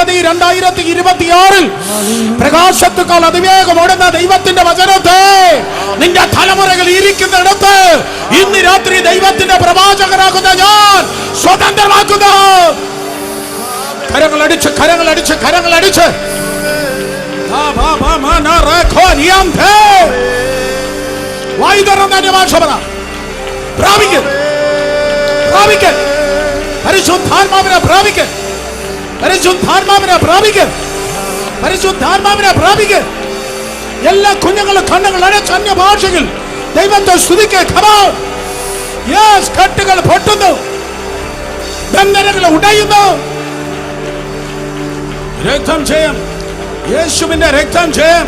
തീയതി 2026 പ്രകാശത്തുക്കാൾ അതിവേഗം ഓടുന്ന ദൈവത്തിന്റെ വചനത്തെ നിന്റെ തലമുറകൾ ഇരിക്കുന്നിടത്ത് ഇന്ന് രാത്രി ദൈവത്തിന്റെ പ്രവാചകനാകുന്ന ഞാൻ സ്വതന്ത്രമാക്കുന്നു. കരങ്ങളടിച്ച് കരങ്ങളടിച്ച് കരങ്ങളടിച്ച് വായു തുറന്ന ഭാഷ പറ. പ്രാപിക്ക്, പ്രാപിക്ക്, പരിശുദ്ധാത്മാവിനെ പ്രാപിക്ക്, പരിശുദ്ധാത്മാവിനെ പ്രാപിക്ക്, പരിശുദ്ധാത്മാവിനെ പ്രാപിക്ക്. എല്ലാ കുഞ്ഞുങ്ങളും കണ്ണുകൾ അടച്ച് അന്യഭാഷകൾ ദൈവത്തെ സ്തുതിക്ക്. കെട്ടുകൾ പൊട്ടുന്നു, ബന്ധനങ്ങൾ ഉടയുന്നു. രക്തം ജയം, യേശുവിന്റെ രക്തം ജയം,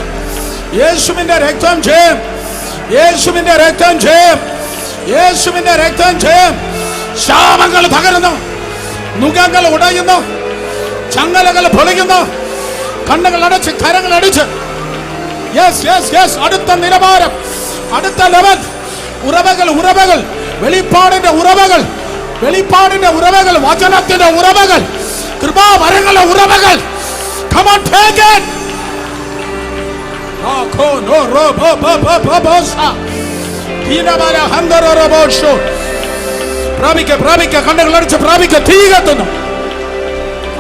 യേശുവിന്റെ രക്തം ജയം, യേശുവിന്റെ രക്തം ജയം, യേശുവിന്റെ രക്തം ജയം. ശാപങ്ങൾ തകരുന്നു, നുകങ്ങൾ ഉടയുന്നു, ചങ്ങലകൾ പൊളിയുന്നു. കണ്ണുകൾ അടച്ച് കരങ്ങൾ അടിച്ച് യെസ് യെസ് യെസ്. അടുത്ത നിലവാരം, അടുത്ത ലെവൽ. ഉറവകൾ, ഉറവകൾ, വെളിപ്പാടിന്റെ ഉറവകൾ, വെളിപ്പാടിന്റെ ഉറവകൾ, വചനത്തിന്റെ ഉറവകൾ, കൃപാവരങ്ങളുടെ ഉറവകൾ. Come on, take it. പ്രാപിക്ക, പ്രാപിക്ക, കണ്ണുകൾ അടിച്ച് പ്രാപിക്ക. തീ കത്തുന്നു,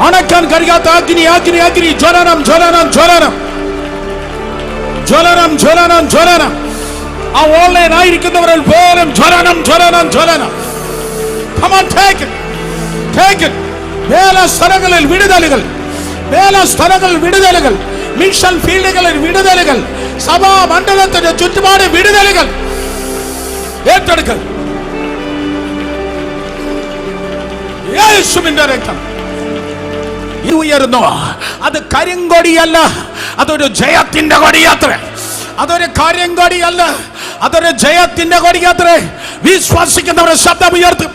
അണക്കാൻ കഴിയാത്ത അഗ്നി, അഗ്നി, അഗ്നി. ജ്വലനം, ജ്വലനം, ജ്വലനം, ജ്വലനം, ജ്വലനം, ജ്വലനം. ആ ഓൺലൈൻ ആയിരിക്കുന്നവരിൽ പോലും ജ്വലനം, ജ്വലനം, ജ്വലനം. Come on, take it, take it. വേല സ്ഥലങ്ങളിൽ വിടുതലുകൾ, വേല സ്ഥലങ്ങളിൽ വിടുതലുകൾ, മിഷൻ ഫീൽഡുകളിൽ വിടുതലുകൾ, സഭാ മണ്ഡലത്തിന്റെ ചുറ്റുപാട് വിടുതലുകൾ ഏറ്റെടുക്കൽ. യേശുവിന്റെ രക്തം ഉയരുന്നു. അത് കരിങ്കൊടിയല്ല, അതൊരു ജയത്തിന്റെ കൊടിയാത്ര. അതൊരു കരിങ്കൊടിയല്ല, അതൊരു ജയത്തിന്റെ കൊടിയാത്ര. വിശ്വസിക്കുന്നവരെ ശബ്ദം ഉയർത്തും.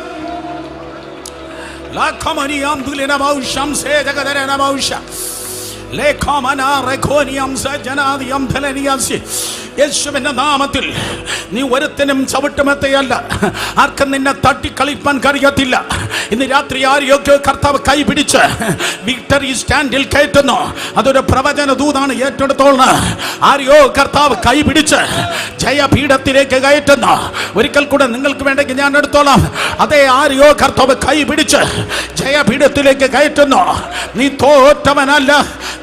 യേശുവിന്റെ നാമത്തിൽ നീ ഒരുത്തനും ചവിട്ടുമെത്തയല്ല. ആർക്കും നിന്നെ തട്ടിക്കളിപ്പാൻ കഴിയത്തില്ല. ഇന്ന് രാത്രി ആരെയൊക്കെ കർത്താവ് കൈ പിടിച്ച് വിക്ടറി സ്റ്റാൻഡിൽ കയറ്റുന്നു. അതൊരു പ്രവചന ദൂതാണ്. ഏറ്റെടുത്തോളണം. ആരെയോ കർത്താവ് കൈ പിടിച്ച് ജയപീഠത്തിലേക്ക് കയറ്റുന്നു. ഒരിക്കൽ കൂടെ നിങ്ങൾക്ക് വേണ്ടെങ്കിൽ ഞാൻ എടുത്തോളാം. അതേ, ആരെയോ കർത്താവ് കൈ പിടിച്ച് ജയപീഠത്തിലേക്ക് കയറ്റുന്നു. നീ തോറ്റവനല്ല,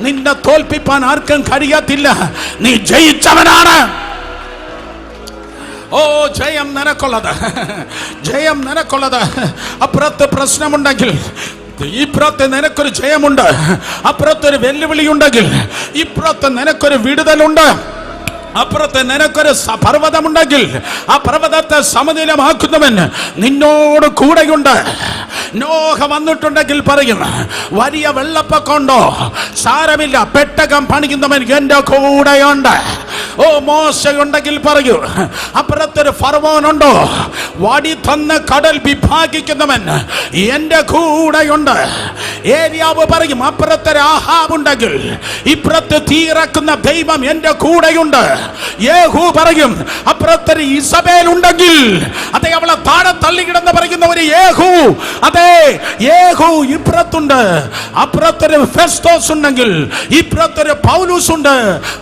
നിന്നെ തോൽപ്പിപ്പാൻ ആർക്കും കഴിയത്തില്ല. നീ ജയിച്ചവനാണ്. ഓ, ജയം നിനക്കുള്ളത്, ജയം നിനക്കുള്ളത്. അപ്പുറത്ത് പ്രശ്നമുണ്ടെങ്കിൽ ഇപ്പുറത്ത് നിനക്കൊരു ജയമുണ്ട്. അപ്പുറത്തൊരു വെല്ലുവിളി ഉണ്ടെങ്കിൽ ഇപ്പുറത്ത് നിനക്കൊരു വിടുതലുണ്ട്. അപ്പുറത്ത് നിനക്കൊരു പർവ്വതമുണ്ടെങ്കിൽ ആ പർവ്വതത്തെ സമനിലമാക്കുന്നവൻ നിന്നോട് കൂടെയുണ്ട്. നോഹ വന്നിട്ടുണ്ടെങ്കിൽ പറയും, വലിയ വെള്ളപ്പൊക്കമുണ്ടോ? സാരമില്ല, പെട്ടകം പണിയുന്നവൻ എന്റെ കൂടെയുണ്ട്. ഓ, മോശയുണ്ടെങ്കിൽ പറയൂ, അപ്പുറത്തൊരു ഫറവോനുണ്ടോ? വടി തന്ന് കടൽ വിഭാഗിക്കുന്നവൻ എന്റെ കൂടെയുണ്ട്. ഏലിയാവ് പറയും, അപ്പുറത്തൊരു ആഹാബുണ്ടെങ്കിൽ ഇപ്പുറത്ത് തീയിറക്കുന്ന ദൈവം എന്റെ കൂടെയുണ്ട്. യേഹൂ പറയും, അപ്പുറത്തൊരു ഇസബേൽ ഉണ്ടെങ്കിൽ അതെ, അവളെ താഴെ തള്ളിക്കിടന്ന് പറയുന്ന ഒരു യേഹൂ, അതെ യേഹൂ ഇപ്പുറത്തുണ്ട്. അപ്പുറത്തൊരു ഫെസ്തോസ് ഉണ്ടെങ്കിൽ ഇപ്പുറത്തൊരു പൗലൂസ് ഉണ്ട്.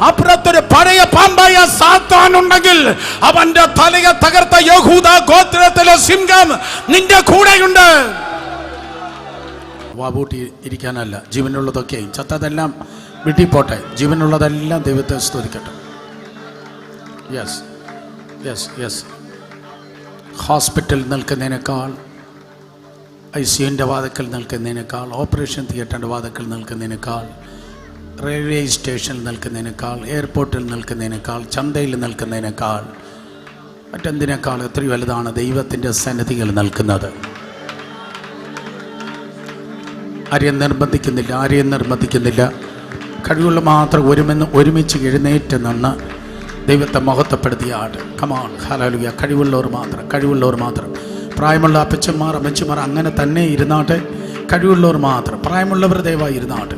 അപ്പുറത്തൊരു പഴയ പാമ്പായ സാത്താൻ ഉണ്ടെങ്കിൽ അവന്റെ തലയെ തകർത്ത യഹൂദ ഗോത്രത്തിലെ സിംഹം നിന്റെ കൂടെയുണ്ട്. വാബൂട്ടി ഇരിക്കാനല്ല, ജീവനുള്ളതൊക്കെ ചത്തതെല്ലാം വീട്ടിൽ പോട്ടെ, ജീവനുള്ളതെല്ലാം ദൈവത്തെ സ്തുതിക്കട്ടെ. Yes yes yes. ഹോസ്പിറ്റലിൽ നിൽക്കുന്നതിനേക്കാൾ, ICUവിൻ്റെ വാതിക്കൽ നിൽക്കുന്നതിനേക്കാൾ, ഓപ്പറേഷൻ തിയേറ്ററിൻ്റെ വാതിക്കൽ നിൽക്കുന്നതിനേക്കാൾ, റെയിൽവേ സ്റ്റേഷനിൽ നിൽക്കുന്നതിനേക്കാൾ, എയർപോർട്ടിൽ നിൽക്കുന്നതിനേക്കാൾ, ചന്തയിൽ നിൽക്കുന്നതിനേക്കാൾ, മറ്റെന്തിനേക്കാൾ എത്രയും വലുതാണ് ദൈവത്തിൻ്റെ സന്നിധിയിൽ നിൽക്കുന്നത്. ആരെയും നിർബന്ധിക്കുന്നില്ല, ആരെയും നിർബന്ധിക്കുന്നില്ല. കഴിവുള്ള മാത്രം ഒരുമിച്ച് എഴുന്നേറ്റ് നിന്ന് ദൈവത്തെ മഹത്വപ്പെടുത്തിയ ആട്. Come on, hallelujah. കഴിവുള്ളവർ മാത്രം, കഴിവുള്ളവർ മാത്രം. പ്രായമുള്ള അപ്പച്ചന്മാർ, അമ്മച്ചിമാർ അങ്ങനെ തന്നെ ഇരുന്നാട്ടെ. കഴിവുള്ളവർ മാത്രം, പ്രായമുള്ളവർ ദയവായി ഇരുന്നാട്ടെ.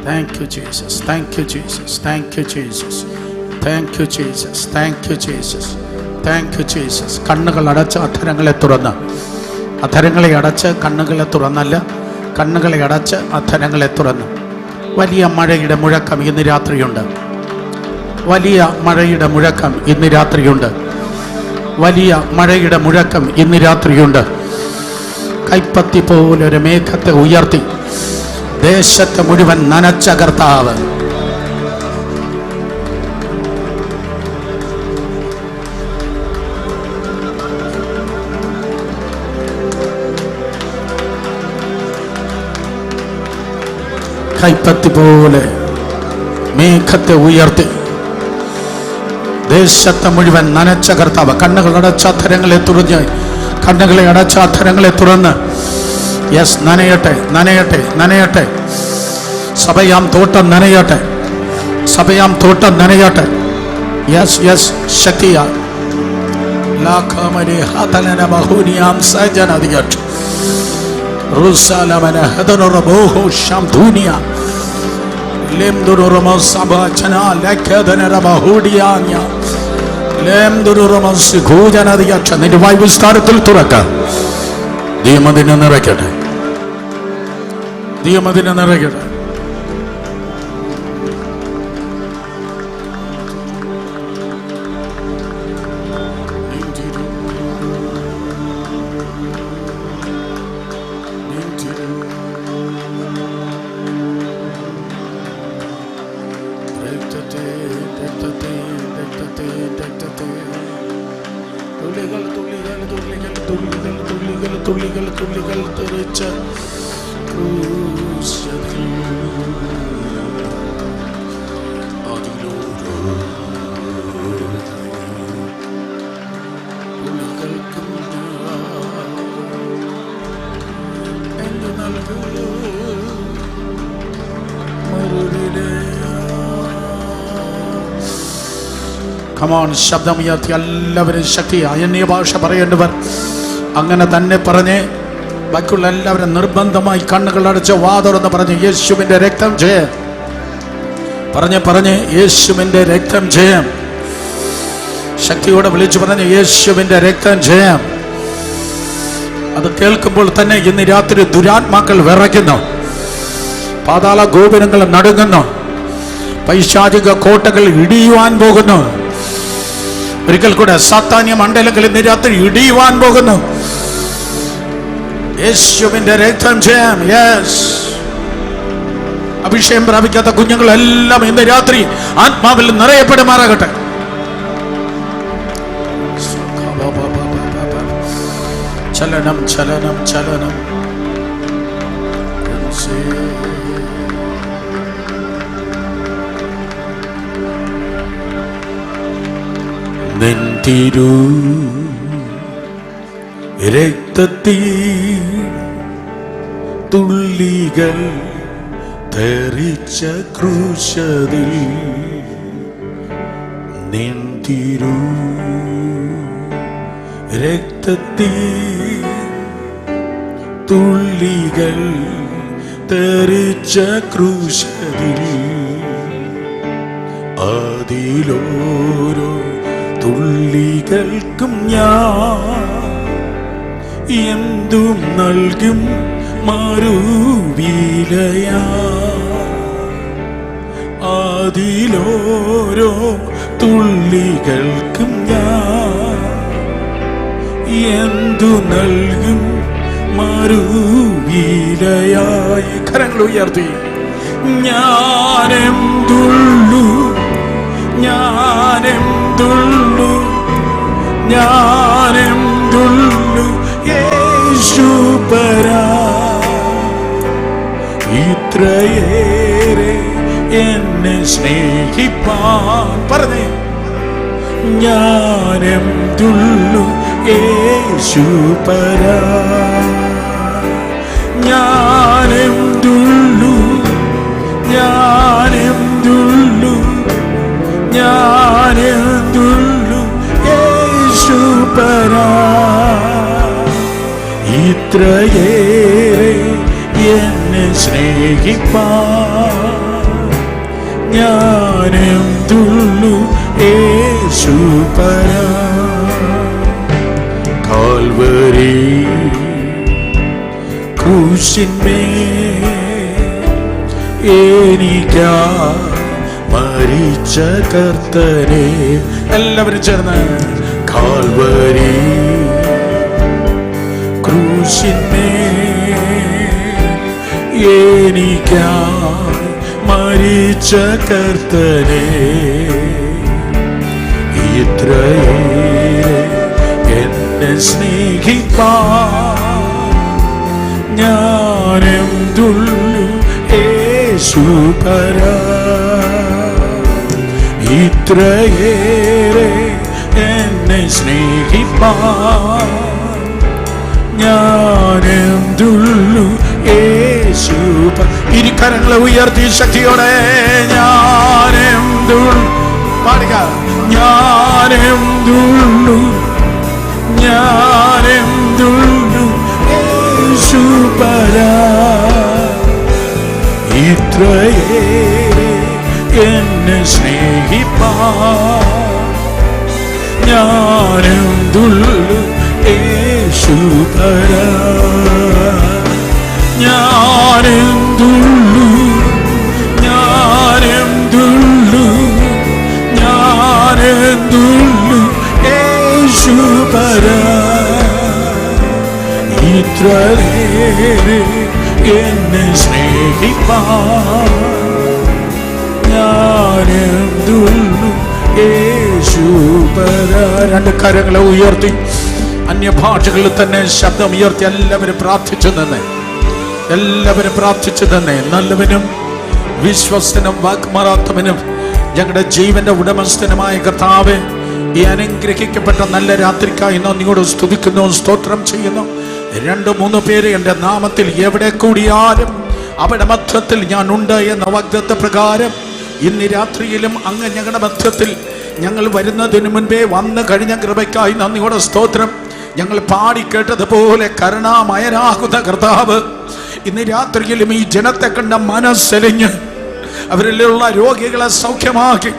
Thank you Jesus, thank you Jesus, thank you Jesus, thank you Jesus, thank you Jesus, thank you Jesus. കണ്ണുകൾ അടച്ച് അധരങ്ങളെ തുറന്ന്, അധരങ്ങളെ അടച്ച് കണ്ണുകളെ തുറന്നല്ല, കണ്ണുകളെ അടച്ച് അധരങ്ങളെ തുറന്ന് വലിയ മഴയുടെ മുഴക്കം ഇന്ന് രാത്രിയുണ്ട്. വലിയ മഴയുടെ മുഴക്കം ഇന്ന് രാത്രിയുണ്ട്. വലിയ മഴയുടെ മുഴക്കം ഇന്ന് രാത്രിയുണ്ട്. കൈപ്പത്തി പോലൊരു മേഘത്തെ ഉയർത്തി ദേശത്തെ മുഴുവൻ നനച്ച കർത്താവ് കൈപ്പത്തി പോലെ മേഘത്തെ ഉയർത്തി ദേശത്തെ മുഴുവൻ നനച്ച കർത്താവ്. കണ്ണുകൾ അടച്ച അധരങ്ങളെ തുറന്ന്, കണ്ണുകളെ അടച്ച അധരങ്ങളെ തുറന്ന് യെസ്, നനയട്ടെ, നനയട്ടെ, നനയട്ടെ. സഭയാം തോട്ടം നനയട്ടെ, സഭയാം തോട്ടം നനയട്ടെ. Yes yes, ശക്തിയ ലാഖമരി ഹതലന ബഹുനിയാം സജനദിയട്ട് റുസലമന ഹദനറബോഹു ശംദുനിയ ലെംദുറമ സബചന ലഖദനറ ബഹുഡിയാന്യ ലെംദുറമ സിഖൂജനദിയട്ട്. നിന്റെ ബൈബിൾ സ്ഥാനത്തിൽ തുറക്ക. ദൈവമതിനെ നിറയ്ക്കട്ടെ, ദൈവമതിനെ നിറയ്ക്കട്ടെ. തുള്ളികൾ തെറിച്ച ക്രൂശിൽ അതിലൂടെ തുള്ളികൾക്കും എന്ത് നൽകൂ മറുവിലെ. കമോൺ, ശബ്ദമുയർത്തി എല്ലാവരും ശക്തിയായ അന്യഭാഷ പറയേണ്ടവർ അങ്ങനെ തന്നെ പറഞ്ഞ്, ബാക്കിയുള്ള എല്ലാവരും നിർബന്ധമായി കണ്ണുകൾ അടച്ച് വാതുറന്ന് പറഞ്ഞ് യേശുവിൻ്റെ രക്തം ജയം. പറഞ്ഞ് യേശുവിൻ്റെ രക്തം ജയം. ശക്തിയോടെ വിളിച്ചു പറഞ്ഞ് യേശുവിൻ്റെ രക്തം ജയം. അത് കേൾക്കുമ്പോൾ തന്നെ ഇന്ന് രാത്രി ദുരാത്മാക്കൾ വിറയ്ക്കുന്നു, പാതാള ഗോപുരങ്ങൾ നടുങ്ങുന്നു, പൈശാചിക കോട്ടകൾ ഇടിയുവാൻ പോകുന്നു. ഒരിക്കൽ കൂടെ സാത്താന്യ മണ്ഡലങ്ങൾ ഇന്ന് രാത്രി ഇടിയുവാൻ പോകുന്നു. യേശുവിന്റെ രക്തം ജയം. യെസ്, അഭിഷേകം പ്രാപിക്കാത്ത കുഞ്ഞുങ്ങളെല്ലാം ഇന്ന് രാത്രി ആത്മാവിൽ നിറയപ്പെടുമാറാകട്ടെ. ചലനം ചലനം ചലനം. നിന്തിരു രക്തത്തിൽ തുള്ളികൾ തെറിച്ച ക്രൂശതിൽ നിന്തിരു രക്തത്തിൽ തുള്ളികൾ തെറിച്ച ക്രൂശതിൽ അതിലോരോ തുള്ളികൾക്കും ഞാൻ എന്തും നൽകും മറുവിലയാ. അതിലോരോ തുള്ളികൾക്കും ഞാൻ എന്തു നൽകും മറുവിലയായി. കരങ്ങൾ ഉയർത്തി ഞാനെന്തുള്ളു, ഞാനെന്തുള്ളു, ഞാനെന്തുള്ളു യേശുപരാ. ഇത്രയേറെ എന്നെ സ്നേഹിപ്പാൻ പറഞ്ഞേ. ഞാനെന്തുള്ളു യേശുപരാ, ഞാനെന്തുള്ളു, ഞാനെന്തുള്ളു, ഞാനെന്തുള്ളു യേശുപരാ. ഇത്രയേറെ എന്നെ സ്നേഹിപ്പാൻ ഞാനെന്തുള്ളു യേശുപരാ. കാൽവരി ക്രൂശിന്മേൽ എനിക്കായി മരിച്ച കർത്തനെ. എല്ലാവരും ചേർന്ന് കാൽവരി ക്രൂശിന്മേൽ എനിക്കായി മരിച്ച കർത്തനെ, ഇത്രയേറെ എന്നെ സ്നേഹിപ്പാൻ ഞാനെന്തുള്ളു യേശുപരാ. ഇത്രയേറെ എന്നെ സ്നേഹിപ്പാൻ ഞാനെന്തുള്ളു യേശുപ. ഇരുകരങ്ങളെ ഉയർത്തി ശക്തിയോടെ ഞാനെന്തുള്ളു പാടുക. ഞാനെന്തുള്ളു ഞാനെന്തുള്ളു യേശുപരാ. ഇത്രയേറെ എന്നെ സ്നേഹിപ്പാൻ ഞാനെന്തുള്ളു യേശുപരാ. ഞാനെന്തുള്ളു ഞാനെന്തുള്ളു ഞാനെന്തുള്ളു യേശുപരാ. ഇത്രയേറെ എന്നെ സ്നേഹിപ്പാൻ ഞാനെന്തുള്ളു യേശുപരാ. രണ്ട് കരങ്ങളെ ഉയർത്തി അന്യഭാഷകളിൽ തന്നെ ശബ്ദം ഉയർത്തി എല്ലാവരും പ്രാർത്ഥിച്ചു തന്നെ, എല്ലാവരും പ്രാർത്ഥിച്ചു തന്നെ. നല്ലവനും വിശ്വസ്തനും വാക്മാറാത്തവനും ഞങ്ങളുടെ ജീവന്റെ ഉടമസ്ഥനുമായ കർത്താവേ, ഈ അനുഗ്രഹിക്കപ്പെട്ട നല്ല രാത്രിക്കായി നന്ദിയോട് സ്തുതിക്കുന്നു, സ്തോത്രം ചെയ്യുന്നു. 2-3 പേര് എൻ്റെ നാമത്തിൽ എവിടെ കൂടിയാലും അവിടെ മധ്യത്തിൽ ഞാൻ ഉണ്ട് എന്ന വാഗ്ദത്ത പ്രകാരം ഇന്ന് രാത്രിയിലും അങ്ങ് ഞങ്ങളുടെ മധ്യത്തിൽ ഞങ്ങൾ വരുന്നതിന് മുൻപേ വന്നു കഴിഞ്ഞ കൃപയ്ക്കായി നന്ദിയോടെ സ്തോത്രം. ഞങ്ങൾ പാടിക്കേട്ടതുപോലെ കരുണാമയനാകുന്ന കർത്താവ് ഇന്ന് രാത്രിയിലും ഈ ജനത്തെ കണ്ട മനസ്സലിഞ്ഞ് അവരിലുള്ള രോഗികളെ സൗഖ്യമാക്കി,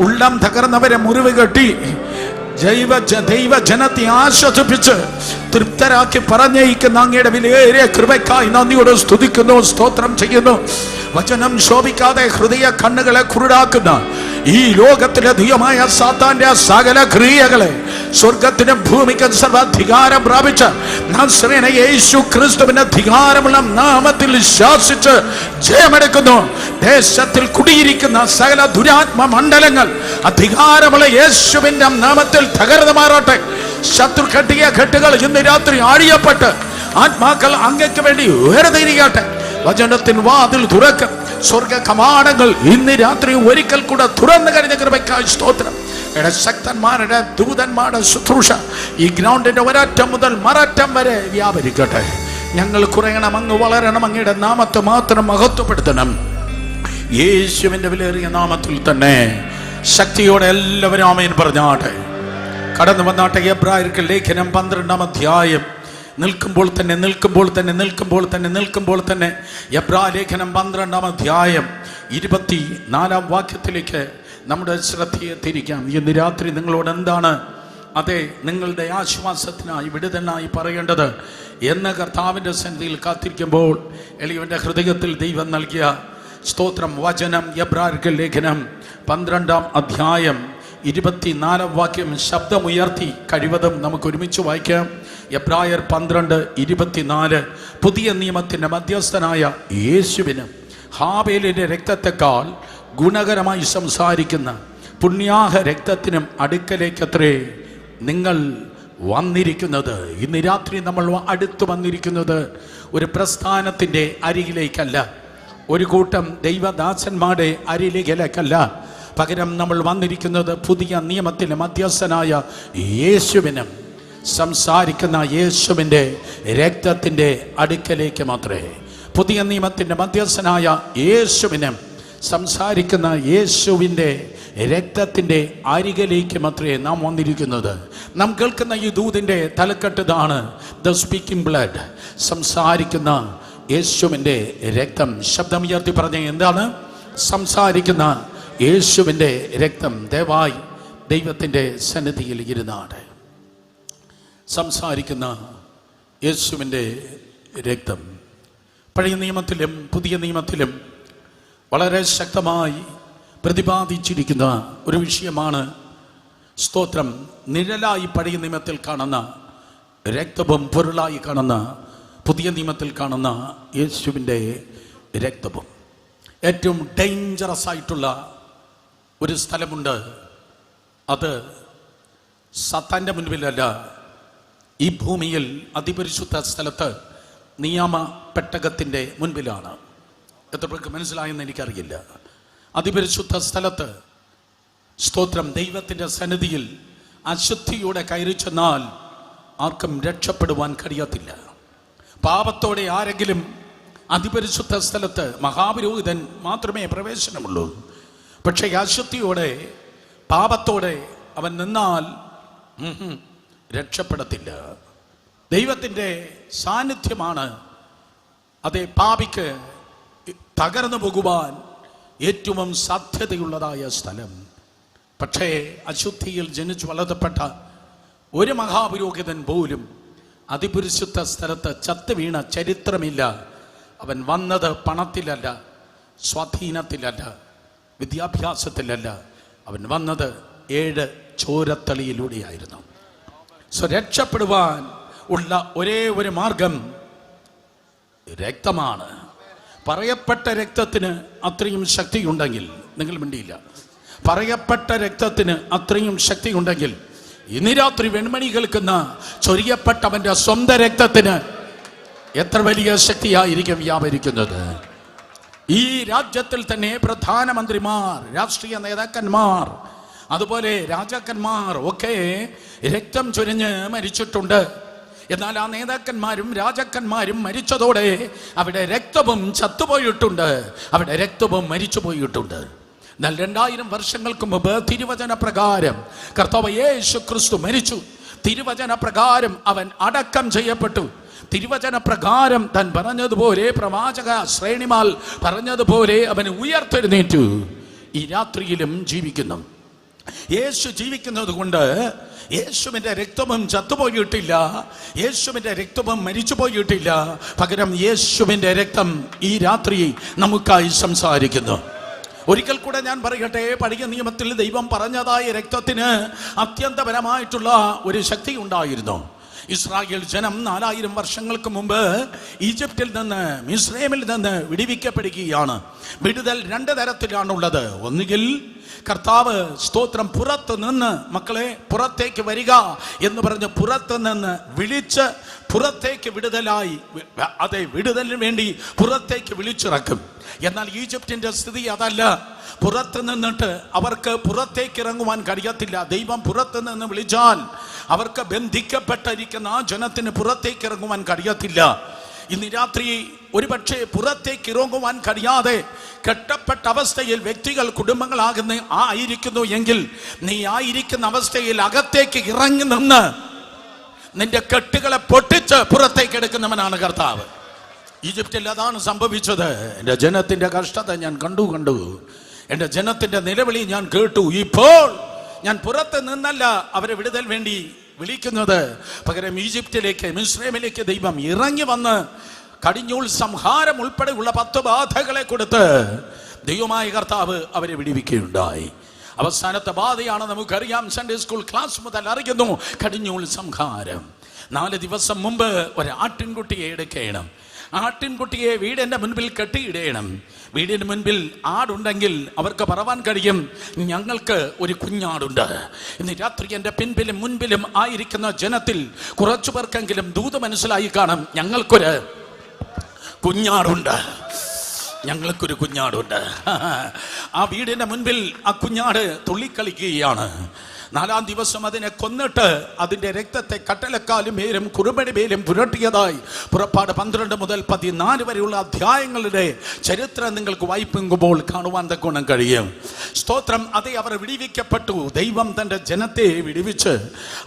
ഉള്ളം തകർന്നവരെ മുറിവ് കെട്ടി, ദൈവജനത്തെ ആശ്വസിപ്പിച്ച് തൃപ്തരാക്കി പറഞ്ഞയക്കുന്ന അങ്ങയുടെ വിലയേറിയ കൃപയ്ക്കായി നന്ദിയോട് സ്തുതിക്കുന്നു, സ്തോത്രം ചെയ്യുന്നു. വചനം ശോഭിക്കാതെ ഹൃദയ കണ്ണുകളെ കുരുടാക്കുന്ന ഈ ലോകത്തിലെ ദൈവമായ സാത്താന്റെ സകല ക്രിയകളെ സ്വർഗത്തിനും ഭൂമിക്കും സർവാധികാരം പ്രാപിച്ച നസ്രേന യേശു ക്രിസ്തുവിന്റെ അധികാരമുള്ള നാമത്തിൽ ശാസിച്ച് ജയമെടുക്കുന്നു. ദേശത്തിൽ കുടിയിരിക്കുന്ന സകല ദുരാത്മ മണ്ഡലങ്ങൾ അധികാരമുള്ള യേശുവിന്റെ നാമത്തിൽ തകർന്നു മാറട്ടെ. ശത്രു കെട്ടിയ കെട്ടുകൾ ഇന്ന് രാത്രി ആഴിയപ്പെട്ട് ആത്മാക്കൾ അങ്ങയ്ക്ക് വേണ്ടി ഉയർന്നിരിക്കട്ടെ. വചനത്തിന് വാതിൽ തുറക്ക. സ്വർഗ കവാടങ്ങൾ ഇന്ന് രാത്രി ഒരിക്കൽ കൂടെ തുറന്നു കഴിഞ്ഞ കൃപയ്ക്കായി സ്തോത്രം. ശക്തന്മാരുടെ ദൂതന്മാരുടെ ശുശ്രൂഷ ഈ ഗ്രൗണ്ടിന്റെ ഒരറ്റം മുതൽ മററ്റം വരെ വ്യാപരിക്കട്ടെ. ഞങ്ങൾ കുറയണം, അങ്ങ് വളരണം, അങ്ങയുടെ നാമത്തെ മാത്രം മഹത്വപ്പെടുത്തണം. യേശുവിന്റെ വിലയേറിയ നാമത്തിൽ തന്നെ ശക്തിയോടെ എല്ലാവരും ആമേൻ പറഞ്ഞാട്ടെ. കടന്നു വന്നാട്ടെ. എബ്രായർക്ക് ലേഖനം 12-ാം അധ്യായം. നിൽക്കുമ്പോൾ തന്നെ എബ്രായ ലേഖനം 12-ാം അധ്യായം 24-ാം വാക്യത്തിലേക്ക് നമ്മുടെ ശ്രദ്ധയെ തിരിക്കാം. ഇന്ന് രാത്രി നിങ്ങളോട് എന്താണ് അതെ നിങ്ങളുടെ ആശ്വാസത്തിനായി വിടുതനായി പറയേണ്ടത് എന്ന കർത്താവിൻ്റെ സന്നിധിയിൽ കാത്തിരിക്കുമ്പോൾ എളിയവൻ്റെ ഹൃദയത്തിൽ ദൈവം നൽകിയ സ്തോത്രം വചനം എബ്രായർക്ക് ലേഖനം 12-ാം അധ്യായം 24-ാം വാക്യം ശബ്ദമുയർത്തി കഴിവതും നമുക്ക് ഒരുമിച്ച് വായിക്കാം. എബ്രായർ 12:24. പുതിയ നിയമത്തിൻ്റെ മധ്യസ്ഥനായ യേശുവിന് ഹാബേലിൻ്റെ രക്തത്തെക്കാൾ ഗുണകരമായി സംസാരിക്കുന്ന പുണ്യാഹ രക്തത്തിനും അടുക്കലേക്കത്രേ നിങ്ങൾ വന്നിരിക്കുന്നത്. ഇന്ന് രാത്രി നമ്മൾ അടുത്ത് വന്നിരിക്കുന്നത് ഒരു പ്രസ്ഥാനത്തിൻ്റെ അരികിലേക്കല്ല, ഒരു കൂട്ടം ദൈവദാസന്മാരുടെ അരികിലേക്കല്ല. പകരം നമ്മൾ വന്നിരിക്കുന്നത് പുതിയ നിയമത്തിലെ മധ്യസ്ഥനായ യേശുവിനും സംസാരിക്കുന്ന യേശുവിൻ്റെ രക്തത്തിൻ്റെ അടുക്കലേക്ക് മാത്രമേ. പുതിയ നിയമത്തിൻ്റെ മധ്യസ്ഥനായ യേശുവിനും സംസാരിക്കുന്ന യേശുവിൻ്റെ രക്തത്തിൻ്റെ അരികിലേക്ക് മാത്രമേ നാം വന്നിരിക്കുന്നത്. നാം കേൾക്കുന്ന ഈ ദൂതിൻ്റെ തലക്കെട്ടതാണ് ദ സ്പീക്കിംഗ് ബ്ലഡ്, സംസാരിക്കുന്ന യേശുവിൻ്റെ രക്തം. ശബ്ദമുയർത്തി പറഞ്ഞ എന്താണ്? സംസാരിക്കുന്ന യേശുവിൻ്റെ രക്തം. ദയവായി ദൈവത്തിൻ്റെ സന്നിധിയിൽ ഇരുന്നാണ്. സംസാരിക്കുന്ന യേശുവിൻ്റെ രക്തം. പഴയ നിയമത്തിലും പുതിയ നിയമത്തിലും വളരെ ശക്തമായി പ്രതിപാദിച്ചിരിക്കുന്ന ഒരു വിഷയമാണ് സ്തോത്രം. നിഴലായി പഴയ നിയമത്തിൽ കാണുന്ന രക്തവും പൊരുളായി കാണുന്ന പുതിയ നിയമത്തിൽ കാണുന്ന യേശുവിൻ്റെ രക്തവും. ഏറ്റവും ഡേഞ്ചറസ് ആയിട്ടുള്ള ഒരു സ്ഥലമുണ്ട്. അത് സത്താൻ്റെ മുൻപിലല്ല, ഈ ഭൂമിയിൽ അതിപരിശുദ്ധ സ്ഥലത്ത് നിയമ പെട്ടകത്തിൻ്റെ മുൻപിലാണ്. എത്ര പേർക്ക് മനസ്സിലായെന്ന് എനിക്കറിയില്ല. അതിപരിശുദ്ധ സ്ഥലത്ത് സ്തോത്രം ദൈവത്തിൻ്റെ സന്നിധിയിൽ അശുദ്ധിയോടെ കയറി ചെന്നാൽ ആർക്കും രക്ഷപ്പെടുവാൻ കഴിയത്തില്ല. പാപത്തോടെ ആരെങ്കിലും അതിപരിശുദ്ധ സ്ഥലത്ത് മഹാപുരോഹിതൻ മാത്രമേ പ്രവേശനമുള്ളൂ. പക്ഷേ അശുദ്ധിയോടെ പാപത്തോടെ അവൻ നിന്നാൽ രക്ഷപ്പെടത്തില്ല. ദൈവത്തിൻ്റെ സാന്നിധ്യമാണ് അതേ പാപിക്ക് തകർന്നു പോകുവാൻ ഏറ്റവും സാധ്യതയുള്ളതായ സ്ഥലം. പക്ഷേ അശുദ്ധിയിൽ ജനിച്ചു വളർത്തപ്പെട്ട ഒരു മഹാപുരോഹിതൻ പോലും അതിപരിശുദ്ധ സ്ഥലത്ത് ചത്തു വീണ ചരിത്രമില്ല. അവൻ വന്നത് പണത്തിലല്ല, സ്വാധീനത്തിലല്ല, വിദ്യാഭ്യാസത്തിലല്ല. അവൻ വന്നത് 7 ചോരത്തളിയിലൂടെയായിരുന്നു. രക്ഷപ്പെടുവാൻ ഉള്ള ഒരേ ഒരു മാർഗം രക്തമാണ്. പറയപ്പെട്ട രക്തത്തിന് അത്രയും ശക്തിയുണ്ടെങ്കിൽ, നിങ്ങൾ മിണ്ടിയില്ല, പറയപ്പെട്ട രക്തത്തിന് അത്രയും ശക്തിയുണ്ടെങ്കിൽ ഇന്ന് രാത്രി വെൺമണി കേൾക്കുന്ന ചൊരിയപ്പെട്ടവന്റെ സ്വന്തം രക്തത്തിന് എത്ര വലിയ ശക്തിയായിരിക്കും വ്യാപരിക്കുന്നത്. ഈ രാജ്യത്തിൽ തന്നെ പ്രധാനമന്ത്രിമാർ, രാഷ്ട്രീയ നേതാക്കന്മാർ, അതുപോലെ രാജാക്കന്മാർ ഒക്കെ രക്തം ചൊരിഞ്ഞ് മരിച്ചിട്ടുണ്ട്. എന്നാൽ ആ നേതാക്കന്മാരും രാജാക്കന്മാരും മരിച്ചതോടെ അവിടെ രക്തവും ചത്തുപോയിട്ടുണ്ട്, അവിടെ രക്തവും മരിച്ചു പോയിട്ടുണ്ട്. എന്നാൽ 2000 വർഷങ്ങൾക്ക് മുമ്പ് തിരുവചന പ്രകാരം കർത്താവ് യേശു ക്രിസ്തു മരിച്ചു. തിരുവചന പ്രകാരം അവൻ അടക്കം ചെയ്യപ്പെട്ടു. തിരുവചന പ്രകാരം താൻ പറഞ്ഞതുപോലെ, പ്രവാചക ശ്രേണിമാൽ പറഞ്ഞതുപോലെ അവൻ ഉയർത്തെഴുന്നേറ്റു. ഈ രാത്രിയിലും ജീവിക്കുന്നു. യേശു ജീവിക്കുന്നത് കൊണ്ട് യേശുവിൻ്റെ രക്തവും ചത്തുപോയിട്ടില്ല, യേശുവിൻ്റെ രക്തവും മരിച്ചു പോയിട്ടില്ല. പകരം യേശുവിൻ്റെ രക്തം ഈ രാത്രി നമുക്കായി സംസാരിക്കുന്നു. ഒരിക്കൽ കൂടെ ഞാൻ പറയട്ടെ, പഴയ നിയമത്തിൽ ദൈവം പറഞ്ഞതായ രക്തത്തിന് അത്യന്തപരമായിട്ടുള്ള ഒരു ശക്തി ഉണ്ടായിരുന്നു. ഇസ്രായേൽ ജനം 4000 വർഷങ്ങൾക്ക് മുമ്പ് ഈജിപ്തിൽ നിന്ന്, മിസ്രൈമിൽ നിന്ന് വിടുവിക്കപ്പെടുകയാണ്. വിടുതൽ 2 തരത്തിലാണുള്ളത്. ഒന്നുകിൽ കർത്താവ് സ്തോത്രം പുറത്ത് നിന്ന്, മക്കളെ പുറത്തേക്ക് വരിക എന്ന് പറഞ്ഞ് പുറത്ത് നിന്ന് വിളിച്ച് പുറത്തേക്ക് വിടുതലായി, അതെ, വിടുതലിന് വേണ്ടി പുറത്തേക്ക് വിളിച്ചിറക്കും. എന്നാൽ ഈജിപ്തിൻ്റെ സ്ഥിതി അതല്ല. പുറത്ത് നിന്നിട്ട് അവർക്ക് പുറത്തേക്ക് ഇറങ്ങുവാൻ കഴിയത്തില്ല. ദൈവം പുറത്ത് നിന്ന് വിളിച്ചാൽ അവർക്ക് ബന്ധിക്കപ്പെട്ടിരിക്കുന്ന ആ ജനത്തിന് പുറത്തേക്ക് ഇറങ്ങുവാൻ കഴിയത്തില്ല. ഇന്ന് രാത്രി ഒരുപക്ഷെ പുറത്തേക്ക് ഇറങ്ങുവാൻ കഴിയാതെ കെട്ടപ്പെട്ട അവസ്ഥയിൽ വ്യക്തികൾ, കുടുംബങ്ങളാകുന്ന ആയിരിക്കുന്നു എങ്കിൽ, നീ ആയിരിക്കുന്ന അവസ്ഥയിൽ അകത്തേക്ക് ഇറങ്ങി നിന്ന് നിന്റെ കെട്ടുകളെ പൊട്ടിച്ച് പുറത്തേക്ക് എടുക്കുന്നവനാണ് കർത്താവ്. ഈജിപ്തിൽ അതാണ് സംഭവിച്ചത്. എൻ്റെ ജനത്തിൻ്റെ കഷ്ടത ഞാൻ കണ്ടു, എൻ്റെ ജനത്തിൻ്റെ നിലവിളി ഞാൻ കേട്ടു. ഇപ്പോൾ ഞാൻ പുറത്ത് നിന്നല്ല അവരെ വിടുതൽ വേണ്ടി വിളിക്കുന്നത്, പകരം ഈജിപ്തിലേക്ക്, മിസ്രൈമിലേക്ക് ദൈവം ഇറങ്ങി വന്ന് കടിഞ്ഞൂൽ സംഹാരം ഉൾപ്പെടെയുള്ള 10 ബാധകളെ കൊടുത്ത് ദൈവമായ കർത്താവ് അവരെ വിടുവിക്കുകയുണ്ടായി. അവസാനത്തെ ബാധയാണ് നമുക്കറിയാം. സൺഡേ സ്കൂൾ ക്ലാസ് മുതൽ അറിയുന്നു. കടിഞ്ഞൂൽ സംഹാരം. 4 ദിവസം മുമ്പ് ഒരു ആട്ടിൻകുട്ടിയെ എടുക്കണം. ആട്ടിൻകുട്ടിയെ വീടിൻ്റെ മുൻപിൽ കെട്ടിയിടണം. വീടിന് മുൻപിൽ ആടുണ്ടെങ്കിൽ അവർക്ക് പറവാൻ കഴിയും, ഞങ്ങൾക്ക് ഒരു കുഞ്ഞാടുണ്ട്. ഇന്ന് രാത്രി എൻ്റെ പിൻപിലും മുൻപിലും ആയിരിക്കുന്ന ജനത്തിൽ കുറച്ചു പേർക്കെങ്കിലും ദൂത് മനസ്സിലായി കാണും, ഞങ്ങൾക്കൊരു കുഞ്ഞാടുണ്ട്, ഞങ്ങൾക്കൊരു കുഞ്ഞാടുണ്ട്. ആ വീടിൻ്റെ മുൻപിൽ ആ കുഞ്ഞാട് തുള്ളിക്കളിക്കുകയാണ്. 4-ാം ദിവസം അതിനെ കൊന്നിട്ട് അതിൻ്റെ രക്തത്തെ കട്ടലക്കാലും മേലും കുറുമണി മേലും പുരട്ടിയതായി പുറപ്പാട് 12 മുതൽ 14 വരെയുള്ള അധ്യായങ്ങളുടെ ചരിത്രം നിങ്ങൾക്ക് വായിക്കുമ്പോൾ കാണുവാൻ തക്കോണം കഴിയും. സ്തോത്രം. അതേ, അവർ വിടുവിക്കപ്പെട്ടു. ദൈവം തൻ്റെ ജനത്തെ വിടുവിച്ച്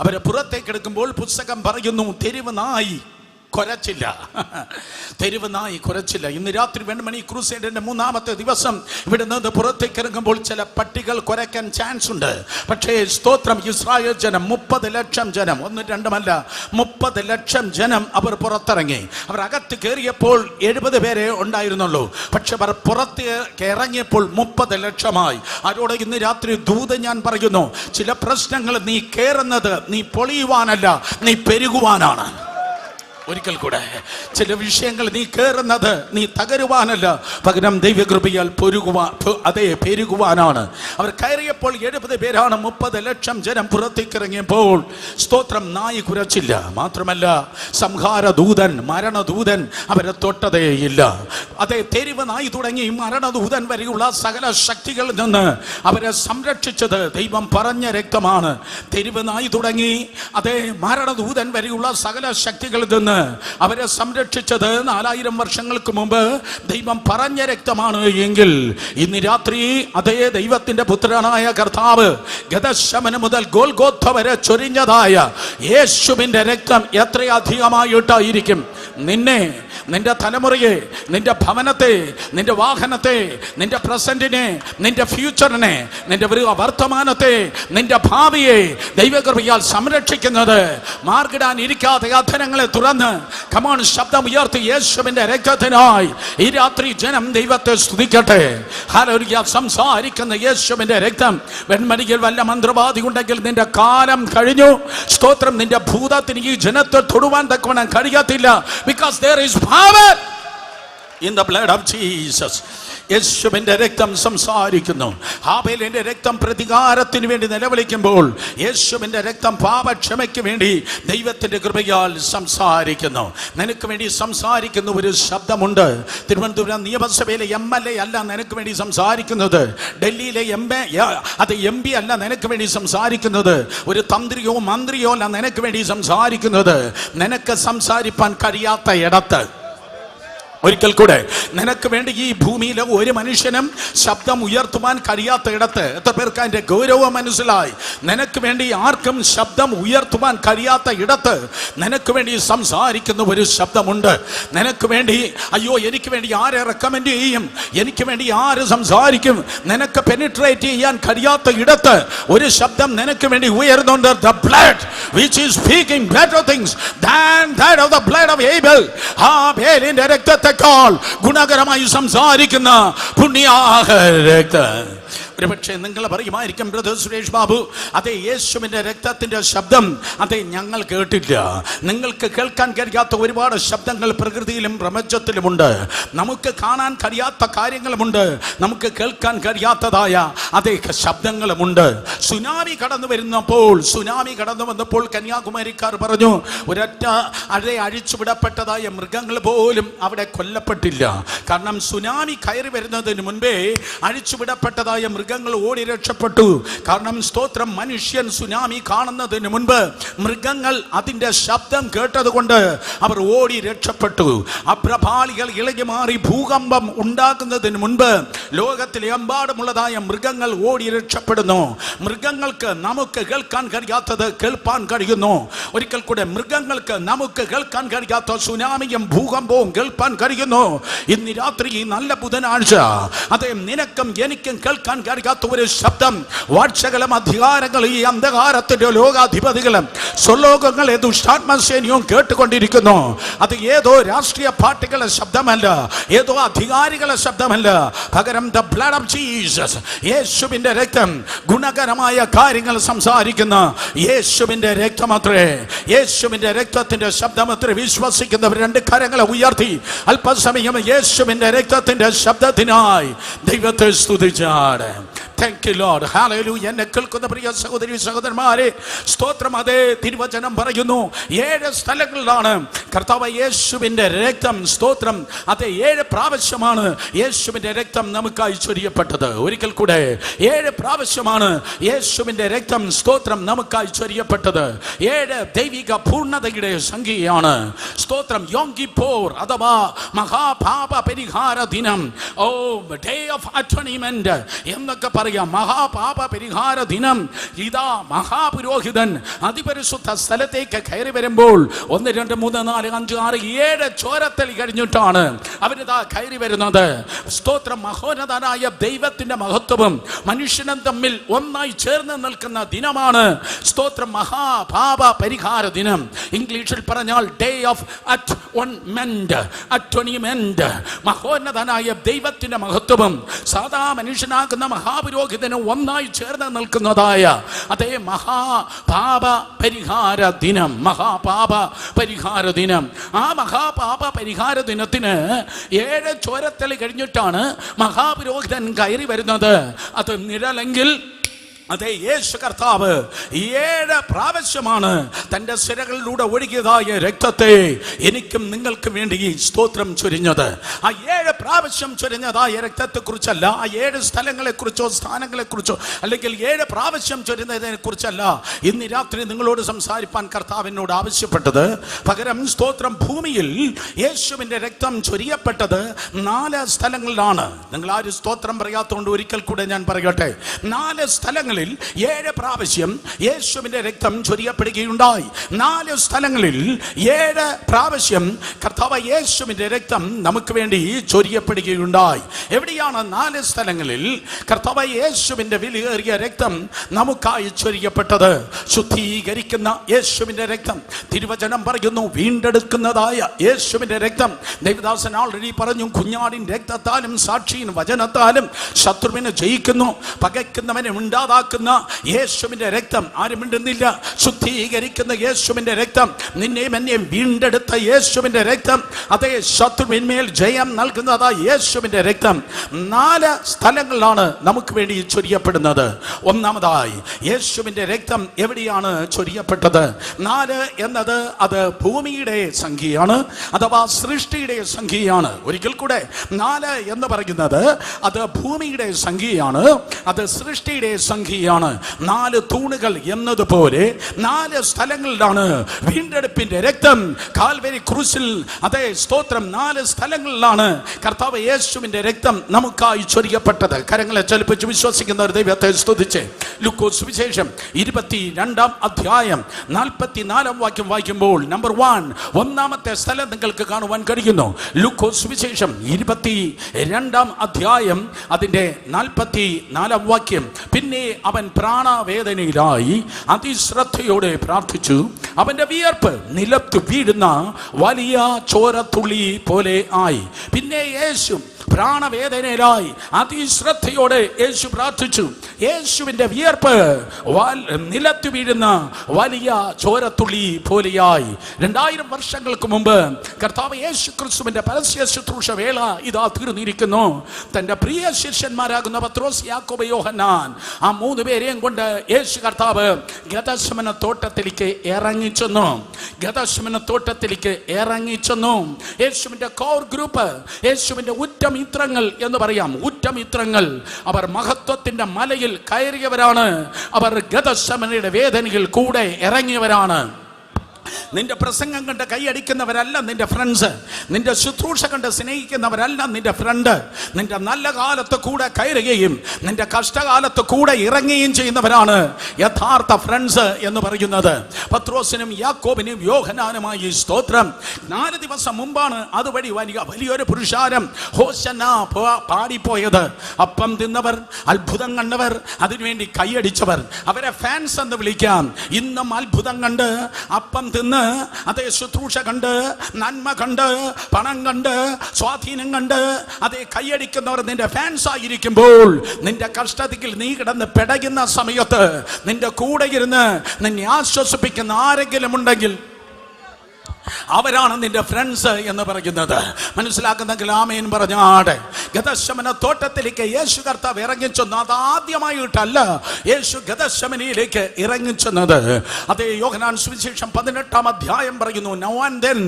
അവരെ പുറത്തേക്ക് എടുക്കുമ്പോൾ പുസ്തകം പറയുന്നു, തെരുവ് നായി കുരച്ചില്ല. തെരുവ് നായി കുരച്ചില്ല. ഇന്ന് രാത്രി വെൺമണി ക്രൂസേഡിന്റെ 3-ാമത്തെ ദിവസം ഇവിടെ നിന്ന് പുറത്തേക്ക് ഇറങ്ങുമ്പോൾ ചില പട്ടികൾ കുരയ്ക്കാൻ ചാൻസ് ഉണ്ട്. പക്ഷേ സ്തോത്രം, ഇസ്രായേൽ ജനം 30 ലക്ഷം ജനം, 1-2 30 ലക്ഷം ജനം അവർ പുറത്തിറങ്ങി. അവർ അകത്ത് കയറിയപ്പോൾ 70 പേരെ ഉണ്ടായിരുന്നുള്ളൂ. പക്ഷെ അവർ പുറത്തേക്ക് ഇറങ്ങിയപ്പോൾ 30 ലക്ഷമായി. അവരോട് ഇന്ന് രാത്രി ദൂത് ഞാൻ പറയുന്നു, ചില പ്രശ്നങ്ങൾ നീ കയറുന്നത് നീ പൊളിയുവാനല്ല, നീ പെരുകുവാനാണ്. ഒരിക്കൽ കൂടെ, ചില വിഷയങ്ങൾ നീ കയറുന്നത് നീ തകരുവാനല്ല, പകരം ദൈവകൃപയാൽ പെരുകുവാനാണ്. അവർ കയറിയപ്പോൾ 70 പേരാണ്. 30 ലക്ഷം ജനം പുറത്തേക്ക് ഇറങ്ങിയപ്പോൾ സ്തോത്രം, നായി കുരച്ചില്ല. മാത്രമല്ല, സംഹാരദൂതൻ, മരണദൂതൻ അവരെ തൊട്ടതേയില്ല. അതേ, തെരുവ് നായി തുടങ്ങി മരണദൂതൻ വരെയുള്ള സകല ശക്തികളിൽ നിന്ന് അവരെ സംരക്ഷിച്ചത് ദൈവം പറഞ്ഞ രക്തമാണ്. തെരുവ് നായി തുടങ്ങി അതേ മരണദൂതൻ വരെയുള്ള സകല ശക്തികളിൽ നിന്ന് അവരെ സംരക്ഷിച്ചത് 4000 വർഷങ്ങൾക്ക് മുമ്പ് ദൈവം പറഞ്ഞ രക്തമാണ് എങ്കിൽ, ഇന്ന് രാത്രി അതേ ദൈവത്തിന്റെ പുത്രനായ കർത്താവ് ഗദശമന മുതൽ ഗോൽഗോഥ വരെ ചൊരിഞ്ഞതായ യേശുവിന്റെ രക്തം എത്രയധികമായിട്ടായിരിക്കും നിന്നെ, നിന്റെ തലമുറയെ, നിന്റെ ഭവനത്തെ, നിന്റെ വാഹനത്തെ, നിന്റെ പ്രസന്റിനെ, നിന്റെ ഫ്യൂച്ചറിനെ, നിന്റെ വർത്തമാനത്തെ, നിന്റെ ഭാവിയെ ദൈവകൃപയാൽ സംരക്ഷിക്കുന്നത്. മാർഗിടാൻ ഇരിക്കാതെ അധരങ്ങളെ തുറന്ന് കമാൺ ശബ്ദം ഉയർത്തി യേശുവിന്റെ രക്തത്തിനായി ഈ രാത്രി ജനം ദൈവത്തെ സ്തുതിക്കട്ടെ. ഹല്ലേലൂയ. സംസാരിക്കുന്ന യേശുവിന്റെ രക്തം. വെൺമണിയിൽ വല്ല മന്ത്രവാദി ഉണ്ടെങ്കിൽ നിന്റെ കാലം കഴിഞ്ഞു. സ്തോത്രം, നിന്റെ ഭൂതത്തിന് ഈ ജനത്തെ തൊടുവാൻ തക്കവണ്ണം കഴിയത്തില്ല. Because there is power in the blood of Jesus. യേശുവിന്റെ രക്തം സംസാരിക്കുന്നു. ഹാബേലിന്റെ രക്തം പ്രതികാരത്തിന് വേണ്ടി നിലവിളിക്കുമ്പോൾ യേശുവിന്റെ രക്തം പാപക്ഷമയ്ക്ക് വേണ്ടി ദൈവത്തിന്റെ കൃപയാൽ സംസാരിക്കുന്നു. നിനക്ക് വേണ്ടി സംസാരിക്കുന്ന ഒരു ശബ്ദമുണ്ട്. തിരുവനന്തപുരം നിയമസഭയിലെ MLA അല്ല നിനക്ക് വേണ്ടി സംസാരിക്കുന്നത്. ഡൽഹിയിലെ MP അല്ല നിനക്ക് വേണ്ടി സംസാരിക്കുന്നത്. ഒരു തന്ത്രിയോ മന്ത്രിയോ അല്ല നിനക്ക് വേണ്ടി സംസാരിക്കുന്നത്. നിനക്ക് സംസാരിപ്പാൻ കഴിയാത്ത ഇടത്ത്, ഒരിക്കൽ കൂടെ, നിനക്ക് വേണ്ടി ഈ ഭൂമിയിലെ ഒരു മനുഷ്യനും ശബ്ദം ഉയർത്തുവാൻ കഴിയാത്ത ഇടത്ത്, എത്ര പേർക്ക് അതിന്റെ ഗൗരവം മനസ്സിലായി? നിനക്ക് വേണ്ടി ആർക്കും ശബ്ദം ഉയർത്തുവാൻ കഴിയാത്ത ഇടത്ത് നിനക്ക് വേണ്ടി സംസാരിക്കുന്ന ഒരു ശബ്ദമുണ്ട്. നിനക്ക് വേണ്ടി, അയ്യോ എനിക്ക് വേണ്ടി ആരെ റെക്കമെൻഡ് ചെയ്യും, എനിക്ക് വേണ്ടി ആര് സംസാരിക്കും, നിനക്ക് പെനിട്രേറ്റ് ചെയ്യാൻ കഴിയാത്ത ഇടത്ത് ഒരു ശബ്ദം നിനക്ക് വേണ്ടി ഉയർന്നുണ്ട്. The blood which is speaking better things than that of the blood of Abel. ഹാബേലിന്റെ രക്തത്തെ ഗുണകരമായി സംസാരിക്കുന്ന പുണ്യാഹ രക്തം. ഒരുപക്ഷെ നിങ്ങൾ പറയുമായിരിക്കും, ബ്രദർ സുരേഷ് ബാബു, അതെ യേശുവിന്റെ രക്തത്തിന്റെ ശബ്ദം അതെ ഞങ്ങൾ കേട്ടില്ല. നിങ്ങൾക്ക് കേൾക്കാൻ കഴിയാത്ത ഒരുപാട് ശബ്ദങ്ങൾ പ്രകൃതിയിലും പ്രപഞ്ചത്തിലുമുണ്ട്. നമുക്ക് കാണാൻ കഴിയാത്ത കാര്യങ്ങളുമുണ്ട്, നമുക്ക് കേൾക്കാൻ കഴിയാത്തതായ അതേ ശബ്ദങ്ങളുമുണ്ട്. സുനാമി കടന്നു വന്നപ്പോൾ കന്യാകുമാരിക്കാർ പറഞ്ഞു, ഒരൊറ്റ അഴിച്ചുവിടപ്പെട്ടതായ മൃഗങ്ങൾ പോലും അവിടെ കൊല്ലപ്പെട്ടില്ല. കാരണം സുനാമി കയറി വരുന്നതിന് മുൻപേ അഴിച്ചുവിടപ്പെട്ടതായ മൃഗങ്ങൾ ഓടി രക്ഷപ്പെട്ടു. കാരണം സ്തോത്രം, മനുഷ്യൻ സുനാമി കാണുന്നതിന് മുൻപ് മൃഗങ്ങൾ അതിന്റെ ശബ്ദം കേട്ടതുകൊണ്ട് അവർ ഓടി രക്ഷപ്പെട്ടു. അപ്രപാളികൾ ഇളകി മാറി ഭൂകമ്പം ഉണ്ടാകുന്നതിന് മുൻപ് ലോകത്തിലെ എമ്പാടുമുള്ളതായ മൃഗങ്ങൾ ഓടി രക്ഷപ്പെടുന്നു. മൃഗങ്ങൾക്ക് നമുക്ക് കേൾക്കാൻ കഴിയാത്തത് കേൾപ്പാൻ കഴിയുന്നു. ഒരിക്കൽ കൂടെ, മൃഗങ്ങൾക്ക് നമുക്ക് കേൾക്കാൻ കഴിയാത്ത സുനാമിയും ഭൂകമ്പവും കേൾപ്പാൻ കഴിയുന്നു. ഇന്ന് രാത്രി ഈ നല്ല ബുധനാഴ്ച അതേ നിനക്കും എനിക്കും കേൾക്കാൻ കഴിയാത്ത ഒരു ശബ്ദം വാഴ്ചകളും അധികാരങ്ങളും ഈ അന്ധകാരത്തിന്റെ ലോകാധിപതികളും സ്വലോകങ്ങളെ ദുഷ്ടാത്മസേനയും കേട്ടുകൊണ്ടിരിക്കുന്നു. അത് ഏതോ രാഷ്ട്രീയ പാർട്ടികളുടെ ശബ്ദമല്ല, ഏതോ അധികാരികളുടെ ശബ്ദമല്ല, പകരം ദ ബ്ലഡ് ഓഫ് ജീസസ്, യേശുവിന്റെ രക്തം ഗുണകരമായ കാര്യങ്ങൾ സംസാരിക്കുന്ന യേശുവിന്റെ രക്തമത്രേ. യേശുവിന്റെ രക്തത്തിന്റെ ശബ്ദമത്രേ. വിശ്വസിക്കുന്നവർ രണ്ട് കരങ്ങളെ ഉയർത്തി അല്പസമയം യേശുവിന്റെ രക്തത്തിന്റെ ശബ്ദത്തിനായി ദൈവത്തെ സ്തുതിച്ചാട്. Thank you, Lord. Hallelujah. എന്നെ കേൾക്കുന്ന പ്രിയ സഹോദരി സഹോദരന്മാരെ, സ്തോത്രം. അതേ തിരുവചനം പറയുന്നു, 7 സ്ഥലങ്ങളിലാണ് കർത്താവ് യേശുവിന്റെ രക്തം, സ്തോത്രം, അതേ 7 പ്രാവശ്യമാണ് യേശുവിന്റെ രക്തം നമുക്കായി ചൊരിയപ്പെട്ടത്. ഒരിക്കൽ കൂടെ, 7 പ്രാവശ്യമാണ് യേശുവിന്റെ രക്തം, സ്തോത്രം, നമുക്കായി ചൊരിയപ്പെട്ടത്. 7 ദൈവിക പൂർണ്ണതയുടെ സംഖ്യയാണ്. സ്തോത്രം. യോം കിപ്പോർ അഥവാ മഹാപാപ പരിഹാര ദിനം, ഡേ ഓഫ് അറ്റോൺമെന്റ് എന്നൊക്കെ പറയുന്നു. മഹാപാപ പരിഹാര ദിനം ഇതാ മഹാപുരോഹിതൻ അതിപരിശുദ്ധ സ്ഥലത്തേക്ക് കയറി വരുമ്പോൾ 1 2 3 4 5 6 7 ചോരത്തലി കഴിഞ്ഞിട്ടാണ് അവരിതാ കയറി വരുന്നത്. സ്തോത്രം. മഹോന്നതനായ ദൈവത്തിന്റെ മഹത്വവും മനുഷ്യനും തമ്മിൽ ഒന്നായി ചേർന്ന് നിൽക്കുന്ന ദിനമാണ് സ്തോത്രം മഹാപാപ പരിഹാര ദിനം. ഇംഗ്ലീഷിൽ പറഞ്ഞാൽ ഡേ ഓഫ് അറ്റോണിമെന്റ്. മഹോന്നതനായ ദൈവത്തിന്റെ മഹത്വവും സാധാ മനുഷ്യനാകുന്ന മഹാപുരോഹിതനും ഒന്നായി ചേർന്ന് നിൽക്കുന്നതായ അതേ മഹാപാപ പരിഹാര ദിനം. മഹാപാപ പരിഹാര ദിനം. ആ മഹാപാപ പരിഹാര ദിനത്തിന് 7 ചോരത്തലി കഴിഞ്ഞിട്ടാണ് മഹാപുരോഹിതൻ കയറി വരുന്നത്. അത് നിഴലെങ്കിൽ അതെ യേശു കർത്താവ് 7 പ്രാവശ്യമാണ് തൻ്റെ സിരകളിലൂടെ ഒഴുകിയതായ രക്തത്തെ എനിക്കും നിങ്ങൾക്കും വേണ്ടി സ്തോത്രം ചൊരിഞ്ഞത്. ആ 7 പ്രാവശ്യം ചൊരിഞ്ഞതായ രക്തത്തെക്കുറിച്ചല്ല, ആ 7 സ്ഥലങ്ങളെക്കുറിച്ചോ സ്ഥാനങ്ങളെക്കുറിച്ചോ അല്ലെങ്കിൽ 7 പ്രാവശ്യം ചൊരിഞ്ഞതിനെ കുറിച്ചല്ല ഇന്ന് രാത്രി നിങ്ങളോട് സംസാരിപ്പാൻ കർത്താവിനോട് ആവശ്യപ്പെട്ടത്. പകരം സ്തോത്രം ഭൂമിയിൽ യേശുവിൻ്റെ രക്തം ചൊരിയപ്പെട്ടത് 4 സ്ഥലങ്ങളിലാണ്. നിങ്ങൾ ആരും സ്തോത്രം പറയാത്തതുകൊണ്ട് ഒരിക്കൽ കൂടെ ഞാൻ പറയട്ടെ. 4 സ്ഥലങ്ങളിൽ 7 പ്രാവശ്യം യേശുവിന്റെ രക്തം ചൊരിയപ്പെടുകയുണ്ടായി. 4 സ്ഥലങ്ങളിൽ 7 പ്രാവശ്യം കർത്താവ് യേശുവിന്റെ രക്തം നമുക്ക് വേണ്ടി ചൊരിയപ്പെടുകയുണ്ടായി. എവിടെയാണ് 4 സ്ഥലങ്ങളിൽ കർത്താവ് യേശുവിന്റെ വിലയേറിയ രക്തം നമുക്കായി ചൊരിയപ്പെട്ടത്? ശുദ്ധീകരിക്കുന്ന യേശുവിന്റെ രക്തം. തിരുവചനം പറയുന്നു വീണ്ടെടുക്കുന്നതായ യേശുവിന്റെ രക്തം. ദേവദാസൻ ആൾറെഡി പറഞ്ഞു, കുഞ്ഞാടിൻ രക്തത്താലും സാക്ഷിயின் വചനത്താലും ശത്രുവിനെ ജയിക്കുന്നു, പകയ്ക്കുന്നവനെ ഉണ്ടാതാ യേശുവിന്റെ രക്തം. ആരും മിണ്ടുന്നില്ല. ശുദ്ധീകരിക്കുന്ന യേശുവിന്റെ രക്തം, നിന്നെയും എന്നെയും വീണ്ടെടുത്ത യേശുവിന്റെ രക്തം, അതേ ശത്രുവിന്മേൽ ജയം നൽകുന്നതാ യേശുവിന്റെ രക്തം. 4 സ്ഥലങ്ങളിലാണ് നമുക്ക് വേണ്ടി ചൊരിയപ്പെടുന്നത്. ഒന്നാമതായി യേശുവിന്റെ രക്തം എവിടെയാണ് ചൊരിയപ്പെട്ടത്? 4 എന്നത് അത് ഭൂമിയുടെ സംഖ്യയാണ്, അഥവാ സൃഷ്ടിയുടെ സംഖ്യയാണ്. ഒരിക്കൽ കൂടെ 4 എന്ന് പറയുന്നത് അത് ഭൂമിയുടെ സംഖ്യയാണ്, അത് സൃഷ്ടിയുടെ സംഖ്യയാണ്. 4 തൂണുകൾ എന്നതുപോലെ 4 സ്ഥലങ്ങളിലാണ് വീണ്ടെടുപ്പിന്റെ രക്തം കാൽവരി ക്രൂശിൽ അതേ സ്തോത്രം 4 സ്ഥലങ്ങളിലാണ് കർത്താവ് യേശുവിന്റെ രക്തം നമുക്കായി ചൊരിയപ്പെട്ടത്. കരങ്ങളെ ചലിപ്പിച്ച് വിശ്വസിക്കുന്ന ഒരു ദൈവത്തെ സ്തുതിച്ച് ലൂക്കോസ് സുവിശേഷം 22 അധ്യായം 44 വാക്യം വായിക്കുമ്പോൾ നമ്പർ 1 ഒന്നാമത്തെ സ്ഥലം നിങ്ങൾക്ക് കാണുവാൻ കഴിയുന്നു. ലൂക്കോസ് സുവിശേഷം 22 അധ്യായം അതിന്റെ 44 വാക്യം. പിന്നെ അവൻ പ്രാണവേദനയിലായി അതിശ്രദ്ധയോടെ പ്രാർത്ഥിച്ചു. അവന്റെ വിയർപ്പ് നിലത്ത് വീഴുന്ന വലിയ ചോരത്തുള്ളി പോലെ ആയി. പിന്നെ യേശു പ്രാണവേദനയിലായി അതിശ്രദ്ധയോടെ യേശു പ്രാർത്ഥിച്ചു. യേശുവിന്റെ വിയർപ്പ് നിലത്ത് വീഴുന്ന വലിയ ചോരത്തുള്ളി പോലെയായി. 2000 വർഷങ്ങൾക്ക് മുമ്പ് കർത്താവ് യേശു ക്രിസ്തുവിന്റെ പരസ്യ ശുശ്രൂഷ വേള ഇതാ തീർന്നിരിക്കുന്നു. തന്റെ പ്രിയ ശിഷ്യന്മാരാകുന്ന പത്രോസ്, യാക്കോബ്, യോഹന്നാൻ, ആ 3 പേരെയും കൊണ്ട് യേശു കർത്താവ് ഗെത്സമന തോട്ടത്തിലേക്ക് ഇറങ്ങിച്ചെന്നു. ഗെത്സമന തോട്ടത്തിലേക്ക് ഇറങ്ങിച്ചെന്നു. യേശുവിന്റെ കോർ ഗ്രൂപ്പ്, യേശുവിന്റെ ഉറ്റമിത്രങ്ങൾ എന്ന് പറയാം. ഉറ്റമിത്രങ്ങൾ അവർ മഹത്വത്തിന്റെ മലയിൽ കയറിയവരാണ്. അവർ ഗെത്സമനയുടെ വേദനയിൽ കൂടെ ഇറങ്ങിയവരാണ്. നിന്റെ പ്രസംഗം കണ്ട് കൈയടിക്കുന്നവരല്ല നിന്റെ ഫ്രണ്ട്സ്. നിന്റെ ശുശ്രൂഷ കണ്ട് സ്നേഹിക്കുന്നവരല്ല നിന്റെ ഫ്രണ്ട്. നിന്റെ നല്ല കാലത്ത് കൂടെ കയറുകയും നിന്റെ കഷ്ടകാലത്ത് കൂടെ ഇറങ്ങുകയും ചെയ്യുന്നവരാണ് യഥാർത്ഥ ഫ്രണ്ട്സ് എന്ന് പറയുന്നത്. പത്രോസിനും യാക്കോബിനും യോഹന്നാനുമായി സ്തോത്രം. 4 ദിവസം മുമ്പാണ് അതുവഴി വലിയൊരു പുരുഷാരം ഹോശന്നാ പാടിപ്പോയത്. അപ്പം തിന്നവർ, അത്ഭുതം കണ്ടവർ, അതിനുവേണ്ടി കൈയടിച്ചവർ, അവരെ ഫാൻസ് എന്ന് വിളിക്കാം. ഇന്നും അത്ഭുതം കണ്ട്, അപ്പം തിന്ന്, അതേ ശുശ്രൂഷ കണ്ട്, നന്മ കണ്ട്, പണം കണ്ട്, സ്വാധീനം കണ്ട് അതേ കൈയടിക്കുന്നവർ നിന്റെ ഫാൻസ് ആയിരിക്കുമ്പോൾ, നിന്റെ കഷ്ടതയിൽ നീ കിടന്ന് പെടയുന്ന സമയത്ത് നിന്റെ കൂടെ ഇരുന്ന് നിന്നെ ആശ്വസിപ്പിക്കുന്ന ആരെങ്കിലും ഉണ്ടെങ്കിൽ അവരാണ് നിന്റെ ഫ്രണ്ട്സ് എന്ന് പറയുന്നത്. മനസ്സിലാക്കുന്നെങ്കിൽ ആമേൻ പറഞ്ഞാടെ. ഗെത്സമന തോട്ടത്തിലേക്ക് യേശു കർത്താവ് ഇറങ്ങിച്ചെന്നു. അത് ആദ്യമായിട്ടല്ല യേശു ഗെത്സമനയിലേക്ക് ഇറങ്ങിച്ചെന്നത്. അതേ യോഹന്നാൻ സുവിശേഷം 18 അധ്യായം പറയുന്നു, നൗ ആൻഡ് ദെൻ,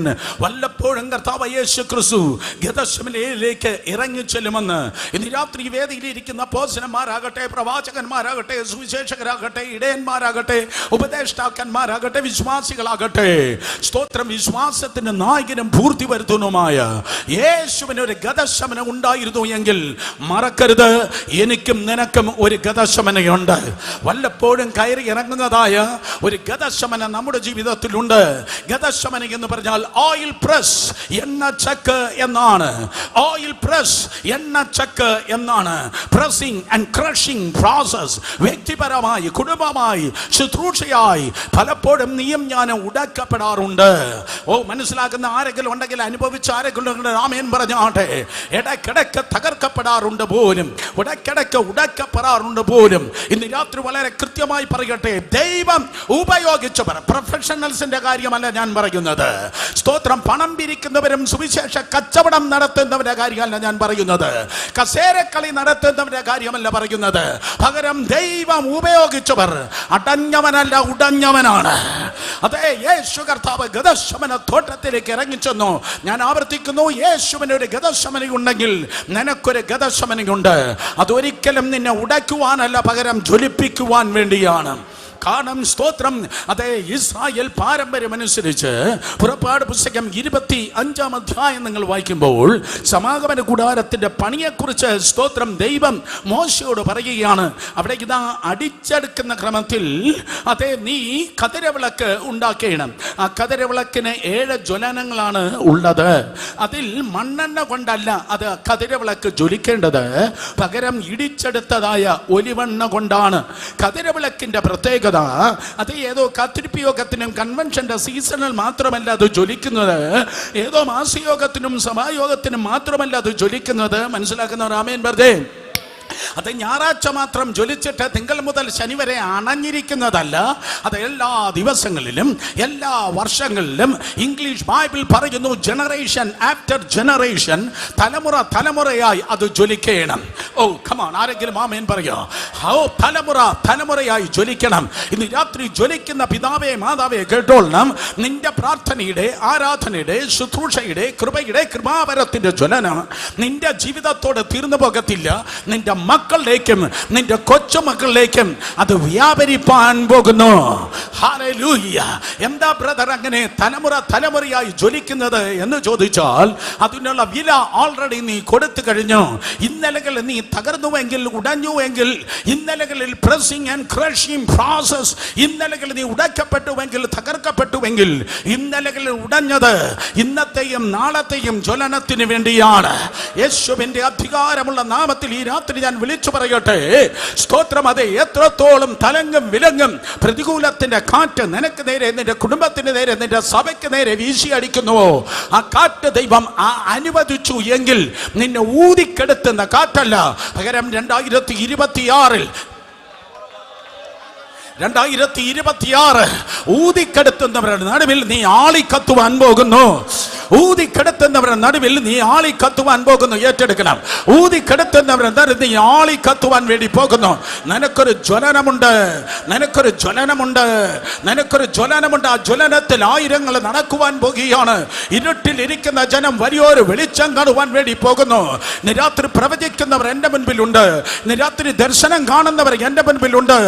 വല്ലപ്പോഴും കർത്താവ് യേശു ക്രിസ്തു ഗെത്സമനയിലേക്ക് ഇറങ്ങിച്ചെല്ലുമെന്ന്. ഇന്ന് രാത്രി വേദിയിലിരിക്കുന്ന അപ്പോസ്തലന്മാരാകട്ടെ, പ്രവാചകന്മാരാകട്ടെ, സുവിശേഷകരാകട്ടെ, ഇടയന്മാരാകട്ടെ, ഉപദേഷ്ടാക്കന്മാരാകട്ടെ, വിശ്വാസികളാകട്ടെ, സ്തോത്രം വിശ്വാസത്തിന്റെ നായകനും പൂർത്തി വരുത്തുന്നതുമായ യേശുവിന് ഒരു ഗതശമനം ഉണ്ടായിരുന്നു എങ്കിൽ മറക്കരുത്, എനിക്കും നിനക്കും ഒരു ഗതശമനയുണ്ട്. വല്ലപ്പോഴും കയറി ഇറങ്ങുന്നതായ ഒരു ഗതശമനം നമ്മുടെ ജീവിതത്തിലുണ്ട്. ഗതശമന എന്ന് പറഞ്ഞാൽ ഓയിൽ പ്രസ്, എണ്ണ ചക്ക് എന്നാണ്. ഓയിൽ പ്രസ്, എണ്ണ ചക്ക് എന്നാണ്. Pressing and crushing process. വ്യക്തിപരമായി, കുടുംബമായി, ശുശ്രൂഷയായി പലപ്പോഴും നീയും ഞാനും ഉടക്കപ്പെടാറുണ്ട്. മനസ്സിലാക്കുന്ന ആരെങ്കിലും ഉണ്ടെങ്കിൽ, അനുഭവിച്ച ആരെങ്കിലും ഉണ്ടെങ്കിൽ ആമേൻ പറഞ്ഞാട്ടെ. ഇടയ്ക്കിടയ്ക്ക് തകർക്കപ്പെടാറുണ്ട് പോലും, ഇടയ്ക്കിടയ്ക്ക് ഉടക്കപ്പെടാറുണ്ട് പോലും. ഇന്ന് രാത്രി വളരെ കൃത്യമായി പറയട്ടെ, ദൈവം ഉപയോഗിച്ചവർ, പ്രൊഫഷണൽസിന്റെ കാര്യമല്ല ഞാൻ പറയുന്നത്. സ്തോത്രം. പണം പിരിക്കുന്നവരും സുവിശേഷ കച്ചവടം നടത്തുന്നവരുടെ കാര്യമല്ല ഞാൻ പറയുന്നത്. കസേരക്കളി നടത്തുന്നവരുടെ കാര്യമല്ല പറയുന്നത്. പകരം ദൈവം ഉപയോഗിച്ചവർ അടഞ്ഞവനല്ല, ഉടഞ്ഞവനാണ്. അതെ, യേശു കർത്താവ് ഗതശമന തോട്ടത്തിലേക്ക് ഇറങ്ങിച്ചെന്നു. ഞാൻ ആവർത്തിക്കുന്നു, യേശുവിന് ഒരു ഗതശമനയുണ്ടെങ്കിൽ നിനക്കൊരു ഗതശമനയുണ്ട്. അതൊരിക്കലും നിന്നെ ഉടയ്ക്കുവാനല്ല, പകരം ജ്വലിപ്പിക്കുവാൻ വേണ്ടിയാണ്. കാരണം സ്തോത്രം, അതെ, ഇസ്രായേൽ പാരമ്പര്യം അനുസരിച്ച് പുറപ്പാട് പുസ്തകം 25-ാം അധ്യായം നിങ്ങൾ വായിക്കുമ്പോൾ സമാഗമന കൂടാരത്തിന്റെ പണിയെക്കുറിച്ച് സ്തോത്രം ദൈവം മോശയോട് പറയുകയാണ്. അവിടെ ഇതാ അടിച്ചെടുക്കുന്ന ക്രമത്തിൽ, അതെ, നീ കതിരവിളക്ക് ഉണ്ടാക്കണം. ആ കതിരവിളക്കിന് 7 ജ്വലനങ്ങളാണ് ഉള്ളത്. അതിൽ മണ്ണെണ്ണ കൊണ്ടല്ല അത് കതിരവിളക്ക് ജ്വലിക്കേണ്ടത്, പകരം ഇടിച്ചെടുത്തതായ ഒലിവെണ്ണ കൊണ്ടാണ്. കതിരവിളക്കിന്റെ പ്രത്യേകത അത് ഏതോ കത്തിരിപ്പിയോഗത്തിനും കൺവെൻഷന്റെ സീസണിൽ മാത്രമല്ല അത് ജ്വലിക്കുന്നത്, ഏതോ മാസയോഗത്തിനും സഭായോഗത്തിനും മാത്രമല്ല അത് ജ്വലിക്കുന്നത്. മനസ്സിലാക്കുന്നവർ ആമേൻ പറഞ്ഞേ. അത് ഞായറാഴ്ച മാത്രം ജ്വലിച്ചിട്ട് തിങ്കൾ മുതൽ ശനി വരെ അണഞ്ഞിരിക്കുന്നതല്ല. അത് എല്ലാ ദിവസങ്ങളിലും, എല്ലാ വർഷങ്ങളിലും. ഇംഗ്ലീഷ് ബൈബിൾ പറയുന്നു, ജനറേഷൻ ആഫ്റ്റർ ജനറേഷൻ, തലമുറ തലമുറയായി അത് ജ്വലിക്കണം. ഓ കമോൺ, ആരെങ്കിലും ആമേൻ പറയോ? തലമുറ തലമുറയായി ജ്വലിക്കണം. ഇന്ന് രാത്രി ജ്വലിക്കുന്ന പിതാവേ മാതാവേ കേട്ടോളണം. നിന്റെ പ്രാർത്ഥനയുടെ, ആരാധനയുടെ, ശുശ്രൂഷയുടെ, കൃപയുടെ, കൃപാവരത്തിന്റെ ജ്വലനം നിന്റെ ജീവിതത്തോട് തീർന്നു പോകത്തില്ല. നിന്റെ മക്കളിലേക്കും നിന്റെ കൊച്ചുമക്കളിലേക്കും അത് വ്യാപരിപ്പാൻ പോകുന്നു. ഹല്ലേലൂയ. എന്താ ബ്രദർ അങ്ങനെ തലമുറ തലമുറയായി ജ്വലിക്കുന്നത് എന്ന് ചോദിച്ചാൽ, അതിനുള്ള വില ഓൾറെഡി നീ കൊടുത്തു കഴിഞ്ഞു. ഇന്നലകളിൽ നീ തകർന്നുവെങ്കിൽ, ഉടഞ്ഞുവെങ്കിൽ, ഇന്നലകളിൽ പ്രസിംഗ് ആൻഡ് ക്രഷിംഗ് പ്രോസസ്, ഇന്നലകളിൽ നീ ഉടക്കപ്പെട്ടുവെങ്കിൽ, തകർക്കപ്പെട്ടുവെങ്കിൽ, ഇന്നലകളിൽ ഉടഞ്ഞത് ഇന്നത്തെയും നാളത്തെയും ജ്വലനത്തിന് വേണ്ടിയാണ്. യേശുവിന്റെ അധികാരമുള്ള നാമത്തിൽ ഈ രാത്രി ഞാൻ വിളിച്ചു പറയട്ടെ, സ്തോത്രം. അതെ, എത്രത്തോളം തലങ്ങും വിലങ്ങും പ്രതികൂലത്തിന്റെ കാറ്റ് നിനക്ക് നേരെ, നിന്റെ കുടുംബത്തിന് നേരെ, നിന്റെ സഭയ്ക്ക് നേരെ വീശി അടിക്കുന്നുവോ, ആ കാറ്റ് ദൈവം അനുവദിച്ചു എങ്കിൽ നിന്നെ ഊതിക്കെടുത്തുന്ന കാറ്റല്ല, പകരം 2026 ഊതിക്കെടുത്തുന്നവരുടെ നടുവിൽ നീ ആളിക്കത്തുവാൻ പോകുന്നു. ഊതിക്കെടുത്തുന്നവരുടെ നടുവിൽ നീ ആളിക്കത്തുവാൻ പോകുന്നു. ഏറ്റെടുക്കണം. ഊതിക്കെടുത്തുന്നവരുടെ നടുവിൽ നീ ആളിക്കത്തുവാൻ വേണ്ടി പോകുന്നു. നിനക്കൊരു ജ്വലനമുണ്ട്, നിനക്കൊരു ജ്വലനമുണ്ട്, നിനക്കൊരു ജ്വലനമുണ്ട്. ആ ജ്വലനത്തിൽ ആയിരങ്ങൾ നടക്കുവാൻ പോകുകയാണ്. ഇരുട്ടിൽ ഇരിക്കുന്ന ജനം വലിയൊരു വെളിച്ചം കാണുവാൻ വേണ്ടി പോകുന്നു. നിരാത്രി പ്രവചിക്കുന്നവർ എന്റെ മുൻപിലുണ്ട്. നിരാത്രി ദർശനം കാണുന്നവർ എന്റെ മുൻപിലുണ്ട്.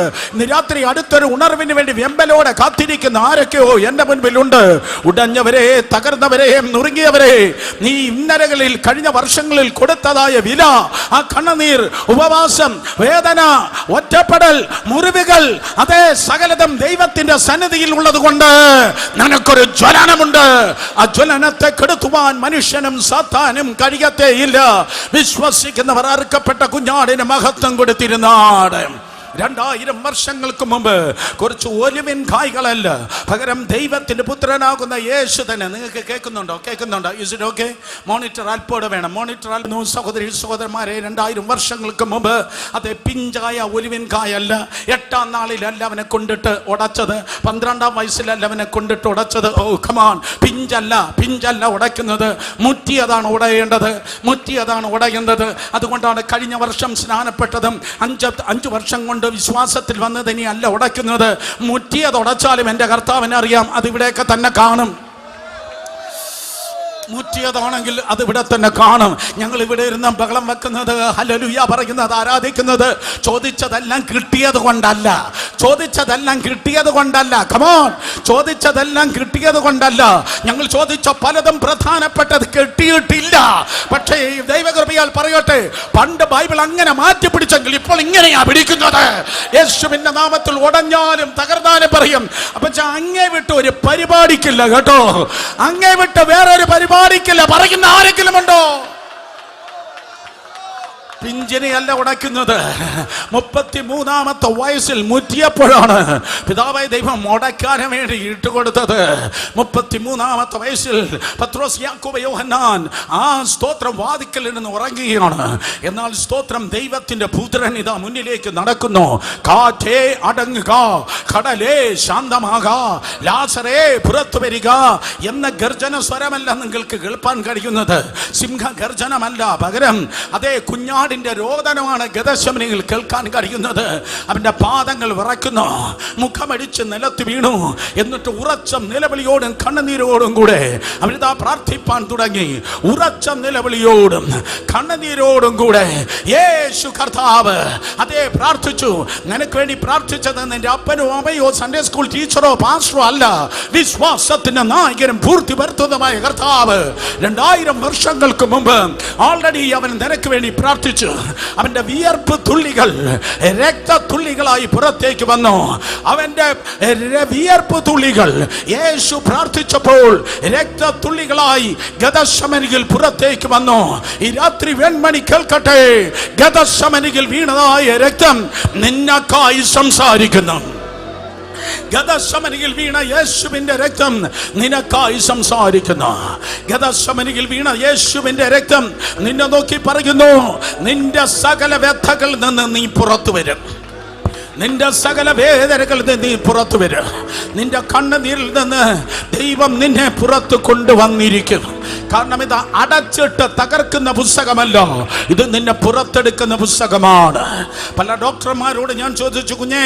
നിരാത്രി അടുത്തൊരു ഉണർവിന് വേണ്ടി വെമ്പലോടെ കാത്തിരിക്കുന്ന ആരൊക്കെയോ എന്റെ മുൻപിലുണ്ട്. ഉടഞ്ഞവരെ, തകർന്നവരെ, നുറുങ്ങിയവരെ, നീ ഇന്നലകളിൽ, കഴിഞ്ഞ വർഷങ്ങളിൽ കൊടുത്തതായ വില, ആ കണ്ണുനീർ, ഉപവാസം, വേദന, ഒറ്റപ്പെടൽ, മുറിവുകൾ, അതേ സകലതും ദൈവത്തിന്റെ സന്നിധിയിൽ ഉള്ളത് കൊണ്ട് നിനക്കൊരു ജ്വലനമുണ്ട്. ആ ജ്വലനത്തെ കെടുത്തുവാൻ മനുഷ്യനും സാത്താനും കഴിയത്തേയില്ല. വിശ്വസിക്കുന്നവർ അറുക്കപ്പെട്ട കുഞ്ഞാടിന് മഹത്വം കൊടുത്തിരുന്നാട്. 2000 വർഷങ്ങൾക്ക് മുമ്പ് കുറച്ച് ഒലിവിൻ കായ്കളല്ല, പകരം ദൈവത്തിന്റെ പുത്രനാകുന്ന യേശു തന്നെ. നിങ്ങൾക്ക് കേൾക്കുന്നുണ്ടോ? Is it okay? മോണിറ്റർ അല്പോടെ വേണം. മോണിറ്റർ സഹോദരി സഹോദരന്മാരെ, 2000 വർഷങ്ങൾക്ക് മുമ്പ് അതേ പിഞ്ചായ ഒലിവിൻ കായല്ല. 8-ാം നാളിലല്ല അവനെ കൊണ്ടിട്ട് ഉടച്ചത്, 12-ാം വയസ്സിലല്ല അവനെ കൊണ്ടിട്ട് ഉടച്ചത്. ഓ കമാൻ, പിഞ്ചല്ല ഉടയ്ക്കുന്നത്, മുറ്റിയതാണ് ഉടയേണ്ടത്, മുറ്റിയതാണ് ഉടയേണ്ടത്. അതുകൊണ്ടാണ് കഴിഞ്ഞ വർഷം സ്നാനപ്പെട്ടതും 5 വർഷം കൊണ്ട് വിശ്വാസത്തിൽ വന്നത് ഇനി അല്ല ഉടയ്ക്കുന്നത്. മുറ്റിയത് ഉടച്ചാലും എൻ്റെ കർത്താവിനെ അറിയാം, അതിവിടെയൊക്കെ തന്നെ കാണും. മുറ്റിയതാണെങ്കിൽ അത് ഇവിടെ തന്നെ കാണും. ഞങ്ങൾ ഇവിടെ ഇരുന്ന് ബഹളം വെക്കുന്നത്, ഹല്ലേലൂയ പറയുന്നത്, ആരാധിക്കുന്നത് ചോദിച്ചതെല്ലാം കിട്ടിയത് കൊണ്ടല്ല. ചോദിച്ചതെല്ലാം കിട്ടിയത് കൊണ്ടല്ല. കമോൺ, ചോദിച്ചതെല്ലാം കിട്ടിയത് കൊണ്ടല്ല. ഞങ്ങൾ ചോദിച്ച പലതും പ്രധാനപ്പെട്ടത് കിട്ടിയിട്ടില്ല. പക്ഷേ ദൈവകൃപയാൽ പറയട്ടെ, പണ്ട് ബൈബിൾ അങ്ങനെ മാറ്റി പിടിച്ചെങ്കിൽ ഇപ്പോൾ ഇങ്ങനെയാ പിടിക്കുന്നത്. യേശുവിന്റെ നാമത്തിൽ ഉടഞ്ഞാലും തകർന്നാലും പറയും. അപ്പൊ അങ്ങേ വിട്ട് ഒരു പരിപാടിക്കില്ല കേട്ടോ. അങ്ങേ വിട്ട് വേറൊരു പരിപാടിക്കില്ല. പറയുന്ന ആരെങ്കിലും ഉണ്ടോ? പിഞ്ചിനെയല്ല ഉടയ്ക്കുന്നത്. 33-ാമത്തെ വയസ്സിൽ മുറ്റിയപ്പോഴാണ് പിതാവായ ദൈവം ഉടയ്ക്കാൻ വേണ്ടി ഇട്ടുകൊടുത്തത്. 33-ാമത്തെ വയസ്സിൽ പത്രോസ്, യാക്കോബ്, യോഹന്നാൻ ആ സ്തോത്രം വാതിക്കൽ നിന്ന് ഉറങ്ങുകയാണ്. എന്നാൽ സ്തോത്രം ദൈവത്തിന്റെ പുത്രൻ ഇതാ മുന്നിലേക്ക് നടക്കുന്നു. കാറ്റേ അടങ്ങുക, കടലേ ശാന്തമാക, ലാസറേ പുറത്തു വരിക എന്ന ഗർജന സ്വരമല്ല നിങ്ങൾക്ക് കേൾപ്പാൻ കഴിയുന്നത്. സിംഹ ഗർജനമല്ല, പകരം അതേ കുഞ്ഞാടിന്റെ രോദനമാണ് ഗദശമനിയിൽ കേൾക്കാൻ കഴിയുന്നത്. അവന്റെ പാദങ്ങൾ വിറയ്ക്കുന്നു, മുഖമടിച്ച് നിലത്ത് വീണു. എന്നിട്ട് ഉറച്ച നിലവിളിയോടും കണ്ണുനീരോടും കൂടെ അവരിതാ പ്രാർത്ഥിപ്പാൻ തുടങ്ങി. ഉറച്ച നിലവിളിയോടും കണ്ണുനീരോടും കൂടെ യേശു കർത്താവ് അതേ പ്രാർത്ഥിച്ചു. നിനക്ക് വേണ്ടി പ്രാർത്ഥിച്ചത് നിന്റെ അപ്പനോ അമ്മയോ സൺഡേ സ്കൂൾ ടീച്ചറോ പാസ്റ്ററോ അല്ല, വിശ്വാസത്തിന്റെ നായകനും പൂർത്തി വരുത്തുന്നതുമായ കർത്താവ് 2000 വർഷങ്ങൾക്ക് മുമ്പ് ഓൾറെഡി അവൻ നിനക്ക് വേണ്ടി പ്രാർത്ഥിച്ചു. അവന്റെ വിയർപ്പ് തുള്ളികൾ രക്തത്തുള്ളികളായി പുറത്തേക്ക് വന്നു. അവന്റെ വിയർപ്പ് തുള്ളികൾ യേശു പ്രാർത്ഥിച്ചപ്പോൾ രക്തത്തുള്ളികളായി ഗദശമനിയിൽ പുറത്തേക്ക് വന്നു. ഈ രാത്രി വെൺമണി കേൾക്കട്ടെ, ഗദശമനിയിൽ വീണതായ രക്തം നിന്നക്കായി സംസാരിക്കുന്നു. ഗദശമനിയിൽ വീണ യേശുവിന്റെ രക്തം നിനക്കായി സംസാരിക്കുന്നു. ഗദശമനിയിൽ വീണ യേശുവിന്റെ രക്തം നിന്നെ നോക്കി പറയുന്നു, നിന്റെ സകല വ്യഥകളിൽ നിന്ന് നീ പുറത്തു വരും. നിന്റെ സകല വേദനകളിൽ നിന്ന് നീ പുറത്തു വരും. നിന്റെ കണ്ണുനീരിൽ നിന്ന് ദൈവം നിന്നെ പുറത്തു കൊണ്ടുവന്നിരിക്കും. കാരണം ഇത് അടച്ചിട്ട് തകർക്കുന്ന പുസ്തകമല്ല, ഇത് നിന്നെ പുറത്തെടുക്കുന്ന പുസ്തകമാണ്. പല ഡോക്ടർമാരോട് ഞാൻ ചോദിച്ചു, കുഞ്ഞേ,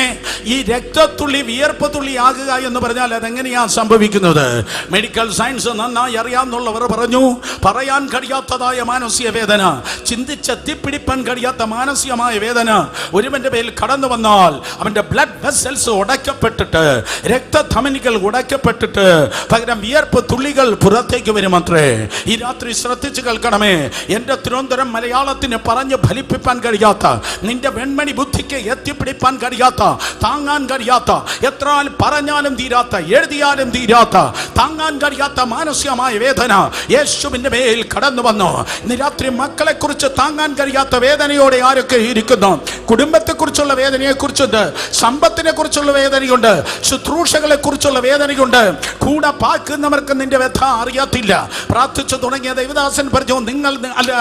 ഈ രക്തത്തുള്ളി വിയർപ്പ് തുള്ളി ആകുക എന്ന് പറഞ്ഞാൽ അതെങ്ങനെയാ സംഭവിക്കുന്നത്? മെഡിക്കൽ സയൻസ് നന്നായി അറിയാവുന്നവർ പറഞ്ഞു, പറയാൻ കഴിയാത്തതായ മാനസിക വേദന, ചിന്തിച്ചെത്തിപ്പിടിപ്പാൻ കഴിയാത്ത മാനസികമായ വേദന ഒരുവന്റെ പേരിൽ കടന്നു വന്നാൽ അവന്റെ ബ്ലഡ് വെസൽസ് ഉടയ്ക്കപ്പെട്ടിട്ട് രക്തധമനികൾ ഉടയ്ക്കപ്പെട്ടിട്ട് പകരം വിയർപ്പ് തുള്ളികൾ പുറത്തേക്ക് വരുമത്രേ. ഈ രാത്രി ശ്രദ്ധിച്ച് കേൾക്കണമേ. എന്റെ തിരുവനന്തപുരം മലയാളത്തിന് പറഞ്ഞ് ഫലിപ്പിക്കാൻ കഴിയാത്ത, നിന്റെ വെൺമണി ബുദ്ധിക്ക് എത്തിപ്പിടിപ്പാൻ കഴിയാത്ത, താങ്ങാൻ കഴിയാത്ത, എത്ര പറഞ്ഞാലും തീരാത്ത, എഴുതിയാലും തീരാത്ത, താങ്ങാൻ കഴിയാത്ത മാനസികമായ വേദന യേശുവിന്റെ മേൽ കടന്നു വന്നു. ഇന്ന് രാത്രി മക്കളെ കുറിച്ച് താങ്ങാൻ കഴിയാത്ത വേദനയോടെ ആരൊക്കെ ഇരിക്കുന്നു? കുടുംബത്തെ കുറിച്ചുള്ള വേദനയെ കുറിച്ചുണ്ട്, സമ്പത്തിനെ കുറിച്ചുള്ള വേദനയുണ്ട്, ശുശ്രൂഷകളെ കുറിച്ചുള്ള വേദനയുണ്ട്. കൂടെ പാക്കുന്നവർക്ക് നിന്റെ വ്യഥ അറിയത്തില്ല. പ്രാർത്ഥിച്ചു തുടങ്ങിയ ദൈവദാസൻ പറഞ്ഞു, നിങ്ങൾ അല്ല,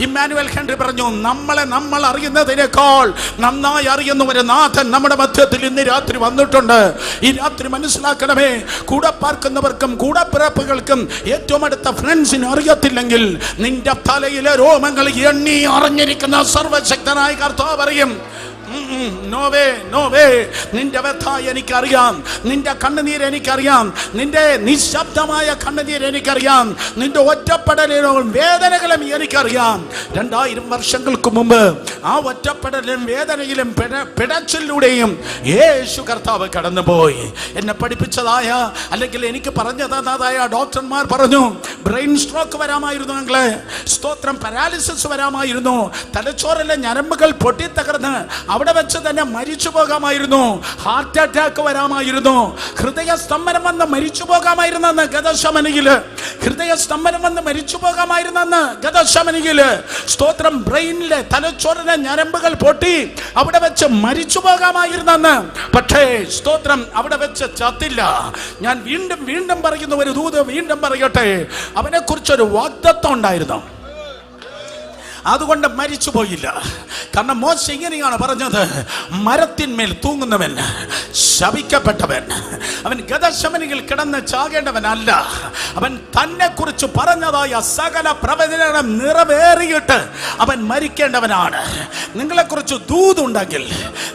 ഇമ്മാനുവൽ ഹെൻറി പറഞ്ഞു, നമ്മൾ അറിയുന്നതിനേക്കാൾ നന്നായി അറിയുന്ന ഒരു നാഥൻ നമ്മുടെ മധ്യത്തിൽ ഇന്ന് രാത്രി വന്നിട്ടുണ്ട്. ഈ രാത്രി മനസ്സിലാക്കണമേ, കൂടെ പാർക്കുന്നവർക്കും കൂടപ്പിറപ്പുകൾക്കും ഏറ്റവും അടുത്ത ഫ്രണ്ട്സിന് അറിയത്തില്ലെങ്കിൽ നിന്റെ തലയിലെ രോമങ്ങൾ എണ്ണി അറിഞ്ഞിരിക്കുന്ന സർവശക്തനായ കർത്താവ് പറയും, നോവേ നോവേ, നിന്റെ വ്യഥ എനിക്കറിയാം, നിന്റെ കണ്ണുനീര് എനിക്കറിയാം, നിന്റെ നിശബ്ദമായ കണ്ണുനീര് എനിക്കറിയാം, നിന്റെ ഒറ്റപ്പെടലും വേദനകളും എനിക്കറിയാം. 2000 വർഷങ്ങൾക്ക് മുമ്പ് ആ ഒറ്റപ്പെടലും വേദനയിലും പിടച്ചിലൂടെയും യേശു കർത്താവ് കടന്നുപോയി. എന്നെ പഠിപ്പിച്ചതായ അല്ലെങ്കിൽ എനിക്ക് പറഞ്ഞു തന്നതായ ഡോക്ടർമാർ പറഞ്ഞു, ബ്രെയിൻ സ്ട്രോക്ക് വരാമായിരുന്നു, ഞങ്ങളെ സ്തോത്രം പാരാലിസിസ് വരാമായിരുന്നു, തലച്ചോറിലെ ഞരമ്പുകൾ പൊട്ടിത്തകർന്ന് അവിടെ വെച്ച് തന്നെ മരിച്ചു പോകാമായിരുന്നു, ഹാർട്ട് അറ്റാക്ക് വരാമായിരുന്നു, ഹൃദയസ്തംഭനം വന്ന് മരിച്ചു പോകാമായിരുന്നെന്ന് ഗദശമനിയില്, ഹൃദയസ്തംഭനം വന്ന് മരിച്ചു പോകാമായിരുന്നെന്ന് ഗദശമനിയില്, സ്തോത്രം ബ്രെയിനിലെ തലച്ചോറിലെ ഞരമ്പുകൾ പൊട്ടി അവിടെ വെച്ച് മരിച്ചു പോകാമായിരുന്നെന്ന്. പക്ഷേ സ്തോത്രം അവിടെ വെച്ച് ചത്തില്ല. ഞാൻ വീണ്ടും വീണ്ടും പറയുന്ന ഒരു ദൂത് വീണ്ടും പറയട്ടെ, അവനെ കുറിച്ചൊരു വാഗ്ദത്തം ഉണ്ടായിരുന്നു, അതുകൊണ്ട് മരിച്ചു പോയില്ല. കാരണം മോശ ഇങ്ങനെയാണ് പറഞ്ഞത്, മരത്തിന്മേൽ തൂങ്ങുന്നവൻ ശപിക്കപ്പെട്ടവൻ. അവൻ ഗദശമനിയിൽ കിടന്ന് ചാകേണ്ടവനല്ല. അവൻ തന്നെ കുറിച്ച് പറഞ്ഞതായ സകല പ്രവചനം നിറവേറിയിട്ട് അവൻ മരിക്കേണ്ടവനാണ്. നിങ്ങളെക്കുറിച്ച് ദൂതുണ്ടെങ്കിൽ,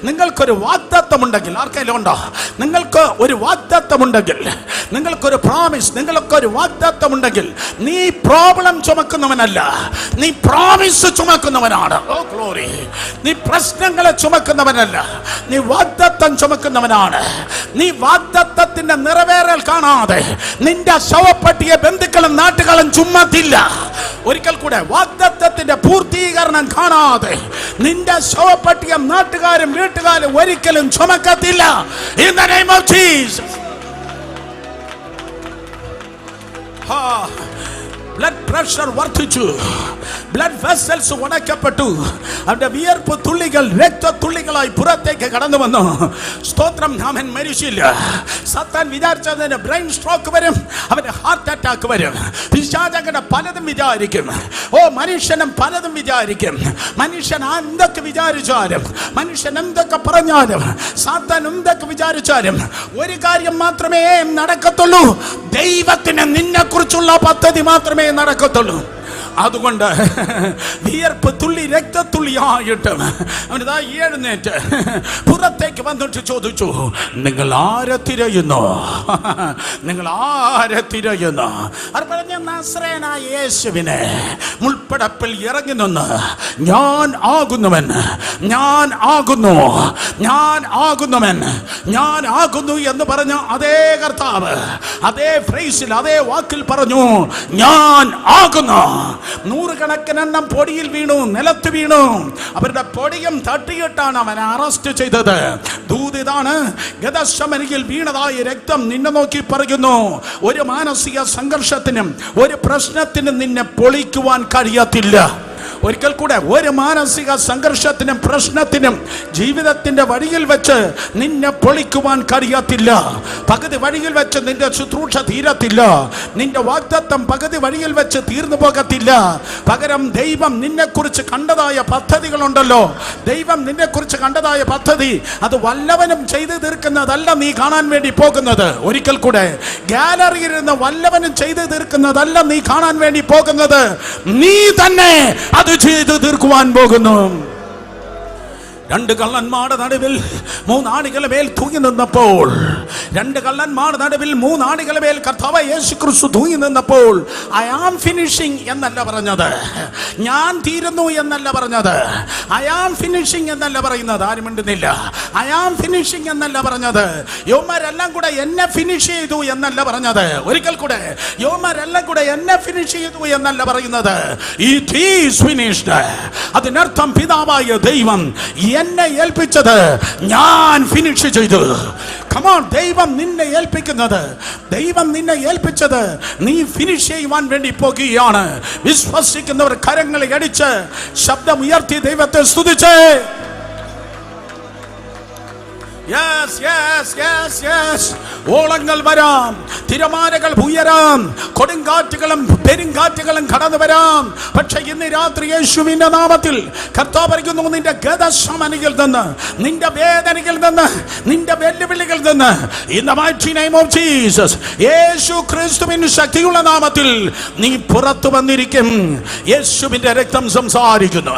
നിങ്ങൾക്കൊരു വാഗ്ദത്തമുണ്ടെങ്കിൽ, ആർക്കെങ്കിലും ഉണ്ടോ? നിങ്ങൾക്ക് ഒരു വാഗ്ദത്തമുണ്ടെങ്കിൽ, നിങ്ങൾക്കൊരു പ്രോമിസ്, നിങ്ങൾക്കൊരു വാഗ്ദത്തമുണ്ടെങ്കിൽ, നീ പ്രോബ്ലം ചുമക്കുന്നവനല്ല, നീ പ്രോമിസ് ചുമക്കുന്നവനാണ്. ഓ ഗ്ലോറി. നീ പ്രശ്നങ്ങളെ ചുമക്കുന്നവനല്ല, നീ വാഗ്ദത്തം ചുമക്കുന്നവനാണ്. നീ വാഗ്ദത്തത്തിന്റെ നിറവേറൽ കാണാതെ നിന്റെ ശവപ്പെട്ടിയെ ബന്ധുക്കളും നാട്ടുകളും ചുമത്തില്ല. ഒരിക്കൽ കൂടെ, വാഗ്ദത്തത്തിന്റെ പൂർത്തീകരണം കാണാതെ നിന്റെ ശവപ്പെട്ടിയെ നാട്ടുകാരും വീട്ടുകാരും ഒരിക്കലും ചുമക്കത്തില്ല. In the name of Jesus. Blood pressure വർദ്ധിച്ചു, ബ്ലഡ് വെസൽസ് ഉടക്കപ്പെട്ടു, അവന്റെ വിയർപ്പ് തുള്ളികൾ രക്തത്തുള്ളികളായി പുറത്തേക്ക് കടന്നു വന്നു. സ്തോത്രം. അവൻ മരിച്ചില്ല. സത്താൻ വിചാരിച്ചതിന് ബ്രെയിൻ സ്ട്രോക്ക് വരും, അവന് ഹാർട്ട് അറ്റാക്ക് വരും. പിശാചങ്ങനെ പലതും വിചാരിക്കും. ഓ, മനുഷ്യനും പലതും വിചാരിക്കും. മനുഷ്യൻ എന്തൊക്കെ വിചാരിച്ചാലും, മനുഷ്യൻ എന്തൊക്കെ പറഞ്ഞാലും, സാത്താൻ എന്തൊക്കെ വിചാരിച്ചാലും ഒരു കാര്യം മാത്രമേ നടക്കത്തുള്ളൂ. ദൈവത്തിന് നിന്നെ കുറിച്ചുള്ള പദ്ധതി മാത്രമേ നടക്കത്തുള്ളൂ. അതുകൊണ്ട് വിയർപ്പ് തുള്ളി രക്തത്തുള്ളിയായിട്ട് അവനിതാ എഴുന്നേറ്റ് പുറത്തേക്ക് വന്നിട്ട് ചോദിച്ചു, നിങ്ങൾ ആരെ തിരയുന്നു? നിങ്ങൾ ആരെ തിരയുന്നു? അവർ പറഞ്ഞ, നസ്രയനായ യേശുവിനെ മുൾപ്പടപ്പിൽ ഇറങ്ങി നിന്ന് ഞാൻ ആകുന്നവൻ, ഞാൻ ആകുന്നു, ഞാൻ ആകുന്നവൻ, ഞാൻ ആകുന്നു എന്ന് പറഞ്ഞ അതേ കർത്താവ് അതേ ഫ്രേസിൽ അതേ വാക്കിൽ പറഞ്ഞു, ഞാൻ ആകുന്നു. നൂറുകണക്കിനെണ്ണം പൊടിയിൽ വീണു, നിലത്ത് വീണു. അവരുടെ പൊടിയും തട്ടിയിട്ടാണ് അവനെ അറസ്റ്റ് ചെയ്തത്. ദൂതിതാണ്, ഗദശമനിയിൽ വീണതായ രക്തം നിന്നെ നോക്കി പറയുന്നു, ഒരു മാനസിക സംഘർഷത്തിനും ഒരു പ്രശ്നത്തിനും നിന്നെ പൊളിക്കുവാൻ കഴിയത്തില്ല. ഒരിക്കൽ കൂടെ, ഒരു മാനസിക സംഘർഷത്തിനും പ്രശ്നത്തിനും ജീവിതത്തിന്റെ വഴിയിൽ വെച്ച് നിന്നെ പൊളിക്കുവാൻ കഴിയത്തില്ല. പകുതി വഴിയിൽ വെച്ച് നിന്റെ ശുശ്രൂഷ തീരത്തില്ല. നിന്റെ വാഗ്ദത്തം പകുതി വഴിയിൽ വെച്ച് തീർന്നു പോകത്തില്ല. പകരം ദൈവം നിന്നെക്കുറിച്ച് കണ്ടതായ പദ്ധതികളുണ്ടല്ലോ, ദൈവം നിന്നെക്കുറിച്ച് കണ്ടതായ പദ്ധതി അത് വല്ലവനും ചെയ്തു തീർക്കുന്നതല്ല നീ കാണാൻ വേണ്ടി പോകുന്നത്. ഒരിക്കൽ കൂടെ, ഗാലറിയിൽ നിന്ന് വല്ലവനും ചെയ്തു തീർക്കുന്നതല്ല നീ കാണാൻ വേണ്ടി പോകുന്നത്. നീ തന്നെ അത് ചെയ്തു തീർക്കുവാൻ പോകുന്നു. രണ്ട് കള്ളന്മാരുടെ നടുവിൽ മൂന്നാണികളുടെ മേൽ തൂങ്ങി നിന്നപ്പോൾ, രണ്ട് കള്ളന്മാരുടെ നടുവിൽ മൂന്നാണികളുടെ മേൽ കർത്താവ് യേശു ക്രിസ്തു തൂങ്ങി നിന്നപ്പോൾ, ഐ ആം ഫിനിഷിംഗ് എന്നല്ല പറഞ്ഞത്, ഞാൻ തീരുന്നു എന്നല്ല പറഞ്ഞത്, ഐ ആം ഫിനിഷിംഗ് എന്നല്ല പറയുന്നത്. ആരും മിണ്ടുന്നില്ല. ഐ ആം ഫിനിഷിംഗ് എന്നല്ല പറഞ്ഞത്. യോമാരെല്ലാം കൂടെ എന്നെ ഫിനിഷ് ചെയ്തു എന്നല്ല പറഞ്ഞത്. ഒരിക്കൽ കൂടെ, യോമാരെല്ലാം കൂടെ എന്നെ ഫിനിഷ് ചെയ്തു എന്നല്ല പറയുന്നത്. It is finished. അതിനർത്ഥം പിതാവായ ദൈവം എന്നെ ഏൽപ്പിച്ചത് ഞാൻ ഫിനിഷ് ചെയ്തു. കമോൺ, ദൈവം നിന്നെ ഏൽപ്പിക്കുന്നത്, ദൈവം നിന്നെ ഏൽപ്പിച്ചത് നീ ഫിനിഷ് ചെയ്യുവാൻ വേണ്ടി പോകുകയാണ്. വിശ്വസിക്കുന്നവർ കരങ്ങളെ അടിച്ച് ശബ്ദം ഉയർത്തി ദൈവത്തെ സ്തുതിച്ച്, yes, yes, yes, yes. ഓളങ്ങൾ വരാം, തിരമാലകൾ ഉയരാം, കൊടുങ്കാറ്റുകളും പെരുങ്കാറ്റുകളും കടന്നു വരാം. പക്ഷെ ഇന്ന് രാത്രി യേശുവിന്റെ നാമത്തിൽ കർത്താവ് പറയുന്നു, നിന്റെ ഗദശമനിയിൽ നിന്ന്, നിന്റെ വേദനയിൽ നിന്ന്, നിന്റെ വെല്ലുവിളികളിൽ നിന്ന്, in the mighty name of Jesus, യേശു ക്രിസ്തുവിന്റെ ശക്തിയുള്ള നാമത്തിൽ നീ പുറത്തു വന്നിരിക്കും. യേശുവിന്റെ രക്തം സംസാരിക്കുന്നു.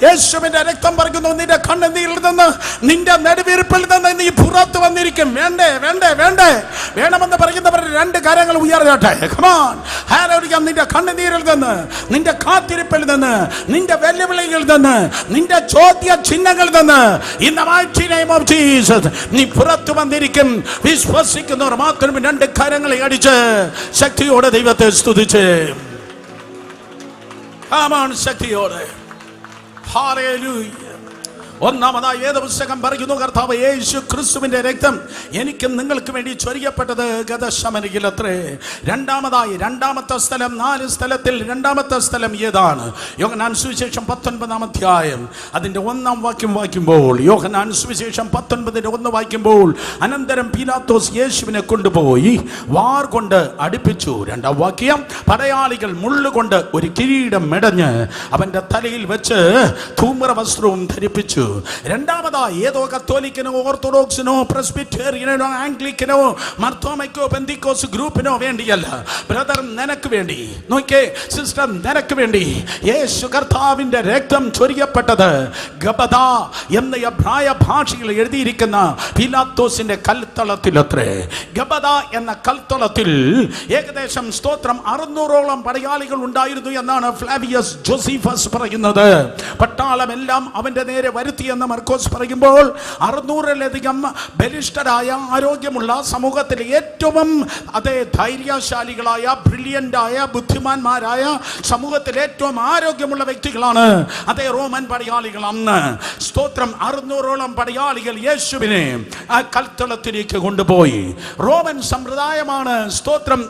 യേശുവിന്റെ രക്തം പറയുന്നു, നിന്റെ കണ്ണുനീരിൽ നിന്ന്, നിന്റെ നെടുവീർപ്പിൽ നിന്ന് നീ പുറത്തു വന്നിരിക്കും. വേണ്ടേ വേണ്ടേ വേണ്ടേ വേണമെന്ന് പറയുന്നവർ രണ്ട് കരങ്ങൾ ഉയർത്തട്ടെ. Come on, hallelujah. നിന്റെ കണ്ണുനീരിൽ നിന്ന്, നിന്റെ കാത്തിരിപ്പിൽ നിന്ന്, നിന്റെ വെല്ലുവിളികളിൽ നിന്ന്, നിന്റെ ചോദ്യ ചിഹ്നങ്ങളിൽ നിന്ന്, in the mighty name of Jesus, നീ പുറത്തു വന്നിരിക്കും. വിശ്വസിക്കുന്നവർ മാത്രം രണ്ട് കരങ്ങളെ അടിച്ച് ശക്തിയോടെ ദൈവത്തെ സ്തുതിച്ച്, കമോൺ, ശക്തിയോടെ. ഹല്ലേലൂയ. ഒന്നാമതായി വേദപുസ്തകം പറയുന്നു, കർത്താവ് യേശു ക്രിസ്തുവിന്റെ രക്തം എനിക്കും നിങ്ങൾക്ക് വേണ്ടി ചൊരിയപ്പെട്ടത് ഗദശമനിയിൽ അത്രേ. രണ്ടാമതായി, രണ്ടാമത്തെ സ്ഥലം, 4 സ്ഥലത്തിൽ രണ്ടാമത്തെ സ്ഥലം ഏതാണ്? യോഹന്നാൻ സുവിശേഷം 19-ാം അധ്യായം അതിന്റെ 1-ാം വാക്യം വായിക്കുമ്പോൾ, യോഹന്നാൻ സുവിശേഷം 19-ന്റെ 1 വായിക്കുമ്പോൾ, അനന്തരം പീലാത്തോസ് യേശുവിനെ കൊണ്ടുപോയി വാർ കൊണ്ട് അടുപ്പിച്ചു. 2-ാം വാക്യം, പടയാളികൾ മുള്ളുകൊണ്ട് ഒരു കിരീടം മെടഞ്ഞ് അവന്റെ തലയിൽ വെച്ച് ധൂമ്ര വസ്ത്രവും ധരിപ്പിച്ചു. രണ്ടാമതായി ഏതോ കത്തോലിക്കനോ ഓർത്തഡോക്സിനോ പ്രസ്ബിറ്റേറിയനോ ആംഗ്ലിക്കനോ മർത്തോമയ്ക്കോ പെന്തിക്കോസ് ഗ്രൂപ്പിനോ വേണ്ടിയല്ല. ബ്രദർ, നിനക്ക് വേണ്ടി. നോക്കിയേ സിസ്റ്റർ, നിനക്ക് വേണ്ടി യേശു കർത്താവിന്റെ രക്തം ചൊരിയപ്പെട്ടത് ഗബദ എന്ന എബ്രായ ഭാഷയിൽ എഴുതിയിരിക്കുന്ന പീലാത്തോസിന്റെ കൽത്തളത്തിലത്രേ. ഗബദ എന്ന കൽത്തളത്തിൽ ഏകദേശം സ്തോത്രം 600ഓളം പടയാളികൾ ഉണ്ടായിരുന്നു എന്നാണ് ഫ്ലാവിയസ് ജോസീഫസ് പറയുന്നത്. പട്ടാളമെല്ലാം അവന്റെ നേരെ വരുത്തിയെന്ന് മർക്കോസ് പറയുമ്പോൾ 600-ലധികം ബലിഷ്ഠരായ ആരോഗ്യമുള്ള സമൂഹത്തിലെ ഏറ്റവും ധൈര്യശാലികളായ ബ്രില്യന്റായ ബുദ്ധിമാന്മാരായ സമൂഹത്തിലെ ഏറ്റവും ആരോഗ്യമുള്ള വ്യക്തികളാണ് റോമൻ പടയാളികൾ. അന്ന് സ്തോത്രം 600ഓളം പടയാളികൾ യേശുവിനെ ആ കൽത്തളത്തിലേക്ക് കൊണ്ടുപോയി. റോമൻ സമ്പ്രദായമാണ് സ്തോത്രം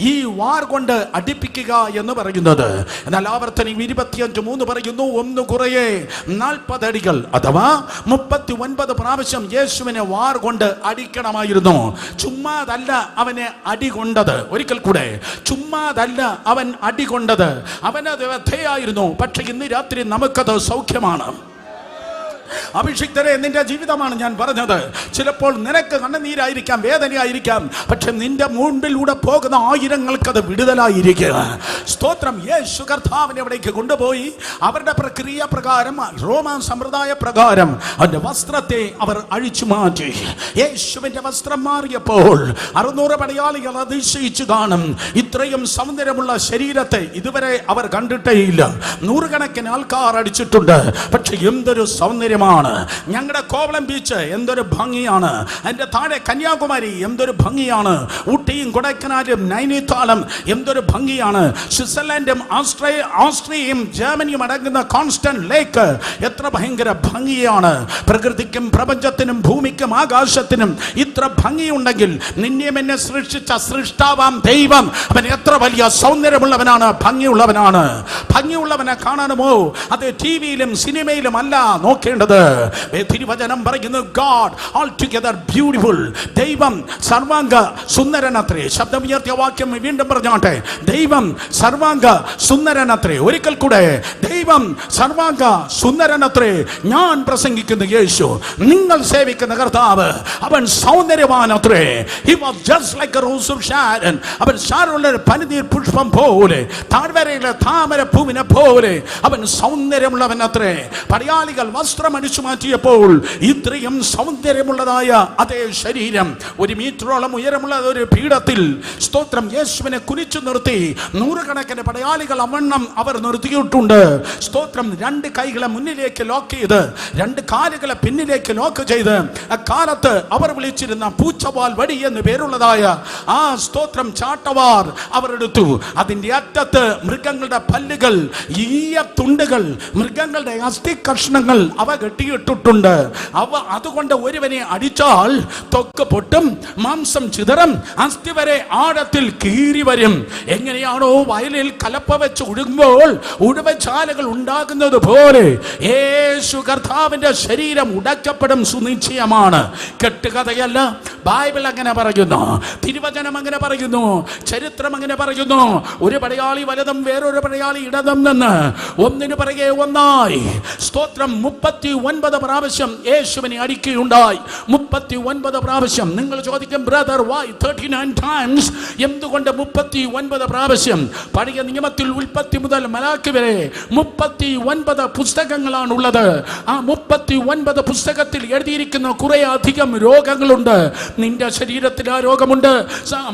ഈ വാർ കൊണ്ട് അടിപ്പിക്കുക എന്ന് പറയുന്നത്. എന്നാൽ ആവർത്തനം 25:3 പറയുന്നു, ഒന്ന് കുറയെ 40 അടികൾ അഥവാ 39 പ്രാവശ്യം യേശുവിനെ വാർ കൊണ്ട് അടിക്കണമായിരുന്നു. ചുമ്മാതല്ല അവനെ അടി കൊണ്ടത്. ഒരിക്കൽ കൂടെ, ചുമ്മാതല്ല അവൻ അടി കൊണ്ടത്. അവനത് വ്യഥയായിരുന്നു. പക്ഷെ ഇന്ന് രാത്രി നമുക്കത് സൗഖ്യമാണ്. അഭിഷിക്തരെ, നിന്റെ ജീവിതമാണ് ഞാൻ പറഞ്ഞത്. ചിലപ്പോൾ നിനക്ക് കണ്ണുനീരായിരിക്കാം, വേദനയായിരിക്കാം. പക്ഷെ നിന്റെ മുൻപിലൂടെ പോകുന്ന ആയിരങ്ങൾക്കത് വിടുതലായിരിക്കുക. സ്തോത്രം. യേശു കർത്താവിനെ അവിടേക്ക് കൊണ്ടുപോയി അവരുടെ പ്രക്രിയ പ്രകാരം, റോമൻ സമ്പ്രദായ പ്രകാരം അവന്റെ വസ്ത്രത്തെ അവർ അഴിച്ചു മാറ്റി. യേശുവിന്റെ വസ്ത്രം മാറിയപ്പോൾ 600 പടയാളികൾ അതിശയിച്ചു കാണും. ഇത്രയും സൗന്ദര്യമുള്ള ശരീരത്തെ ഇതുവരെ അവർ കണ്ടിട്ടേയില്ല. 100 കണക്കിന് ആൾക്കാർ അടിച്ചിട്ടുണ്ട്. പക്ഷെ എന്തൊരു സൗന്ദര്യം! ഞങ്ങളുടെ കോവളം ബീച്ച് എന്തൊരു ഭംഗിയാണ്. അതിന്റെ താഴെ കന്യാകുമാരി എന്തൊരു ഭംഗിയാണ്. ഊട്ടിയും കൊടൈക്കനാലും നൈനിതാളും എന്തൊരു ഭംഗിയാണ്. സ്വിറ്റ്സർലൻഡും ഓസ്ട്രിയയും ജർമ്മനിയും അടങ്ങുന്ന കോൺസ്റ്റന്റ് ലേക്ക് എത്ര ഭയങ്കര ഭംഗിയാണ്. പ്രകൃതിക്കും പ്രപഞ്ചത്തിനും ഭൂമിക്കും ആകാശത്തിനും ഇത്ര ഭംഗിയുണ്ടെങ്കിൽ നിന്നെയും എന്നെ സൃഷ്ടിച്ച സൃഷ്ടാവാം ദൈവം അവൻ എത്ര വലിയ സൗന്ദര്യമുള്ളവനാണ്, ഭംഗിയുള്ളവനാണ്. ഭംഗിയുള്ളവനെ കാണണമോ? അത് ടിവിയിലും സിനിമയിലും അല്ല നോക്കേണ്ടത്. തിരുവചനം പറയുന്നു, God altogether beautiful. ദൈവം സർവാംഗ സുന്ദരനത്രേ. ശബ്ദമുയർത്തിയ വാക്യം വീണ്ടും പറഞ്ഞാട്ടെ. ദൈവം സർവാംഗ സുന്ദരനത്രേ. ഒരിക്കൽ കൂടെ, ദൈവം സർവാംഗ സുന്ദരനത്രേ. ഞാൻ പ്രസംഗിക്കുന്ന യേശു, നിങ്ങൾ സേവിക്കുന്ന കർത്താവ്, അവൻ സൗന്ദര്യവാനത്രേ. He was just like a rose of Sharon. അവൻ ശാരോനിലെ പനിനീർ പുഷ്പം പോലെ, താഴ്വരയിലെ താമര പൂവിനെ പോലെ അവൻ സൗന്ദര്യമുള്ളവനത്രേ. പടയാളികൾ വസ്ത്രം അടിച്ചു മാറ്റിയപ്പോൾ ഇത്രയും സൗന്ദര്യമുള്ളതായ അതേ ശരീരം 1 മീറ്ററോളം ഉയരമുള്ള ഒരു പീഠത്തിൽ സ്തോത്രം യേശുവിനെ കുനിച്ചു നിർത്തി. 100 കണക്കിന് പടയാളികൾ അവണ്ണം അവർ നിർത്തിയിട്ടുണ്ട്. സ്തോത്രം. 2 കൈകളെ മുന്നിലേക്ക് ലോക്ക് ചെയ്ത് 2 കാലുകളെ പിന്നിലേക്ക് ലോക്ക് ചെയ്ത് അക്കാലത്ത് അവർ വിളിച്ചിരുന്ന പൂച്ചവാൽ വടി എന്ന് പേരുള്ളതായ ആ സ്തോത്രം ചാട്ടവാർ അവർ എടുത്തു. അതിന്റെ അറ്റത്ത് മൃഗങ്ങളുടെ പല്ലുകൾ, ഈയ തുണ്ടുകൾ, മൃഗങ്ങളുടെ അസ്ഥി കഷ്ണങ്ങൾ അവ കെട്ടിയിട്ടിട്ടുണ്ട്. അതുകൊണ്ട് ഒരുവനെ അടിച്ചാൽ ത്വക്ക് പൊട്ടും, മാംസം ചിതറും, അസ്ഥി വരെ ആഴത്തിൽ കീറി വരും. എങ്ങനെയാണോ വയലിൽ കലപ്പ വെച്ച് ഉഴുകുമ്പോൾ ഉഴുവച്ചാലുകൾ ഉണ്ടാകുന്നത് പോലെ യേശു കർത്താവിന്റെ ശരീരം ഉടക്കപ്പെടും സുനിശ്ചയമാണ്. കെട്ടുകഥയല്ല. ബൈബിൾ അങ്ങനെ പറയുന്നു, തിരുവചനം അങ്ങനെ പറയുന്നു, ചരിത്രം അങ്ങനെ പറയുന്നു. ഒരു പടയാളി വലതും വേറൊരു പടയാളി ഇടതും നിന്ന് ഒന്നിനു പിറകെ ഒന്നായി സ്തോത്രം 39 പ്രാവശ്യം യേശുവിനെ അടിക്കുകയുണ്ടായി. 39 പ്രാവശ്യം. നിങ്ങൾ ചോദിക്കും, ബ്രദർ, why 39 times? എന്തുകൊണ്ട് 39 പ്രാവശ്യം? പഴയ നിയമത്തിൽ ഉൽപ്പത്തി മുതൽ മലാക്കി വരെ 39 പുസ്തകങ്ങളാണുള്ളത്. ആ 39 പുസ്തകത്തിൽ എഴുതിയിരിക്കുന്ന കുറെ അധികം രോഗങ്ങളുണ്ട്. നിന്റെ ശരീരത്തിൽ ആ രോഗമുണ്ട്.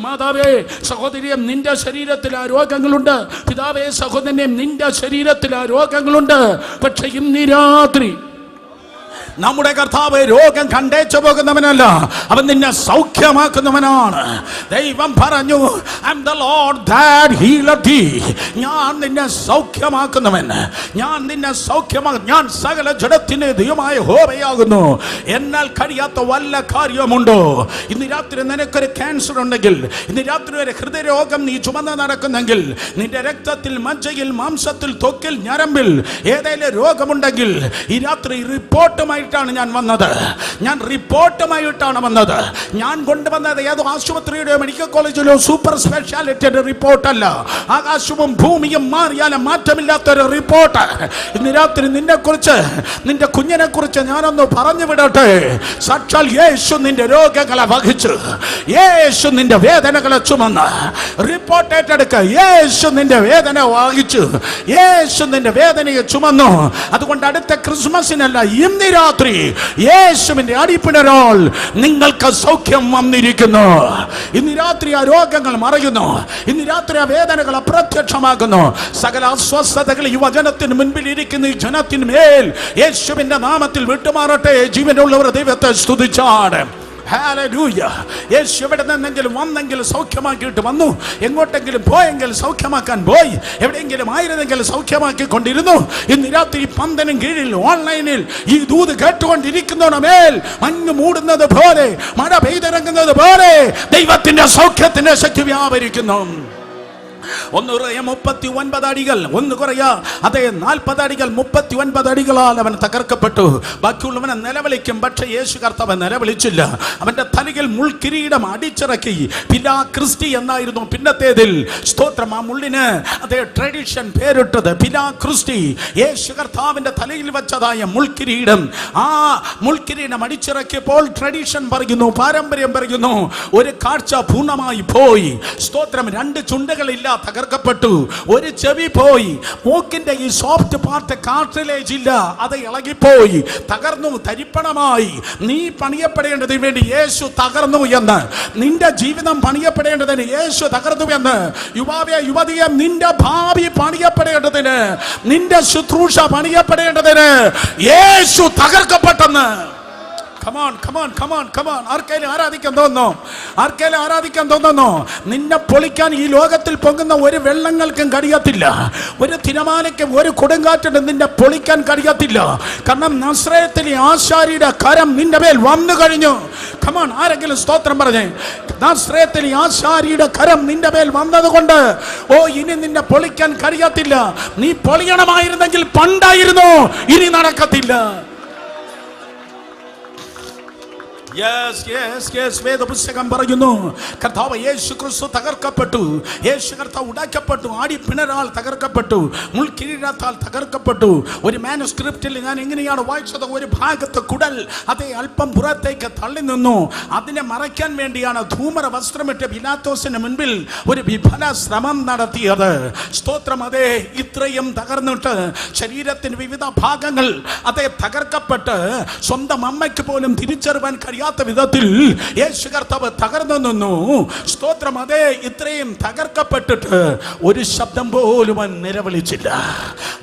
മാതാവേ, സഹോദരിയെ, നിന്റെ ശരീരത്തിൽ ആ രോഗങ്ങളുണ്ട്. പിതാവേ, സഹോദരനെ, നിന്റെ ശരീരത്തിൽ ആ രോഗങ്ങളുണ്ട്. പക്ഷെ ഇന്ന് രാത്രി നമ്മുടെ കർത്താവ് രോഗം കണ്ടേച്ചു പോകുന്നവനല്ല, അവൻ നിന്നെ സൗഖ്യമാക്കുന്നവനാണ്. ദൈവം പറഞ്ഞു, I am the Lord that healeth thee. ഞാൻ നിന്നെ സൗഖ്യമാക്കുന്നവൻ, ഞാൻ നിന്നെ സൗഖ്യമാക്കും. ഞാൻ സകല ജഡത്തിന് ദൈവമായ യഹോവയാകുന്നു. എന്നാൽ കഴിയാത്ത വല്ല കാര്യമുണ്ടോ? ഇന്ന് രാത്രി നിനക്കൊരു ക്യാൻസർ ഉണ്ടെങ്കിൽ, ഇന്ന് രാത്രി ഒരു ഹൃദയരോഗം നീ ചുമന്ന് നടക്കുന്നെങ്കിൽ, നിന്റെ രക്തത്തിൽ, മജ്ജയിൽ, മാംസത്തിൽ, ത്വക്കിൽ, ഞരമ്പിൽ ഏതെങ്കിലും രോഗമുണ്ടെങ്കിൽ ഈ രാത്രി റിപ്പോർട്ടുമായി ഞാൻ വന്നത്. ഞാൻ റിപ്പോർട്ടുമായിട്ടാണ് വന്നത്. ഞാൻ കൊണ്ടുവന്നത് ഏതോ ആശുപത്രിയുടെയോ മെഡിക്കൽ കോളേജിലോ സൂപ്പർ സ്പെഷ്യാലിറ്റിയുടെ റിപ്പോർട്ടല്ല. ആകാശവും ഭൂമിയും മാറിയാലും മാറ്റമില്ലാത്തൊരു റിപ്പോർട്ട്. ഇന്ന് രാത്രി നിന്നെ കുറിച്ച്, നിന്റെ കുഞ്ഞിനെ കുറിച്ച് ഞാനൊന്ന് പറഞ്ഞു വിടട്ടെ. സാക്ഷാൽ യേശു നിന്റെ രോഗങ്ങളെ വഹിച്ചു, യേശു നിന്റെ വേദനകളെ ചുമന്ന്. റിപ്പോർട്ട് ഏറ്റെടുക്ക. യേശു നിന്റെ വേദന വഹിച്ചു, യേശു നിന്റെ വേദനയെ ചുമന്നു. അതുകൊണ്ട് അടുത്ത ക്രിസ്മസിനല്ല, ഇന്ന് രാത്രി യേശുവിന്റെ അടിപ്പിണരാൽ നിങ്ങൾക്ക് സൗഖ്യം വന്നിരിക്കുന്നു. ഇന്ന് രാത്രി ആ രോഗങ്ങൾ മറയുന്നു. ഇന്ന് രാത്രി ആ വേദനകൾ അപ്രത്യക്ഷമാകുന്നു. സകല അസ്വസ്ഥതകൾ ഈ വചനത്തിന് മുൻപിൽ ഇരിക്കുന്ന ഈ ജനത്തിന്മേൽ യേശുവിന്റെ നാമത്തിൽ വിട്ടുമാറട്ടെ. ജീവനുള്ളവർ ദൈവത്തെ സ്തുതിച്ചാണ്. ഹല്ലേലൂയ. യേശു എവിടെ നിന്നെങ്കിലും വന്നെങ്കിൽ സൗഖ്യമാക്കിയിട്ട് വന്നു. എങ്ങോട്ടെങ്കിലും പോയെങ്കിൽ സൗഖ്യമാക്കാൻ പോയി. എവിടെയെങ്കിലും ആയിരുന്നെങ്കിൽ സൗഖ്യമാക്കിക്കൊണ്ടിരുന്നു. ഇന്ന് രാത്രി പന്തനും കീഴിൽ ഓൺലൈനിൽ ഈ ദൂത് കേട്ടുകൊണ്ടിരിക്കുന്നവരുടെ മേൽ മഞ്ഞ് മൂടുന്നത് പോലെ, മഴ പെയ്തിറങ്ങുന്നത് പോലെ ദൈവത്തിന്റെ സൗഖ്യത്തിന്റെ ശക്തി വ്യാപരിക്കുന്നു. 39 അടികൾ, 40 അടികൾ, 39 അടികളാൽ അവൻ തകർക്കപ്പെട്ടു. ബാക്കിയുള്ളവനെ നിലവിളിക്കും, പക്ഷേ യേശു കർത്താവ് നിലവിളിച്ചില്ല. അവന്റെ തലയിൽ മുൾക്കിരീടം അടിച്ചിറക്കി. പിലാ ക്രിസ്റ്റി എന്നായിരുന്നു പിന്നത്തേതിൽ. സ്തോത്രം. ആ മുള്ളിന് അതേ ട്രഡീഷൻ പേരിട്ടത് പിലാ ക്രിസ്റ്റി. യേശു കർത്താവിന്റെ തലയിൽ വെച്ചതായ മുൾക്കിരീടം, ആ മുൾക്കിരീടം അടിച്ചിറക്കിയപ്പോൾ ട്രഡീഷൻ പറയുന്നു, പാരമ്പര്യം പറയുന്നു, ഒരു കാഴ്ച പൂർണ്ണമായി പോയി. സ്തോത്രം. 2 ചുണ്ടുകളില്ല, തകർക്കപ്പെട്ടു. ഒരു ചെവി പോയി. മൂക്കിന്റെ ഈ സോഫ്റ്റ് പാർട്ട്, കാർട്ടിലേജ് ഇല്ല, അത് ഇളകിപ്പോയി, തകർന്നു, തരിപ്പണമായി. നീ പണിയപ്പെടേണ്ടതിന് വേണ്ടി യേശു തകർന്നു എന്ന്, നിന്റെ ജീവിതം പണിയപ്പെടേണ്ടതിന് യേശു തകർന്നു എന്ന്. യുവാവേ, യുവതിയെ, നിന്റെ ഭാവി പണിയപ്പെടേണ്ടതിന്, നിന്റെ ശുശ്രൂഷ പണിയപ്പെടേണ്ടതിന് യേശു തകർക്കപ്പെട്ടെന്ന്. ആർക്കെങ്കിലും ആരാധിക്കാൻ തോന്നുന്നു? നിന്നെ പൊളിക്കാൻ ഈ ലോകത്തിൽ പൊങ്ങുന്ന ഒരു വെള്ളങ്ങൾക്കും കഴിയത്തില്ല. ഒരു തിരമാലയ്ക്കും ഒരു കൊടുങ്കാറ്റിന് നിന്നെ പൊളിക്കാൻ കഴിയത്തില്ല. കാരണം നസ്രയത്തിലെ ആശാരിയുടെ കരം നിന്റെ മേൽ വന്നു കഴിഞ്ഞു. ആരെങ്കിലും സ്തോത്രം പറഞ്ഞേ. നസ്രയത്തിലെ ആശാരിയുടെ കരം നിന്റെ മേൽ വന്നതുകൊണ്ട് ഇനി നിന്നെ പൊളിക്കാൻ കഴിയത്തില്ല. നീ പൊളിയണമായിരുന്നെങ്കിൽ പണ്ടായിരുന്നു, ഇനി നടക്കത്തില്ല. വേദപുസ്തകം പറയുന്നു, കർത്താവ് യേശു ക്രിസ്തു തകർക്കപ്പെട്ടു, യേശു കർത്താവ് ഉടയ്ക്കപ്പെട്ടു, ആടിപ്പിണരാൽ തകർക്കപ്പെട്ടു, മുൾക്കിരീടത്താൽ തകർക്കപ്പെട്ടു. ഒരു മാനുസ്ക്രിപ്റ്റിൽ ഞാൻ എങ്ങനെയാണ് വായിച്ചത്, ഒരു ഭാഗത്ത് കുടൽ അതേ അല്പം പുറത്തേക്ക് തള്ളി നിന്നു. അതിനെ മറയ്ക്കാൻ വേണ്ടിയാണ് ധൂമര വസ്ത്രമിട്ട് പിലാത്തോസിന് മുൻപിൽ ഒരു വിഫല ശ്രമം നടത്തിയത്. സ്തോത്രം. അതേ ഇത്രയും തകർന്നിട്ട് ശരീരത്തിന് വിവിധ ഭാഗങ്ങൾ അതേ തകർക്കപ്പെട്ട് സ്വന്തം അമ്മയ്ക്ക് പോലും തിരിച്ചറിയാൻ കഴിയാത്ത വിധത്തിൽ യേശു കർത്താവ് തകർന്നു നിന്നു. സ്തോത്രം. അതേ ഇത്രയും തകർക്കപ്പെട്ടിട്ട് ഒരു ശബ്ദം പോലും നിലവിളിച്ചില്ല.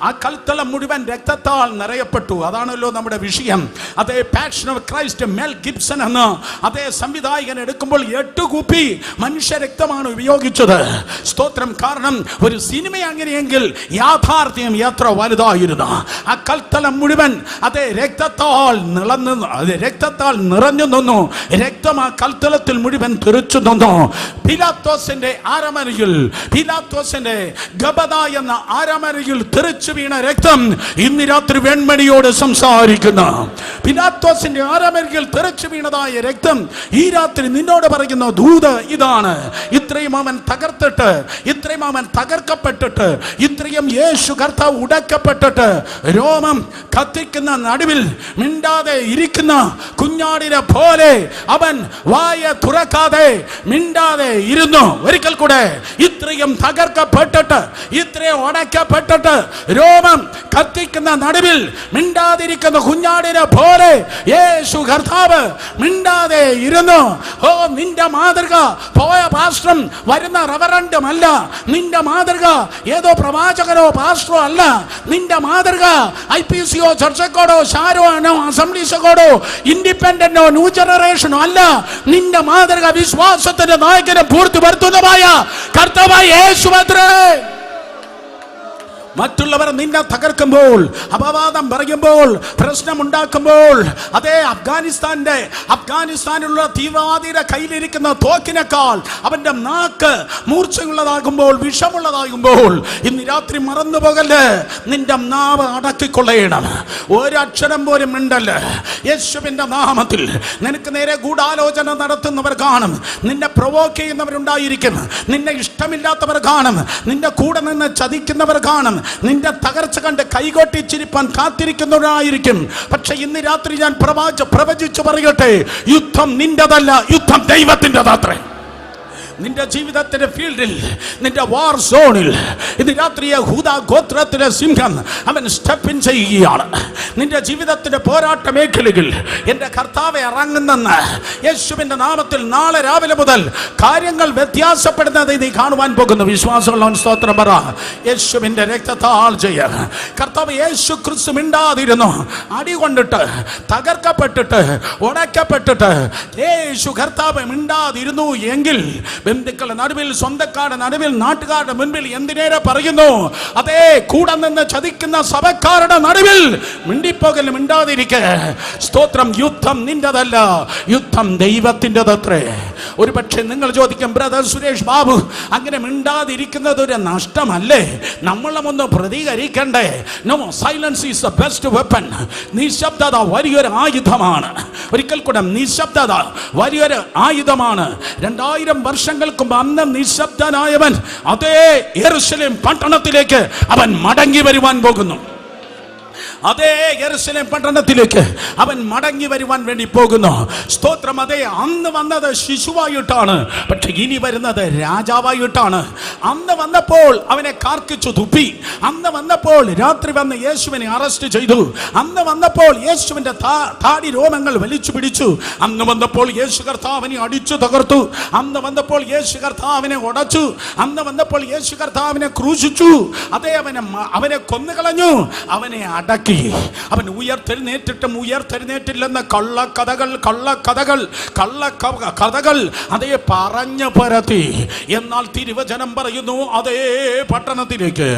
ആ കൽത്തളം മുഴുവൻ രക്തത്താൽ നിറയപ്പെട്ടു. അതാണല്ലോ നമ്മുടെ വിഷയം. അതേ പാഷൻ ഓഫ് ക്രൈസ്റ്റ്, മെൽ ഗിബ്സൺ എന്ന അതേ സംവിധായകൻ എടുക്കുമ്പോൾ 8 കുപ്പി മനുഷ്യ രക്തമാണ് ഉപയോഗിച്ചത്. സ്തോത്രം. കാരണം ഒരു സിനിമ അങ്ങനെയെങ്കിൽ യാഥാർത്ഥ്യം എത്ര വലുതായിരുന്നു. ആ കൽത്തളം മുഴുവൻ അതേ രക്തത്താൽ നിറഞ്ഞു നിന്നു. രക്തം ആ കൽത്തലത്തിൽ മുഴുവൻ തെറിച്ചു നിന്നു. പിലാത്തോസിന്റെ അരമനയിൽ, പിലാത്തോസിന്റെ ഗബദ എന്ന അരമനയിൽ തെറിച്ചു വീണ രക്തം ഇന്ന് രാത്രി വെൺമണിയോട് സംസാരിക്കുന്നു. പിലാത്തോസിന്റെ അരമനയിൽ തെറിച്ചു വീണതായ രക്തം ഈ രാത്രി നിന്നോട് പറയുന്ന ദൂത് ഇതാണ്. ഇത്രയും അവൻ തകർത്തിട്ട്, ഇത്രയും അവൻ തകർക്കപ്പെട്ടിട്ട്, ഇത്രയും യേശു കർത്താവ് ഉടക്കപ്പെട്ടിട്ട്, രോമം കത്തിക്കുന്ന നടുവിൽ മിണ്ടാതെ ഇരിക്കുന്ന കുഞ്ഞാടിനെ പോലെ അവൻ വായ തുറക്കാതെ മിണ്ടാതെ ഇരുന്നു. ഒരിക്കൽ കൂടെ, ഇത്രയും തകർക്കപ്പെട്ടിട്ട്, ഇത്രയും ഉടക്കപ്പെട്ടിട്ട്, രോമം കത്തിക്കുന്ന നടുവിൽ മിണ്ടാതിരിക്കുന്ന കുഞ്ഞാടിനെ പോലെ യേശു കർത്താവ് മിണ്ടാതെ ഇരുന്നു. നിന്റെ മാതൃക പോയ പാസ്റ്ററും വരുന്ന റവറൻഡും അല്ല. നിന്റെ മാതൃക ഏതോ പ്രവാചകനോ പാസ്റ്ററോ അല്ല. നിന്റെ മാതൃക IPCO ചർച്ചക്കോടോ ഷാരോനോ അസംബ്ലീസോടോ ഇൻഡിപെൻഡന്റോ ന്യൂ ജനറേഷനോ അല്ല. നിന്റെ മാതൃക വിശ്വാസത്തിന്റെ നായകനെ പൂർത്തി വരുത്തുന്നതായ കർത്താവായ യേശുവത്രേ. മറ്റുള്ളവർ നിന്നെ തകർക്കുമ്പോൾ, അപവാദം പറയുമ്പോൾ, പ്രശ്നമുണ്ടാക്കുമ്പോൾ, അതേ അഫ്ഗാനിസ്ഥാനിലുള്ള തീവ്രവാദിയുടെ കയ്യിലിരിക്കുന്ന തോക്കിനേക്കാൾ അവന്റെ നാക്ക് മൂർച്ചയുള്ളതാകുമ്പോൾ, വിഷമുള്ളതാകുമ്പോൾ, ഇന്ന് രാത്രി മറന്നുപോകല്ലേ, നിന്റെ നാവ് അടക്കിക്കൊള്ളണം. ഒരക്ഷരം പോലും മിണ്ടല്ല. യേശുവിന്റെ നാമത്തിൽ നിനക്ക് നേരെ ഗൂഢാലോചന നടത്തുന്നവർ കാണും, നിന്നെ പ്രൊവോക്ക് ചെയ്യുന്നവരുണ്ടായിരിക്കും, നിന്നെ ഇഷ്ടമില്ലാത്തവർ കാണും, നിന്റെ കൂടെ നിന്ന് ചതിക്കുന്നവർ കാണും, നിന്റെ തകർച്ച കണ്ട് കൈകൊട്ടിച്ചിരിപ്പാൻ കാത്തിരിക്കുന്നവരായിരിക്കും. പക്ഷെ ഇന്ന് രാത്രി ഞാൻ പ്രവചിച്ചു പറയട്ടെ, യുദ്ധം നിന്റെതല്ല, യുദ്ധം ദൈവത്തിൻ്റെതാത്രേ. നിന്റെ ജീവിതത്തിന്റെ ഫീൽഡിൽ, നിന്റെ വാർ സോണിൽ ഇന്ന് രാത്രി യഹൂദ ഗോത്രത്തിലെ സിംഹം അവൻ സ്റ്റെപ്പ് ഇൻ ചെയ്യുകയാണ്. നിന്റെ ജീവിതത്തിന്റെ പോരാട്ട മേഖലയിൽ എൻ്റെ കർത്താവെ ഇറങ്ങുന്നെന്ന് യേശുവിന്റെ നാമത്തിൽ നാളെ രാവിലെ മുതൽ കാര്യങ്ങൾ വ്യത്യാസപ്പെടുന്നത് നീ കാണുവാൻ പോകുന്നു. വിശ്വാസമുള്ളവൻ സ്തോത്രം പറ. യേശുവിന്റെ രക്തത്താൽ ജയ. കർത്താവ് യേശു ക്രിസ്തു മിണ്ടാതിരുന്നു, അടികൊണ്ടിട്ട്, തകർക്കപ്പെട്ടിട്ട്, ഉടയ്ക്കപ്പെട്ടിട്ട് യേശു കർത്താവ് മിണ്ടാതിരുന്നു എങ്കിൽ ബന്ധുക്കളുടെ നടുവിൽ, സ്വന്തക്കാരുടെ നടുവിൽ, നാട്ടുകാരുടെ മുൻപിൽ എന്തിനേറെ പറയുന്നു, അതേ കൂടെ നിന്ന് ചതിക്കുന്ന സഭക്കാരുടെ നടുവിൽ മിണ്ടിപ്പോകൽ, മിണ്ടാതിരിക്ക. സ്തോത്രം. യുദ്ധം നിന്റെതല്ല, യുദ്ധം ദൈവത്തിൻ്റെതത്രേ. ഒരു പക്ഷേ നിങ്ങൾ ചോദിക്കും, ബ്രദർ സുരേഷ് ബാബു, അങ്ങനെ മിണ്ടാതിരിക്കുന്നത് ഒരു നഷ്ടമല്ലേ? നമ്മളൊന്ന് പ്രതികരിക്കണ്ടേ? No, silence is the best weapon. നിശബ്ദത വലിയൊരു ആയുധമാണ്. ഒരിക്കൽ കൂടെ, നിശബ്ദത വലിയൊരു ആയുധമാണ്. 2000 വർഷങ്ങൾക്ക് അന്ന് നിശബ്ദനായവൻ അതേ യെരൂശലേം പട്ടണത്തിലേക്ക് അവൻ മടങ്ങി വരുവാൻ പോകുന്നു. അതേ യെരൂശലേം പട്ടണത്തിലേക്ക് അവൻ മടങ്ങി വരുവാൻ വേണ്ടി പോകുന്നു. സ്തോത്രം. അതേ, അന്ന് വന്നത് ശിശുവായിട്ടാണ്, പക്ഷെ ഇനി വരുന്നത് രാജാവായിട്ടാണ്. അന്ന് വന്നപ്പോൾ അവനെ കാർക്കിച്ചു തുപ്പി, അന്ന് വന്നപ്പോൾ രാത്രി വന്ന് യേശുവിനെ അറസ്റ്റ് ചെയ്തു, അന്ന് വന്നപ്പോൾ യേശുവിന്റെ താടി രോമങ്ങൾ വലിച്ചു പിടിച്ചു, അന്ന് വന്നപ്പോൾ യേശു കർത്താവിനെ അടിച്ചു തകർത്തു, അന്ന് വന്നപ്പോൾ യേശു കർത്താവിനെ ഉടച്ചു, അന്ന് വന്നപ്പോൾ യേശു കർത്താവിനെ ക്രൂശിച്ചു. അതേ, അവനെ കൊന്നുകളഞ്ഞു, അവനെ അടക്കി. അവൻ ഉയർത്തെഴുന്നേറ്റിട്ടും ഉയർത്തെഴുന്നേറ്റില്ലെന്ന കള്ളക്കഥകൾ അതേ പറഞ്ഞു പരത്തി. എന്നാൽ തിരുവചനം പറയുന്നു, അതേ പട്ടണത്തിലേക്ക്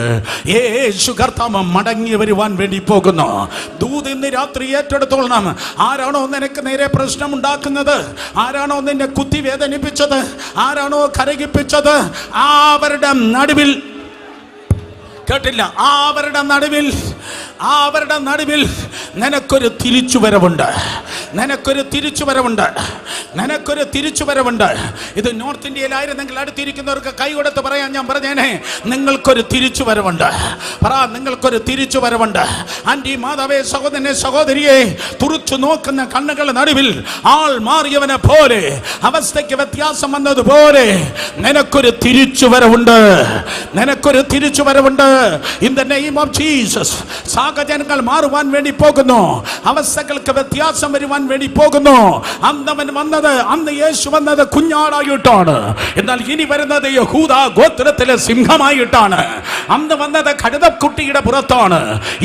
യേശു കർത്താവ് മടങ്ങി വരുവാൻ വേണ്ടി പോകുന്നു. ദൂത് ഇന്ന് രാത്രി ഏറ്റെടുത്തോളണം. ആരാണോ നിനക്ക് നേരെ പ്രശ്നം ഉണ്ടാക്കുന്നത്, ആരാണോ നിന്നെ കുത്തി വേദനിപ്പിച്ചത്, ആരാണോ കരകിപ്പിച്ചത്, അവരുടെ നടുവിൽ, കേട്ടില്ല, അവരുടെ നടുവിൽ നിനക്കൊരു തിരിച്ചുവരവുണ്ട്, നിനക്കൊരു തിരിച്ചുവരവുണ്ട്. ഇത് നോർത്ത് ഇന്ത്യയിലായിരുന്നെങ്കിൽ അടുത്തിരിക്കുന്നവർക്ക് കൈ കൊടുത്ത് പറയാൻ ഞാൻ പറഞ്ഞേനെ, നിങ്ങൾക്കൊരു തിരിച്ചുവരവുണ്ട്. പറ, നിങ്ങൾക്കൊരു തിരിച്ചുവരവുണ്ട്. ആന്റി, മാതാവേ, സഹോദരനെ, സഹോദരിയെ, തുറച്ചു നോക്കുന്ന കണ്ണുകളുടെ നടുവിൽ ആൾ മാറിയവനെ പോലെ, അവസ്ഥയ്ക്ക് വ്യത്യാസം വന്നതുപോലെ നിനക്കൊരു തിരിച്ചുവരവുണ്ട്. In the name of Jesus. സാഹചര്യങ്ങൾ മാറുവാൻ വേണ്ടി പോകുന്നു, അവസ്ഥകൾക്ക് വ്യത്യാസം വരുവാൻ വേണ്ടി പോകുന്നു. അന്ന് യേശു വന്നത് കുഞ്ഞാടായിട്ടാണ്, എന്നാൽ ഇനി വരുന്നത് യഹൂദ ഗോത്രത്തിലെ സിംഹമായിട്ടാണ്. അന്ന് വന്നത് കഴുതക്കുട്ടിയുടെ പുറത്താണ്,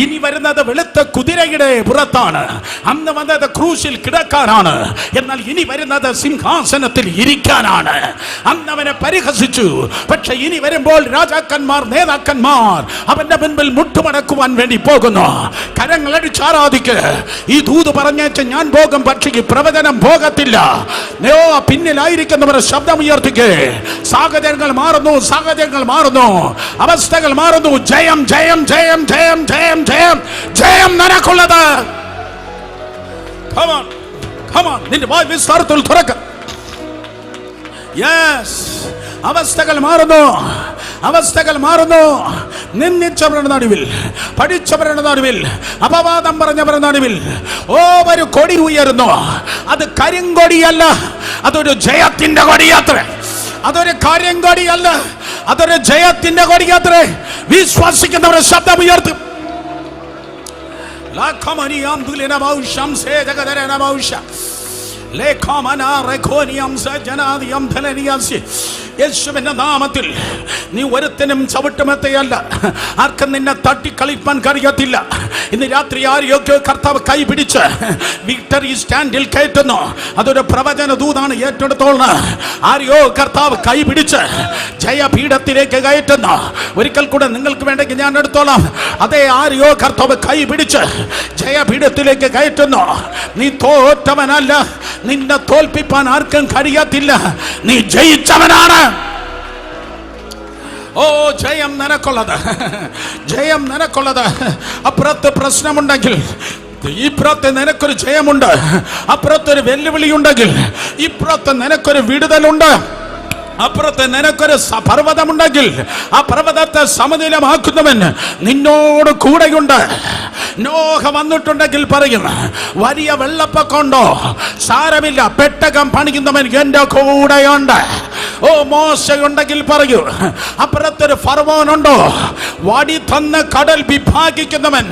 ഇനി വരുന്നത് വെളുത്ത കുതിരയുടെ പുറത്താണ്. അന്ന് വന്നത് ക്രൂശിൽ കിടക്കാനാണ്, എന്നാൽ ഇനി വരുന്നത് സിംഹാസനത്തിൽ ഇരിക്കാനാണ്. അന്ന് അവനെ പരിഹസിച്ചു, പക്ഷെ ഇനി വരുമ്പോൾ രാജാക്കന്മാർ, നേതാക്കന്മാർ അവന്റെ മുൻപിൽ മുട്ടുമടക്കുവാൻ വേണ്ടി പോകുന്നു. കരങ്ങളടിച്ച് ആരാധിക്ക്. ഈ ദൂത് പറഞ്ഞേച്ച് ഞാൻ പോകും, പക്ഷേ ഈ പ്രവചനം പോകത്തില്ല. പിന്നിലായിരിക്കുന്നവർ ശബ്ദമുയർത്തിക്ക്. സാഹചര്യങ്ങൾ മാറുന്നു, അവസ്ഥകൾ മാറുന്നു. ജയം നിനക്കുള്ളത്. നിന്റെ വായ് വിസ്താരത്തിൽ തുറക്ക. അവസ്ഥകൾ മാറുന്നു. നിന്ദിച്ചവരുടെ നടുവിൽ, പഠിച്ചവരുടെ നടുവിൽ, അപവാദം പറഞ്ഞവരുടെ നടുവിൽ ഒരു കൊടി ഉയരുന്നു. അത് കരിങ്കൊടിയല്ല, അതൊരു ജയത്തിന്റെ കൊടിയാത്രേ. അതൊരു കരിങ്കൊടിയല്ല, അതൊരു ജയത്തിന്റെ കൊടിയാത്രേ. വിശ്വസിക്കുന്നവരുടെ ശബ്ദം ഉയർത്തും. യേശുവിന്റെ നാമത്തിൽ നീ ഒരുത്തനും ചവിട്ടുമെത്തയല്ല. ആർക്കും നിന്നെ തട്ടിക്കളിപ്പാൻ കഴിയത്തില്ല. ഇന്ന് രാത്രി ആരെയൊക്കെ കർത്താവ് കൈ പിടിച്ച് വിക്ടറി സ്റ്റാൻഡിൽ കയറ്റുന്നു. അതൊരു പ്രവചന ദൂതാണ്. ഏറ്റെടുത്തോളണം. ആരെയോ കർത്താവ് കൈ പിടിച്ച് ജയപീഠത്തിലേക്ക് കയറ്റുന്നു. ഒരിക്കൽ കൂടെ നിങ്ങൾക്ക് വേണ്ടെങ്കിൽ ഞാൻ എടുത്തോളാം. അതേ, ആരെയോ കർത്താവ് കൈ പിടിച്ച് ജയപീഠത്തിലേക്ക് കയറ്റുന്നു. നീ തോറ്റവനല്ല, നിന്നെ തോൽപ്പിക്കാൻ ആർക്കും കഴിയത്തില്ല. നീ ജയിച്ചവനാണ്. ഓ, ജയം നിനക്കുള്ളത്, ജയം നിനക്കുള്ളത്. അപ്പുറത്ത് പ്രശ്നമുണ്ടെങ്കിൽ ഇപ്പുറത്ത് നിനക്കൊരു ജയമുണ്ട്. അപ്പുറത്തൊരു വെല്ലുവിളി ഉണ്ടെങ്കിൽ ഇപ്പുറത്ത് നിനക്കൊരു വിടുതലുണ്ട്. അപ്പുറത്ത് നിനക്കൊരു പർവ്വതമുണ്ടെങ്കിൽ ആ പർവ്വതത്തെ സമനിലമാക്കുന്നവൻ നിന്നോട് കൂടെയുണ്ട്. നോഹ വന്നിട്ടുണ്ടെങ്കിൽ പറയും, വലിയ വെള്ളപ്പൊക്കമുണ്ടോ? സാരമില്ല, പെട്ടകം പണിയുന്നവൻ എന്റെ കൂടെയുണ്ട്. ഓ, മോശയുണ്ടെങ്കിൽ പറയൂ, അപ്പുറത്തൊരു ഫറവോനുണ്ടോ? വടി തന്ന് കടൽ വിഭാഗിക്കുന്നവൻ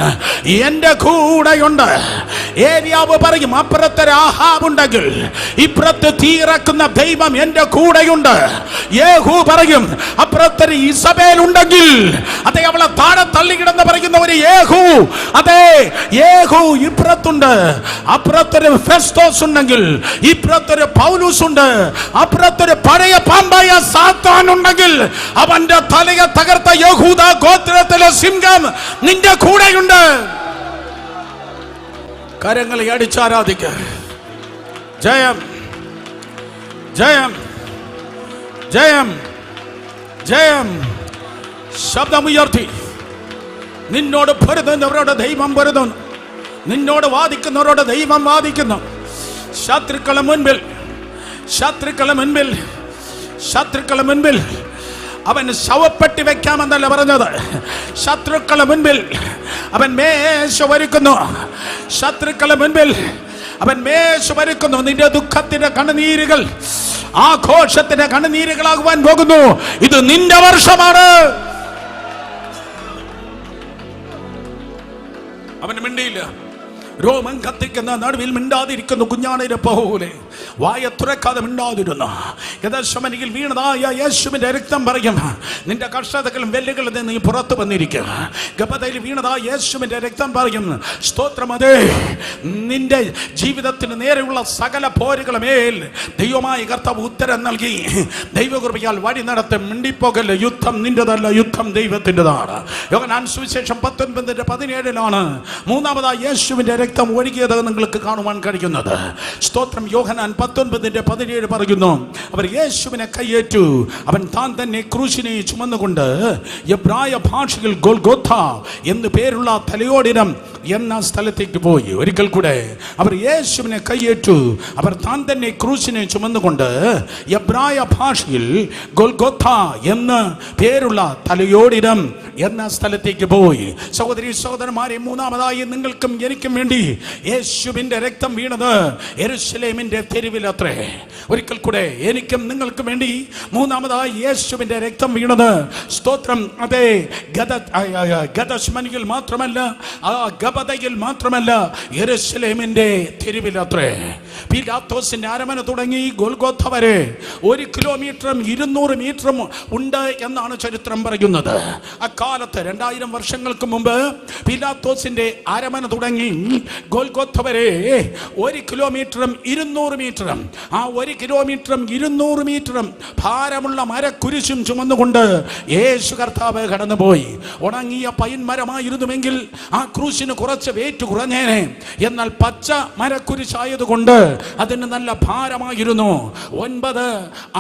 എന്റെ കൂടെയുണ്ട്. ഏലിയാവ് പറയും, അപ്പുറത്തൊരു ആഹാബുണ്ടെങ്കിൽ ഇപ്പുറത്ത് തീയിറക്കുന്ന ദൈവം എന്റെ കൂടെയുണ്ട്. യേഹൂ പറയും, അപ്പുറത്തൊരു ഇസബേൽ ഉണ്ടെങ്കിൽ അതെ, അവളെ താഴെ തള്ളിക്കിടന്ന് പറയുന്ന ഒരു യേഹൂ, അതെ യേഹൂ ഇപ്പുറത്തുണ്ട്. അപ്പുറത്തൊരു ഫെസ്തോസ് ഉണ്ടെങ്കിൽ ഇപ്പുറത്തൊരു പൗലൂസ് ഉണ്ട്. അപ്പുറത്തൊരു പഴയ പാമ്പായ സാത്താൻ ഉണ്ടെങ്കിൽ അവന്റെ തലയെ തകർത്ത യഹൂദ ഗോത്രത്തിലെ സിംഹം നിന്റെ കൂടെയുണ്ട്. കരങ്ങളെ അടിച്ചാരാധിക്കുക. ജയം, ജയം, ജയം, ജയം. ശബ്ദമുയർത്തി നിന്നോട് പൊരുതുന്നവരോട് ദൈവം പൊരുതുന്നു. നിന്നോട് വാദിക്കുന്നവരോട് ദൈവം വാദിക്കുന്നു. ശത്രുക്കളെ മുൻപിൽ, ശത്രുക്കളെ മുൻപിൽ, ശത്രുക്കളെ മുൻപിൽ അവൻ ശവപ്പെട്ടി വെക്കാമെന്നല്ല പറഞ്ഞത്. ശത്രുക്കളെ മുൻപിൽ അവൻ മേശ ഒരുക്കുന്നു. ശത്രുക്കളെ മുൻപിൽ അവൻ മേശ ഒരുക്കുന്നു. നിന്റെ ദുഃഖത്തിന്റെ കണ്ണുനീരുകൾ ആഘോഷത്തിന്റെ കണ്ണുനീരുകളാകുവാൻ പോകുന്നു. ഇത് നിന്റെ വർഷമാണ്. അവൻ മിണ്ടിയില്ല. രോമം കത്തിക്കുന്ന നടുവിൽ മിണ്ടാതിരിക്കുന്നു കുഞ്ഞാണിനെ പോലെ. വായ തുറക്കാതെ മിണ്ടാതിരുന്നു. ഗദശമനിയിൽ വീണതായ യേശുവിന്റെ രക്തം പറയും, നിന്റെ കഷ്ടതകളും വെല്ലുകളിൽ നിന്ന് നീ പുറത്തു വന്നിരിക്കുക. ഗബതയിൽ വീണതായ യേശുവിന്റെ രക്തം പറയും, സ്തോത്രം. അതേ, നിന്റെ ജീവിതത്തിന് നേരെയുള്ള സകല പോരുകളുമേൽ ദൈവമായ കർത്താവ് ഉത്തരം നൽകി ദൈവകൃപയാൽ വഴി നടത്തും. മിണ്ടിപ്പോകല്ല, യുദ്ധം നിന്റെതല്ല, യുദ്ധം ദൈവത്തിൻ്റെതാണ്. യോഹന്നാൻ സുവിശേഷം 19:17 മൂന്നാമതായി യേശുവിന്റെ രക്തം ഒഴുകിയത് നിങ്ങൾക്ക് കാണുവാൻ കഴിയുന്നത്. സ്തോത്രം. യോഹന്നാൻ 19:17 പറയുന്നു, അവർ യേശുവിനെ കയ്യേറ്റു. അവൻ താൻ തന്നെ ക്രൂശിനെ ചുമന്നുകൊണ്ട് എബ്രായ ഭാഷയിൽ ഗോൽഗോഥ എന്ന് പേരുള്ള തലയോടിനം എന്ന സ്ഥലത്തേക്ക് പോയി. ഒരിക്കൽ കൂടെ, അവർ യേശുവിനെ കയ്യേറ്റു. അവർ താൻ തന്നെ ക്രൂശിനെ ചുമന്നുകൊണ്ട് എബ്രായ ഭാഷയിൽ ഗോൽഗോഥ എന്ന് പേരുള്ള തലയോടിനം എന്ന സ്ഥലത്തേക്ക് പോയി. സഹോദരി സഹോദരന്മാരെ, മൂന്നാമതായി നിങ്ങൾക്കും എനിക്കും വേണ്ടി യേശുവിന്റെ രക്തം വീണത് യെരൂശലേമിന്റെ തെരുവിലത്രേ. ഒരിക്കൽ കൂടെ, എനിക്കും നിങ്ങൾക്കും വേണ്ടി മൂന്നാമതായി യേശുവിന്റെ രക്തം വീണത്, സ്തോത്രം, അതെ, ഗദശ്മനിയിൽ മാത്രമല്ല, ആ ഗബതയിൽ മാത്രമല്ല, യെരൂശലേമിന്റെ തെരുവിലത്രേ. പീലാത്തോസിന്റെ അരമന തുടങ്ങി ഗോൽഗോഥ വരെ 1 കിലോമീറ്ററും 200 മീറ്ററും ഉണ്ട് എന്നാണ് ചരിത്രം പറയുന്നത്. അക്കാലത്ത് 2000 വർഷങ്ങൾക്ക് മുമ്പ് പീലാത്തോസിന്റെ അരമന തുടങ്ങി ഗോൽഗോഥ വരെ 1 കിലോമീറ്ററും 200 മീറ്ററും, ആ 1 കിലോമീറ്ററും 200 മീറ്ററും ഭാരമുള്ള മരക്കുരിശും ചുമന്നുകൊണ്ട് യേശു കർത്താവ് കടന്നുപോയി. ഉണങ്ങിയ പൈൻ മരമായിരുന്നുവെങ്കിൽ ആ ക്രൂശിന് കുറച്ച് വെയിറ്റ് കുറഞ്ഞേനെ. എന്നാൽ പച്ച മരക്കുരിശായതുകൊണ്ട് അതിന് നല്ല ഭാരമായിരുന്നു. 9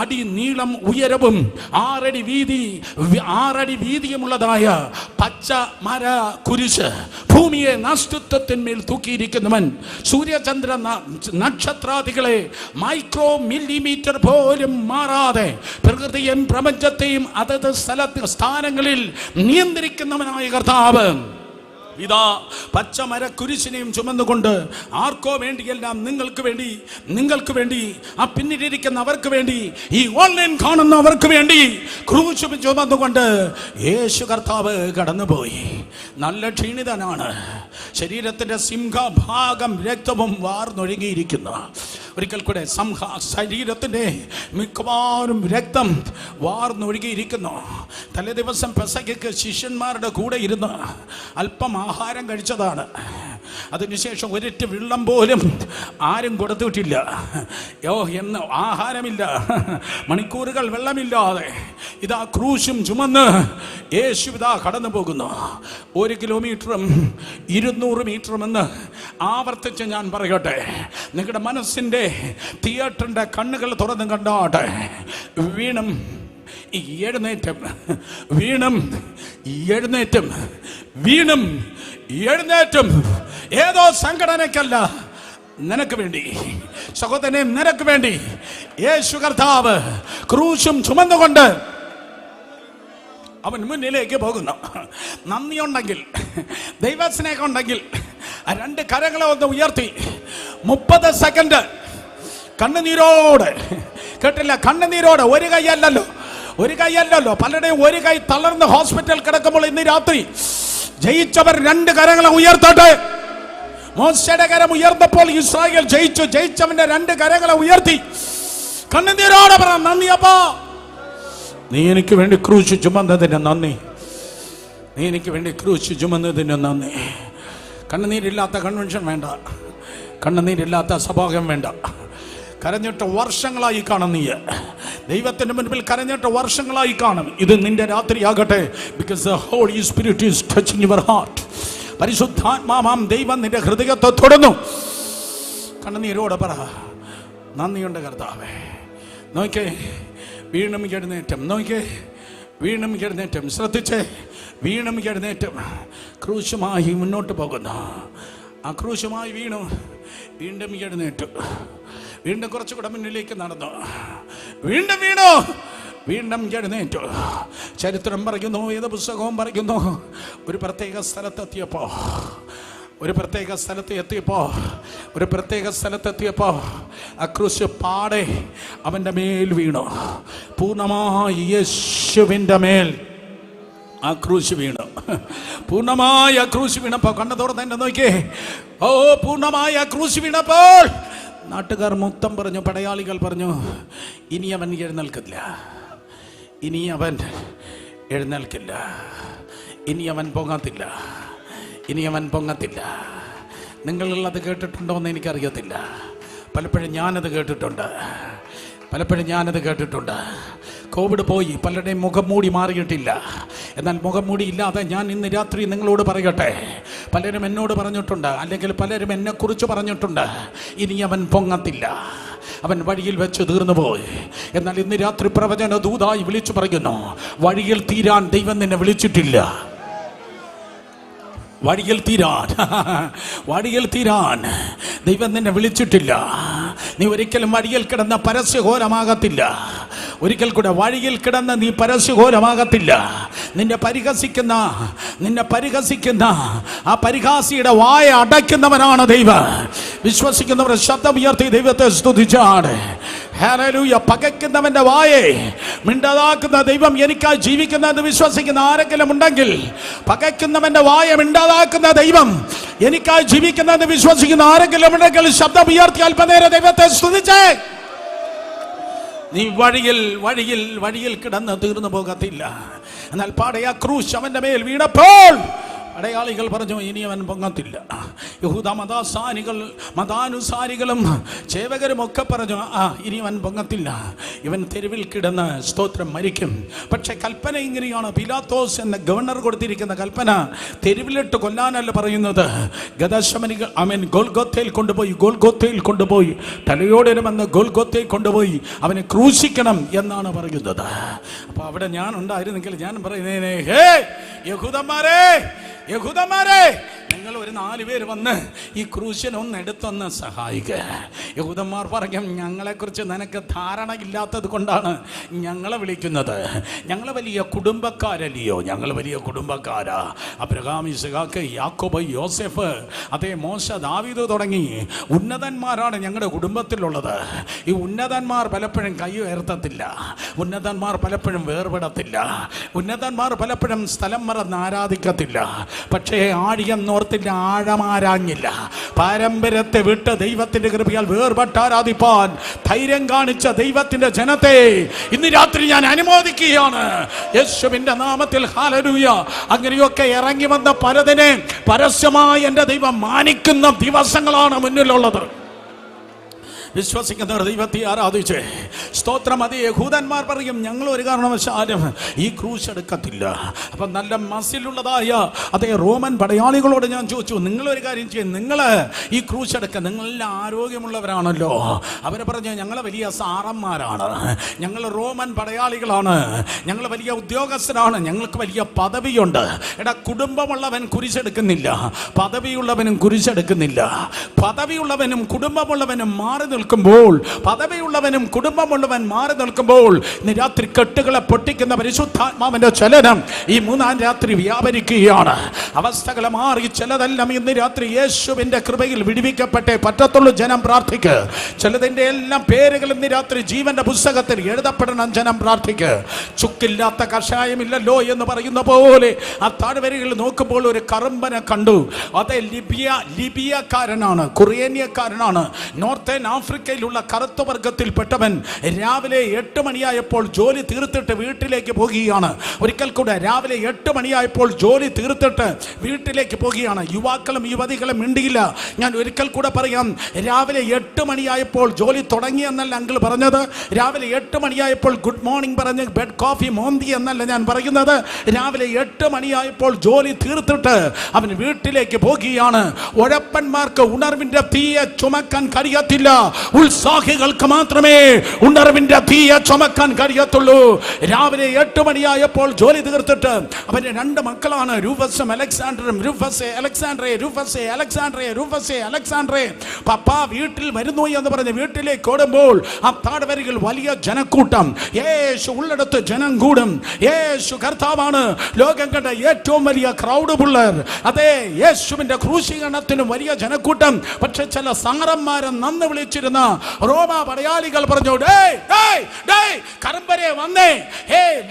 അടി നീളം ഉയരവും 6 അടി വീതിയുമുള്ളതായ പച്ച മര കുരിശ് ഭൂമിയെ നസ്തുത്വത്തിന്മേൽ തൂക്കിയിരിക്കുന്നവൻ സൂര്യചന്ദ്ര നക്ഷത്രാദികളെ മൈക്രോ മില്ലിമീറ്റർ പോലും മാറാതെ പ്രകൃതിയും പ്രപഞ്ചത്തെയും അതത് സ്ഥാനങ്ങളിൽ നിയന്ത്രിക്കുന്നവനായ കർത്താവ് ഇതാ പച്ചമര കുരിശിനെയും ചുമന്നുകൊണ്ട് ആർക്കോ വേണ്ടിയെല്ലാം നിങ്ങൾക്ക് വേണ്ടി ആ പിന്നിലിരിക്കുന്ന അവർക്ക് വേണ്ടി, ഈ ഓൺലൈൻ കാണുന്നവർക്ക് വേണ്ടി ക്രൂശ് ചുമന്നുകൊണ്ട് യേശു കർത്താവ് കടന്നുപോയി. നല്ല ക്ഷീണിതനാണ്. ശരീരത്തിന്റെ സിംഹഭാഗം രക്തവും വാർന്നൊഴുകിയിരിക്കുന്നു. ഒരിക്കൽ കൂടെ ശരീരത്തിൻ്റെ മിക്കവാറും രക്തം വാർന്നൊഴുകിയിരിക്കുന്നു. തലേ ദിവസം പെസഹയ്ക്ക് ശിഷ്യന്മാരുടെ കൂടെ ഇരുന്ന് അല്പം ആഹാരം കഴിച്ചതാണ്. അതിനുശേഷം ഒരിറ്റ് വെള്ളം പോലും ആരും കൊടുത്തിട്ടില്ല. എന്ന് ആഹാരമില്ല, മണിക്കൂറുകൾ വെള്ളമില്ലാതെ ഇതാ ക്രൂശും ചുമന്ന് യേശു ഇതാ കടന്നു പോകുന്നു. 1 കിലോമീറ്ററും 200 മീറ്ററും എന്ന് ആവർത്തിച്ച് ഞാൻ പറയട്ടെ. നിങ്ങളുടെ മനസ്സിൻ്റെ തിയേറ്ററിൻ്റെ കണ്ണുകൾ തുറന്ന് കണ്ടാട്ടെ. വീണും എഴുന്നേറ്റം, വീണും എഴുന്നേറ്റം, വീണും എഴുന്നേറ്റം. ഏതോ സംഘടനയ്ക്കല്ല, നിനക്ക് വേണ്ടി, സഹോദരനെ, നിനക്ക് വേണ്ടി യേശു കർത്താവ് ക്രൂശും ചുമന്നുകൊണ്ട് അവൻ മുന്നിലേക്ക് പോകുന്നു. നന്ദിയുണ്ടെങ്കിൽ, ദൈവസ്നേഹം ഉണ്ടെങ്കിൽ 2 കരങ്ങളെ ഒന്ന് ഉയർത്തി 30 സെക്കൻഡ് കണ്ണുനീരോടെ, കേട്ടില്ല, കണ്ണുനീരോടെ. ഒരു കൈയല്ലല്ലോ, പലരുടെയും ഒരു കൈ തളർന്ന് ഹോസ്പിറ്റൽ കിടക്കുമ്പോൾ ഇന്ന് രാത്രി ജയിച്ചവർ 2 കരങ്ങളെ ഉയർത്തട്ടെ. മോശയുടെ കരം ഉയർന്നപ്പോൾ ഇസ്രായേൽ ജയിച്ചവന്റെ 2 കരങ്ങളെ ഉയർത്തി കണ്ണുനീരോടെ പറ, നന്ദി അപ്പാ, നീ എനിക്ക് വേണ്ടി ക്രൂശ് ചുമന്നതിന് നന്ദി, നീ എനിക്ക് വേണ്ടി ക്രൂശ് ചുമന്നതിന് നന്ദി. കണ്ണുനീരില്ലാത്ത കൺവെൻഷൻ വേണ്ട, കണ്ണുനീരില്ലാത്ത സഭാഗം വേണ്ട. കരഞ്ഞിട്ട് വർഷങ്ങളായി കാണും, നീ ദൈവത്തിന്റെ മുൻപിൽ കരഞ്ഞിട്ട് വർഷങ്ങളായി കാണും. ഇത് നിന്റെ രാത്രിയാകട്ടെ. Because the holy spirit is touching your heart. പരിശുദ്ധാത്മാവാം ദൈവം നിന്റെ ഹൃദയത്തെ തൊടുന്നു. കണ്ണുനീരോടെ പറ, നന്ദിയുണ്ട് കർത്താവേ. നോക്കേ, വീണും എഴുന്നേറ്റം. നോക്കേ, വീണും എഴുന്നേറ്റം. ശ്രദ്ധിച്ചേ, വീണും എഴുന്നേറ്റം. ക്രൂശുമായി മുന്നോട്ട് പോകുന്നു. ആ ക്രൂശുമായി വീണു, വീണ്ടും എഴുന്നേറ്റു, വീണ്ടും കുറച്ചുകൂടെ മുന്നിലേക്ക് നടന്നു, വീണ്ടും വീണു, വീണ്ടും എഴുന്നേറ്റു. ചരിത്രം പറയുന്നു, ഏത് പുസ്തകവും പറയുന്നു, ഒരു പ്രത്യേക സ്ഥലത്തെത്തിയപ്പോൾ ആ ക്രൂശ് പാടെ അവൻ്റെ മേൽ വീണു. പൂർണ്ണമായി യേശുവിൻ്റെ മേൽ ആ ക്രൂശ് വീണു. പൂർണ്ണമായ ക്രൂശ് വീണപ്പോൾ കണ്ണു തുറന്ന് എന്നെ നോക്കിയേ. ഓ, പൂർണ്ണമായ ക്രൂശ് വീണപ്പോൾ നാട്ടുകാർ മൊത്തം പറഞ്ഞു, പടയാളികൾ പറഞ്ഞു, ഇനി അവൻ എഴുന്നേൽക്കില്ല, ഇനി അവൻ എഴുന്നേൽക്കില്ല, ഇനി അവൻ പൊങ്ങത്തില്ല, ഇനി അവൻ പൊങ്ങത്തില്ല. നിങ്ങളത് കേട്ടിട്ടുണ്ടോ എന്ന് എനിക്കറിയത്തില്ല. പലപ്പോഴും ഞാനത് കേട്ടിട്ടുണ്ട്. കോവിഡ് പോയി, പലരുടെയും മുഖം മൂടി മാറിയിട്ടില്ല. എന്നാൽ മുഖം മൂടി ഇല്ലാതെ ഞാൻ ഇന്ന് രാത്രി നിങ്ങളോട് പറയട്ടെ. പലരും എന്നോട് പറഞ്ഞിട്ടുണ്ട്, അല്ലെങ്കിൽ പലരും എന്നെക്കുറിച്ച് പറഞ്ഞിട്ടുണ്ട്, ഇനി അവൻ പൊങ്ങത്തില്ല, അവൻ വഴിയിൽ വെച്ച് തീർന്നു പോയി. എന്നാൽ ഇന്ന് രാത്രി പ്രവചന ദൂതായി വിളിച്ചു പറയുന്നു, വഴിയിൽ തീരാൻ ദൈവം നിന്നെ വിളിച്ചിട്ടില്ല. വഴിയിൽ തീരാൻ ദൈവം നിന്നെ വിളിച്ചിട്ടില്ല. നീ ഒരിക്കലും വഴിയിൽ കിടന്ന പരസ്യഘോരമാകത്തില്ല. ഒരിക്കൽ കൂടെ, വഴിയിൽ കിടന്ന് നീ പരസ്യഘോരമാകത്തില്ല. നിന്നെ പരിഹസിക്കുന്ന ആ പരിഹാസിയുടെ വായ അടയ്ക്കുന്നവനാണ് ദൈവം. വിശ്വസിക്കുന്നവർ ശബ്ദം ഉയർത്തി ദൈവത്തെ സ്തുതിച്ചാണ്. ഹല്ലേലൂയ. പകയ്ക്കുന്നവന്റെ വായെ മിണ്ടാതാക്കുന്ന ദൈവം എനിക്കായി ജീവിക്കുന്നതെന്ന് വിശ്വസിക്കുന്ന ആരെങ്കിലും ഉണ്ടെങ്കിൽ, പകയ്ക്കുന്നവന്റെ വായ മിണ്ടാതാക്കുന്ന ദൈവം എനിക്കായി ജീവിക്കുന്നതെന്ന് വിശ്വസിക്കുന്ന ആരെങ്കിലും ഉണ്ടെങ്കിൽ ശബ്ദം ഉയർത്തി അല്പനേരം ദൈവത്തെ സ്തുതിച്ചേ. നീ വഴിയിൽ കിടന്ന് തീർന്നു പോകത്തില്ല. എന്നാൽ പാടയ ക്രൂശ് അവന്റെ മേൽ വീണപ്പോൾ അടയാളികൾ പറഞ്ഞു, ഇനി അവൻ പൊങ്ങത്തില്ല. യഹൂദ മതാനുസാരികളും സേവകരും ഒക്കെ പറഞ്ഞു, ഇനി അവൻ പൊങ്ങത്തില്ല, ഇവൻ തെരുവിൽ കിടന്ന് സ്തോത്രം മരിക്കും. പക്ഷെ കൽപ്പന ഇങ്ങനെയാണ്. പിലാത്തോസ് എന്ന ഗവർണർ കൊടുത്തിരിക്കുന്ന കൽപ്പന തെരുവിലിട്ട് കൊല്ലാനല്ല പറയുന്നത്. ഗദശമനികൾ ഗോൽഗോത്തയിൽ കൊണ്ടുപോയി തലയോടെ വന്ന് ഗോൽഗോത്തയിൽ കൊണ്ടുപോയി അവനെ ക്രൂശിക്കണം എന്നാണ് പറയുന്നത്. അപ്പൊ അവിടെ ഞാൻ ഉണ്ടായിരുന്നെങ്കിൽ ഞാൻ പറയുന്നേനെ, ഹേ യഹൂദന്മാരെ, നിങ്ങൾ ഒരു 4 പേര് വന്ന് ഈ ക്രൂശിനെ ഒന്ന് എടുത്തൊന്ന് സഹായിക്കുക. യഹൂദന്മാർ പറയും, ഞങ്ങളെക്കുറിച്ച് നിനക്ക് ധാരണ ഇല്ലാത്തത് കൊണ്ടാണ് ഞങ്ങളെ വിളിക്കുന്നത്. ഞങ്ങൾ വലിയ കുടുംബക്കാരല്ലയോ? ഞങ്ങൾ വലിയ കുടുംബക്കാരാ. അബ്രഹാം, ഇസ്ഹാക്ക്, യാക്കോബ്, യോസെഫ്, അതേ മോശ, ദാവീദ് തുടങ്ങി ഉന്നതന്മാരാണ് ഞങ്ങളുടെ കുടുംബത്തിലുള്ളത്. ഈ ഉന്നതന്മാർ പലപ്പോഴും കൈ ഉയർത്തത്തില്ല, ഉന്നതന്മാർ പലപ്പോഴും വേർപെടത്തില്ല, ഉന്നതന്മാർ പലപ്പോഴും സ്ഥലം മറന്ന് ആരാധിക്കത്തില്ല. പക്ഷേ ആഴിയെന്നോർത്തില്ല, ആഴമാരാഞ്ഞില്ല. പാരമ്പര്യത്തെ വിട്ട് ദൈവത്തിന്റെ കൃപയാൽ വേർപെട്ട് ആരാധിപ്പാൻ ധൈര്യം കാണിച്ച ദൈവത്തിന്റെ ജനത്തെ ഇന്ന് രാത്രി ഞാൻ അനുമോദിക്കുകയാണ് യേശുവിന്റെ നാമത്തിൽ. ഹല്ലേലൂയ. അങ്ങനെയൊക്കെ ഇറങ്ങി വന്ന പലതിനെ പരസ്യമായി എൻ്റെ ദൈവം മാനിക്കുന്ന ദിവസങ്ങളാണ് മുന്നിലുള്ളത്. വിശ്വസിക്കുന്നവർ ദൈവത്തെ ആരാധിച്ച് സ്തോത്രം. അത് യഹൂദന്മാർ പറയും, ഞങ്ങൾ ഒരു കാരണവശാലും ഈ ക്രൂശ് എടുക്കത്തില്ല. അപ്പം നല്ല മസിലുള്ളതായ അതേ റോമൻ പടയാളികളോട് ഞാൻ ചോദിച്ചു, നിങ്ങളൊരു കാര്യം ചെയ്യും, നിങ്ങൾ ഈ ക്രൂശ് എടുക്കുക, നിങ്ങളെല്ലാം ആരോഗ്യമുള്ളവരാണല്ലോ. അവർ പറഞ്ഞു, ഞങ്ങൾ വലിയ സാറന്മാരാണ്, ഞങ്ങൾ റോമൻ പടയാളികളാണ്, ഞങ്ങൾ വലിയ ഉദ്യോഗസ്ഥരാണ്, ഞങ്ങൾക്ക് വലിയ പദവിയുണ്ട്. എടാ, കുടുംബമുള്ളവൻ കുരിശെടുക്കുന്നില്ല, പദവിയുള്ളവനും കുരിശെടുക്കുന്നില്ല. പദവിയുള്ളവനും കുടുംബമുള്ളവനും മാറി നിൽക്കുമ്പോൾ, പദവിയുള്ളവനും കുടുംബമുള്ളവൻ മാറി നിൽക്കുമ്പോൾ ഇന്ന് രാത്രി കെട്ടുകളെ പൊട്ടിക്കുന്ന പരിശുദ്ധാത്മാവിന്റെ ചലനം ഈ മൂന്നാം രാത്രി വ്യാപരിക്കുകയാണ്. അവസ്ഥകളെ മാറി ചിലതെല്ലാം ഇന്ന് രാത്രി യേശുവിന്റെ കൃപയിൽ വിടുവിക്കപ്പെട്ടേ പറ്റത്തുള്ളൂ. ജനം പ്രാർത്ഥിക്ക്. ചിലതിന്റെ എല്ലാം പേരുകൾ ഇന്ന് രാത്രി ജീവന്റെ പുസ്തകത്തിൽ എഴുതപ്പെടണം. ജനം പ്രാർത്ഥിക്ക്. ചുക്കില്ലാത്ത കഷായമില്ലല്ലോ എന്ന് പറയുന്ന പോലെ ആ താഴ്വരകളിൽ നോക്കുമ്പോൾ ഒരു കറുമ്പനെ കണ്ടു. അതെ, ലിബിയക്കാരനാണ്, കുറേന്യക്കാരനാണ്, നോർത്തേൺ ആഫ്രിക്കയിലുള്ള കറുത്ത വർഗത്തിൽപ്പെട്ടവൻ. രാവിലെ 8 മണിയായപ്പോൾ ജോലി തീർത്തിട്ട് വീട്ടിലേക്ക് പോകുകയാണ്. ഒരിക്കൽ കൂടെ രാവിലെ 8 മണിയായപ്പോൾ ജോലി തീർത്തിട്ട് വീട്ടിലേക്ക് പോകുകയാണ്. യുവാക്കളും യുവതികളും മിണ്ടിയില്ല. ഞാൻ ഒരിക്കൽ കൂടെ പറയാം, രാവിലെ 8 മണിയായപ്പോൾ ജോലി തുടങ്ങിയെന്നല്ല അങ്കിൾ പറഞ്ഞത്. രാവിലെ 8 മണിയായപ്പോൾ ഗുഡ് മോർണിംഗ് പറഞ്ഞ് ബെഡ് കോഫി മോന്തി എന്നല്ല ഞാൻ പറയുന്നത്. രാവിലെ 8 മണിയായപ്പോൾ ജോലി തീർത്തിട്ട് അവൻ വീട്ടിലേക്ക് പോകുകയാണ്. ഉഴപ്പന്മാർക്ക് ഉണർവിന്റെ തീയെ ചുമക്കാൻ കഴിയത്തില്ല, ഉത്സാഹികൾക്ക് മാത്രമേ ഉണർവിന്റെ തീയെ ചുമക്കാൻ കഴിയത്തുള്ളൂ. രാവിലെ 8 മണിയായപ്പോൾ ജോലി തീർത്തിട്ട് അവന്റെ 2 മക്കളാണ്, രൂഫസും അലക്സാണ്ടറും. അലക്സാണ്ടറെ പപ്പ വീട്ടിൽ വരുന്നു എന്ന് പറഞ്ഞ് വീട്ടിലേക്ക് ഓടുമ്പോൾ ആ താഴ്വരയിൽ വലിയ ജനക്കൂട്ടം. യേശു ഉള്ളിടത്ത് ജനം കൂടും. യേശു കർത്താവാണ്. ലോകം കണ്ട ഏറ്റവും വലിയ ക്രൗഡ് പുള്ളർ. അതെ, യേശുവിന്റെ ക്രൂശീകരണത്തിന് വലിയ ജനക്കൂട്ടം. പക്ഷെ ചില സാറന്മാരെ നന്ന് വിളിച്ചിരുന്ന റോമ പടയാളികൾ പറഞ്ഞു, കറുമ്പരെ വന്നേ,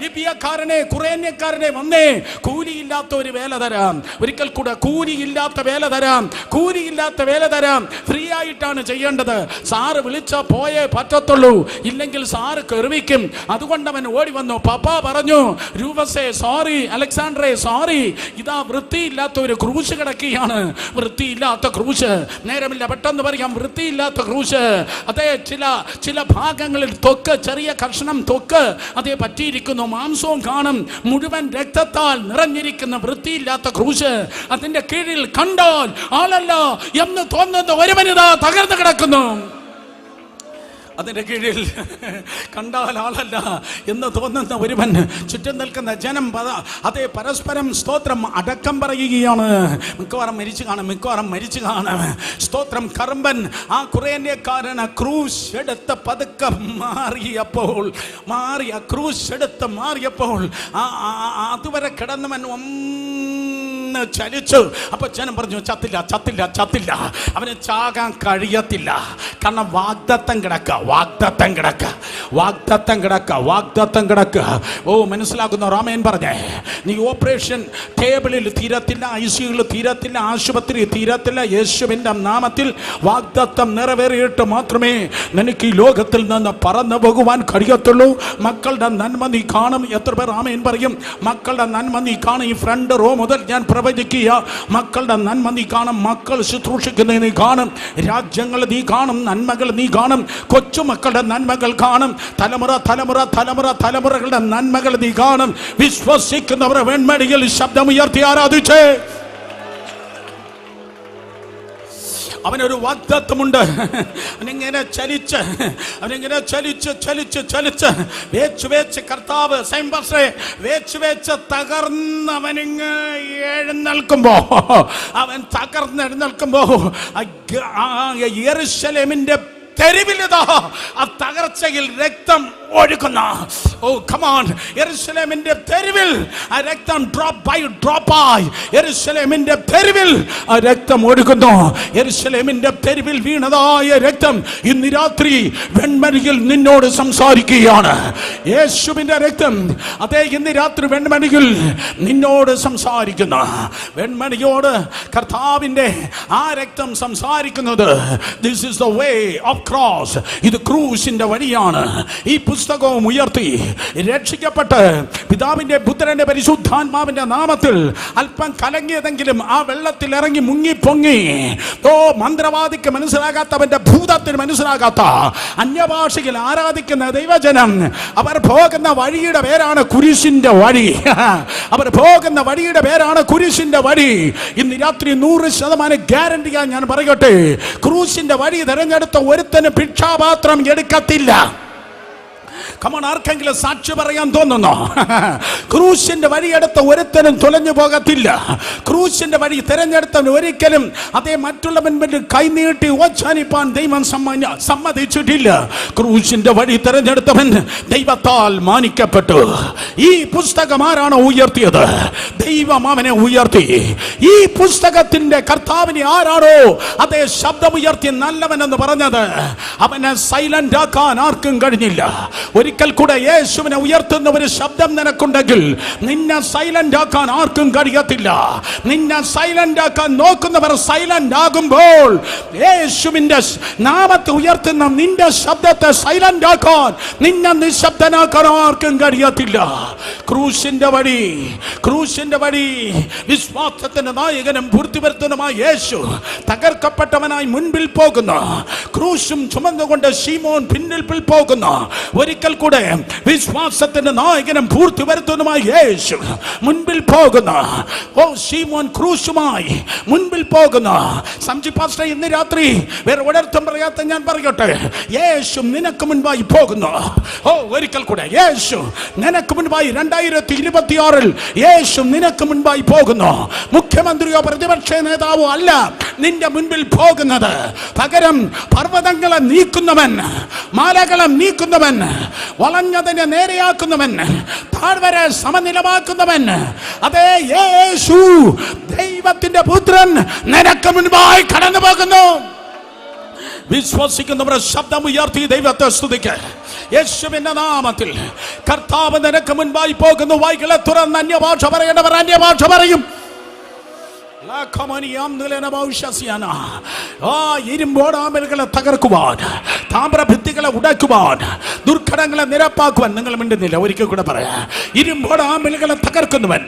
ലിബിയക്കാരനെ കുറേന്യക്കാരനെ വന്നേ, കൂലിയില്ലാത്ത ഒരു വേല തരാം. ഒരിക്കൽ കൂടെ, കൂലിയില്ലാത്ത വേല തരാം, കൂലിയില്ലാത്ത വേല തരാം. ഫ്രീ ആയിട്ടാണ് ചെയ്യേണ്ടത്. സാറ് വിളിച്ചാൽ പോയേ പറ്റത്തുള്ളൂ, ഇല്ലെങ്കിൽ സാറ് കെറിവിക്കും. അതുകൊണ്ട് അവൻ ഓടി വന്നു. പപ്പ പറഞ്ഞു, രൂപസേ സോറി, അലക്സാണ്ടറെ സോറി, ഇതാ വൃത്തിയില്ലാത്ത ഒരു ക്രൂശ് കിടക്കുകയാണ്. വൃത്തിയില്ലാത്ത ക്രൂശ്, നേരമില്ല പെട്ടെന്ന് പറയാം, വൃത്തിയില്ലാത്ത ക്രൂശ്. അതേ, ചില ഭാഗങ്ങളിൽ തൊക്ക്, ചെറിയ കഷ്ണം തൊക്ക് അതേ പറ്റിയിരിക്കുന്നു, മാംസവും കാണും, മുഴുവൻ രക്തത്താൽ നിറഞ്ഞിരിക്കുന്ന വൃത്തിയില്ലാത്ത ക്രൂശ്. അതിന്റെ കീഴിൽ കണ്ടാൽ ആളല്ല എന്ന് തോന്നുന്ന ഒരുവനിതാ തകർന്നു കിടക്കുന്നു. അതിൻ്റെ കീഴിൽ കണ്ടാൽ ആളല്ല എന്ന് തോന്നുന്ന ഒരുവൻ, ചുറ്റും നിൽക്കുന്ന ജനം അതേ പരസ്പരം സ്തോത്രം അടക്കം പറയുകയാണ്. മിക്കവാറും മരിച്ചു കാണും. സ്തോത്രം. കറുമ്പൻ ആ കുറേന്യക്കാരൻ ക്രൂശ് എടുത്ത് പതുക്കെ മാറിയപ്പോൾ അതുവരെ കിടന്നവൻ ചലിച്ചു. അപ്പൊ ജനം പറഞ്ഞു, ചത്തില്ല, അവന് ചാകാൻ കഴിയത്തില്ല. കാരണം വാഗ്ദത്തം കിടക്ക. ഓ, മനസ്സിലാക്കുന്ന രാമേൻ പറഞ്ഞേ, നീ ഓപ്പറേഷൻ ടേബിളിൽ തീരത്തില്ല, ICUയിൽ തീരത്തില്ല, ആശുപത്രി തീരത്തില്ല. യേശുവിന്റെ നാമത്തിൽ വാഗ്ദത്തം നിറവേറിയിട്ട് മാത്രമേ നിനക്ക് ഈ ലോകത്തിൽ നിന്ന് പറന്നു പോകുവാൻ കഴിയത്തുള്ളൂ. മക്കളുടെ നന്മ നീ കാണും. എത്ര പേർ ആമേൻ പറയും? മക്കളുടെ നന്മ നീ കാണും. ഈ ഫ്രണ്ട് റോ മുതൽ ഞാൻ പ്രവചിക്കുക, മക്കളുടെ നന്മ നീ കാണും. മക്കൾ ശുശ്രൂഷിക്കുന്നത് നീ കാണും. രാജ്യങ്ങൾ നീ കാണും. നന്മകൾ നീ കാണും. കൊച്ചുമക്കളുടെ നന്മകൾ കാണും. തലമുറകളുടെ നന്മകൾ നീ കാണും. വിശ്വസിക്കുന്നവരെ വെൺമടിയിൽ ശബ്ദമുയർത്തി ആരാധിച്ചേ. അവനൊരു വാഗ്ദത്തമുണ്ട്. അവനിങ്ങനെ ചലിച്ച് വേച്ച് കർത്താവ് വേച്ച് തകർന്നവനിങ്ങ് എഴുന്നേൽക്കുമ്പോ, അവൻ തകർന്നെഴുന്നേൽക്കുമ്പോ യെരൂശലേമിന്റെ തെരുവിലിതാ ആ തകർച്ചയിൽ രക്തം ഒഴുകുന്ന Oh, come on. യെരൂശലേമിന്റെ തെരുവിൽ ആ രക്തം ഡ്രോപ്പ് ബൈ ഡ്രോപ്പ് ആയി യെരൂശലേമിന്റെ തെരുവിൽ ആ രക്തം ഒഴുകുന്നു. യെരൂശലേമിന്റെ തെരുവിൽ വീണതായ രക്തം ഇന്ന് രാത്രി വെൺമണിയിൽ നിന്നോട് സംസാരിക്കുകയാണ്. യേശുവിന്റെ രക്തം അതേ ഇന്ന് രാത്രി വെൺമണിയിൽ നിന്നോട് സംസാരിക്കുന്നു. വെൺമണിയോട് കർത്താവിന്റെ ആ രക്തം സംസാരിക്കുന്നത് this is the way of cross. ഇത് ക്രൂശിന്റെ വഴിയാണ്. ഈ പുസ്തകവും ഉയർത്തി രക്ഷിക്കപ്പെട്ട് പിതാവിന്റെ പുത്രന്റെ പരിശുദ്ധാത്മാവിന്റെ നാമത്തിൽ അല്പം കലങ്ങിയതെങ്കിലും ആ വെള്ളത്തിൽ ഇറങ്ങി മുങ്ങി പൊങ്ങി മന്ത്രവാദിക്ക് മനസ്സിലാകാത്തവന്റെ ഭൂതത്തിന് മനസ്സിലാകാത്ത അന്യഭാഷയിൽ ആരാധിക്കുന്ന ദൈവജനം അവർ പോകുന്ന വഴിയുടെ പേരാണ് കുരിശിന്റെ വഴി. അവർ പോകുന്ന വഴിയുടെ പേരാണ് കുരിശിന്റെ വഴി. ഇന്ന് രാത്രി 100% ഗ്യാരണ്ടിയാ ഞാൻ പറയട്ടെ, ക്രൂശിന്റെ വഴി തെരഞ്ഞെടുത്ത ഒരുത്തന് ഭിക്ഷാപാത്രം എടുക്കത്തില്ല. കമോൺ, ആർക്കെങ്കിലും സാക്ഷി പറയാൻ തോന്നുന്നു? ക്രൂശിന്റെ വഴിയെടുത്ത ഒരുത്തനും തുലഞ്ഞു പോകത്തില്ല. ക്രൂശിന്റെ വഴി തിരഞ്ഞെടുത്തവൻ ഒരിക്കലും അതേ മറ്റുള്ളവൻ കൈനീട്ടി ഓച്ചാനിപ്പാൻ ദൈവം സമ്മതിച്ചിട്ടില്ല. ക്രൂശിന്റെ വഴി തിരഞ്ഞെടുത്തവൻ ദൈവത്താൽ മാനിക്കപ്പെട്ടു. ഈ പുസ്തകം ആരാണ് ഉയർത്തിയത്? ദൈവം അവനെ ഉയർത്തി. ഈ പുസ്തകത്തിന്റെ കർത്താവിനെ ആരാണോ അതേ ശബ്ദമുയർത്തി നല്ലവൻ എന്ന് പറഞ്ഞത്, അവനെ സൈലന്റ് ആക്കാൻ ആർക്കും കഴിഞ്ഞില്ല. ഒരിക്കൽ കൂടെ യേശുവിനെ ഉയർത്തുന്ന ഒരു ശബ്ദം നിനക്കുണ്ടെങ്കിൽ നിന്നെ സൈലന്റ് ആക്കാൻ ആർക്കും കഴിയത്തില്ല. നിന്നെ സൈലന്റ് ആക്കാൻ നോക്കുന്നവർ സൈലന്റ് ആകുമ്പോൾ യേശുവിന്റെ നാമത്തെ ഉയർത്തുന്ന നിന്റെ ശബ്ദത്തെ സൈലന്റ് ആക്കാൻ, നിന്നെ നിശബ്ദനാക്കാൻ ആർക്കും കഴിയത്തില്ല. ക്രൂശിന്റെ വഴി, ക്രൂശിന്റെ വഴി വിശ്വാസത്തിന്റെ നായകനും പൂർത്തിവരുത്തനുമായ യേശു തകർക്കപ്പെട്ടവനായി മുൻപിൽ പോകുന്നു. ക്രൂശും ചുമന്നുകൊണ്ട് ശീമോൻ പിന്നിൽ പോകുന്നു. ഒരിക്കൽ കൂടെ വിശ്വാസത്തിന്റെ നായകനും പൂർത്തി വരുത്തുന്നതുമായി യേശു മുൻപിൽ പോകുന്നു. ഓ, ശീമോൻ ക്രൂശുമായി മുൻപിൽ പോകുന്നു. സംജി പാസ്റ്റർ ഇന്ന് രാത്രി വേറെ ഒരിടത്തും പറയാത്ത ഞാൻ പറയട്ടെ, യേശു നിനക്ക് മുൻപായി പോകുന്നു. ഓ, ഒരിക്കൽ കൂടെ യേശു നിനക്ക് മുൻപായി 2026 യേശു നിനക്ക് മുൻപായി പോകുന്നു. മുഖ്യമന്ത്രിയോ പ്രതിപക്ഷ നേതാവോ അല്ല നിന്റെ മുൻപിൽ പോകുന്നത്. പകരം പർവ്വതങ്ങളെ നീക്കുന്നവൻ, മലകളെ നീക്കുന്നവൻ, വളഞ്ഞതിനെ നേരെയാക്കുന്നവൻ, താഴ്വര സമനിലമാക്കുന്നവൻ, അതേ യേശു ദൈവത്തിന്റെ പുത്രൻ നിനക്ക് മുൻപായി കടന്നു പോകുന്നു. വിശ്വസിക്കുന്നവരുടെ ശബ്ദം ഉയർത്തി ദൈവത്തെ സ്തുതിക്ക. യേശുവിന്റെ നാമത്തിൽ കർത്താവ് നിനക്ക് മുൻപായി പോകുന്നു. വായ്കളെ തുറന്ന് അന്യഭാഷ പറയേണ്ടവർ അന്യഭാഷ പറയും. ഇരുമ്പോടാമലുകളെ തകർക്കുവാൻ, താമ്രഭിത്തികളെ ഉടയ്ക്കുവാൻ, ദുർഘടങ്ങളെ നിരപ്പാക്കുവാൻ. നിങ്ങൾ മിണ്ടുന്നില്ല, ഒരിക്കൽ കൂടെ പറയാം. ഇരുമ്പോടാമലുകളെ തകർക്കുന്നവൻ,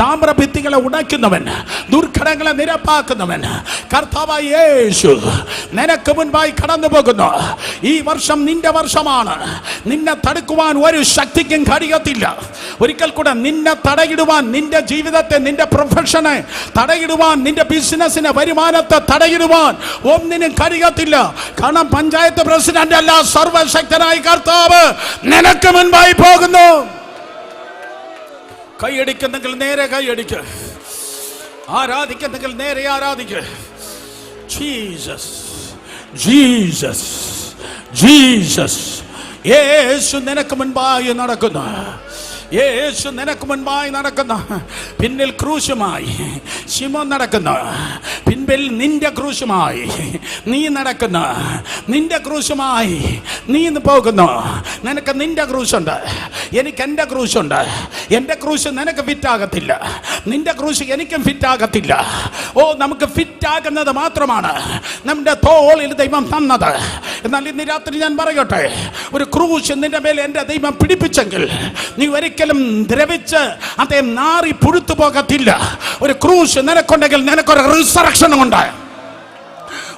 താമ്രഭിത്തികളെ ഉടയ്ക്കുന്നവൻ, ദുർഘടങ്ങളെ നിരപ്പാക്കുന്നവൻ കർത്താവായ യേശു നിനക്ക് മുൻപായി കടന്നു പോകുന്നു. ഈ വർഷം നിന്റെ വർഷമാണ്. നിന്നെ തടുക്കുവാൻ ഒരു ശക്തിക്കും കഴിയത്തില്ല. ഒരിക്കൽ കൂടെ നിന്നെ തടയിടുവാൻ, നിന്റെ ജീവിതത്തെ, നിന്റെ പ്രൊഫഷനെ തടയിടുവാൻ, നിന്റെ ബിസിനസിനെ, വരുമാനത്തെ തടയിടുവാൻ ഒന്നിനും കഴിയത്തില്ല. കാരണം പഞ്ചായത്ത് പ്രസിഡന്റ് അല്ല, സർവശക്തനായ കർത്താവ് നിനക്ക് മുൻപായി പോകുന്നു. കൈയടിക്കുന്നെങ്കിൽ നേരെ കൈയടിക്ക്, ആരാധിക്കുന്നെങ്കിൽ നേരെ ആരാധിക്ക്. Jesus, Jesus, Jesus. യേശു നിനക്ക് മുൻപായി നടക്കുന്നു. യേശു നിനക്ക് മുൻപായി നടക്കുന്നു. പിന്നിൽ ക്രൂശുമായി ശിമോൻ നടക്കുന്നു. പിൻപിൽ നിന്റെ ക്രൂശുമായി നീ നടക്കുന്നു. നിന്റെ ക്രൂശുമായി നീ പോകുന്നു. നിനക്ക് നിന്റെ ക്രൂശുണ്ട്, എനിക്ക് എൻ്റെ ക്രൂശുണ്ട്. എൻ്റെ ക്രൂശ് നിനക്ക് ഫിറ്റാകത്തില്ല, നിന്റെ ക്രൂശ് എനിക്കും ഫിറ്റാകത്തില്ല. ഓ, നമുക്ക് ഫിറ്റാകുന്നത് മാത്രമാണ് നമ്മുടെ തോളിൽ ദൈവം തന്നത്. എന്നാൽ ഇന്ന് രാത്രി ഞാൻ പറയട്ടെ, ഒരു ക്രൂശ് നിന്റെ മേലെ എൻ്റെ ദൈവം പിടിപ്പിച്ചെങ്കിൽ നീ ഒരിക്കലും ദ്രവിച്ച് അതേ നാറി പുഴുത്തു പോകത്തില്ല. ഒരു ക്രൂശ് നിനക്കുണ്ടെങ്കിൽ നിനക്കൊരു റിസറക്ഷനും ഉണ്ട്.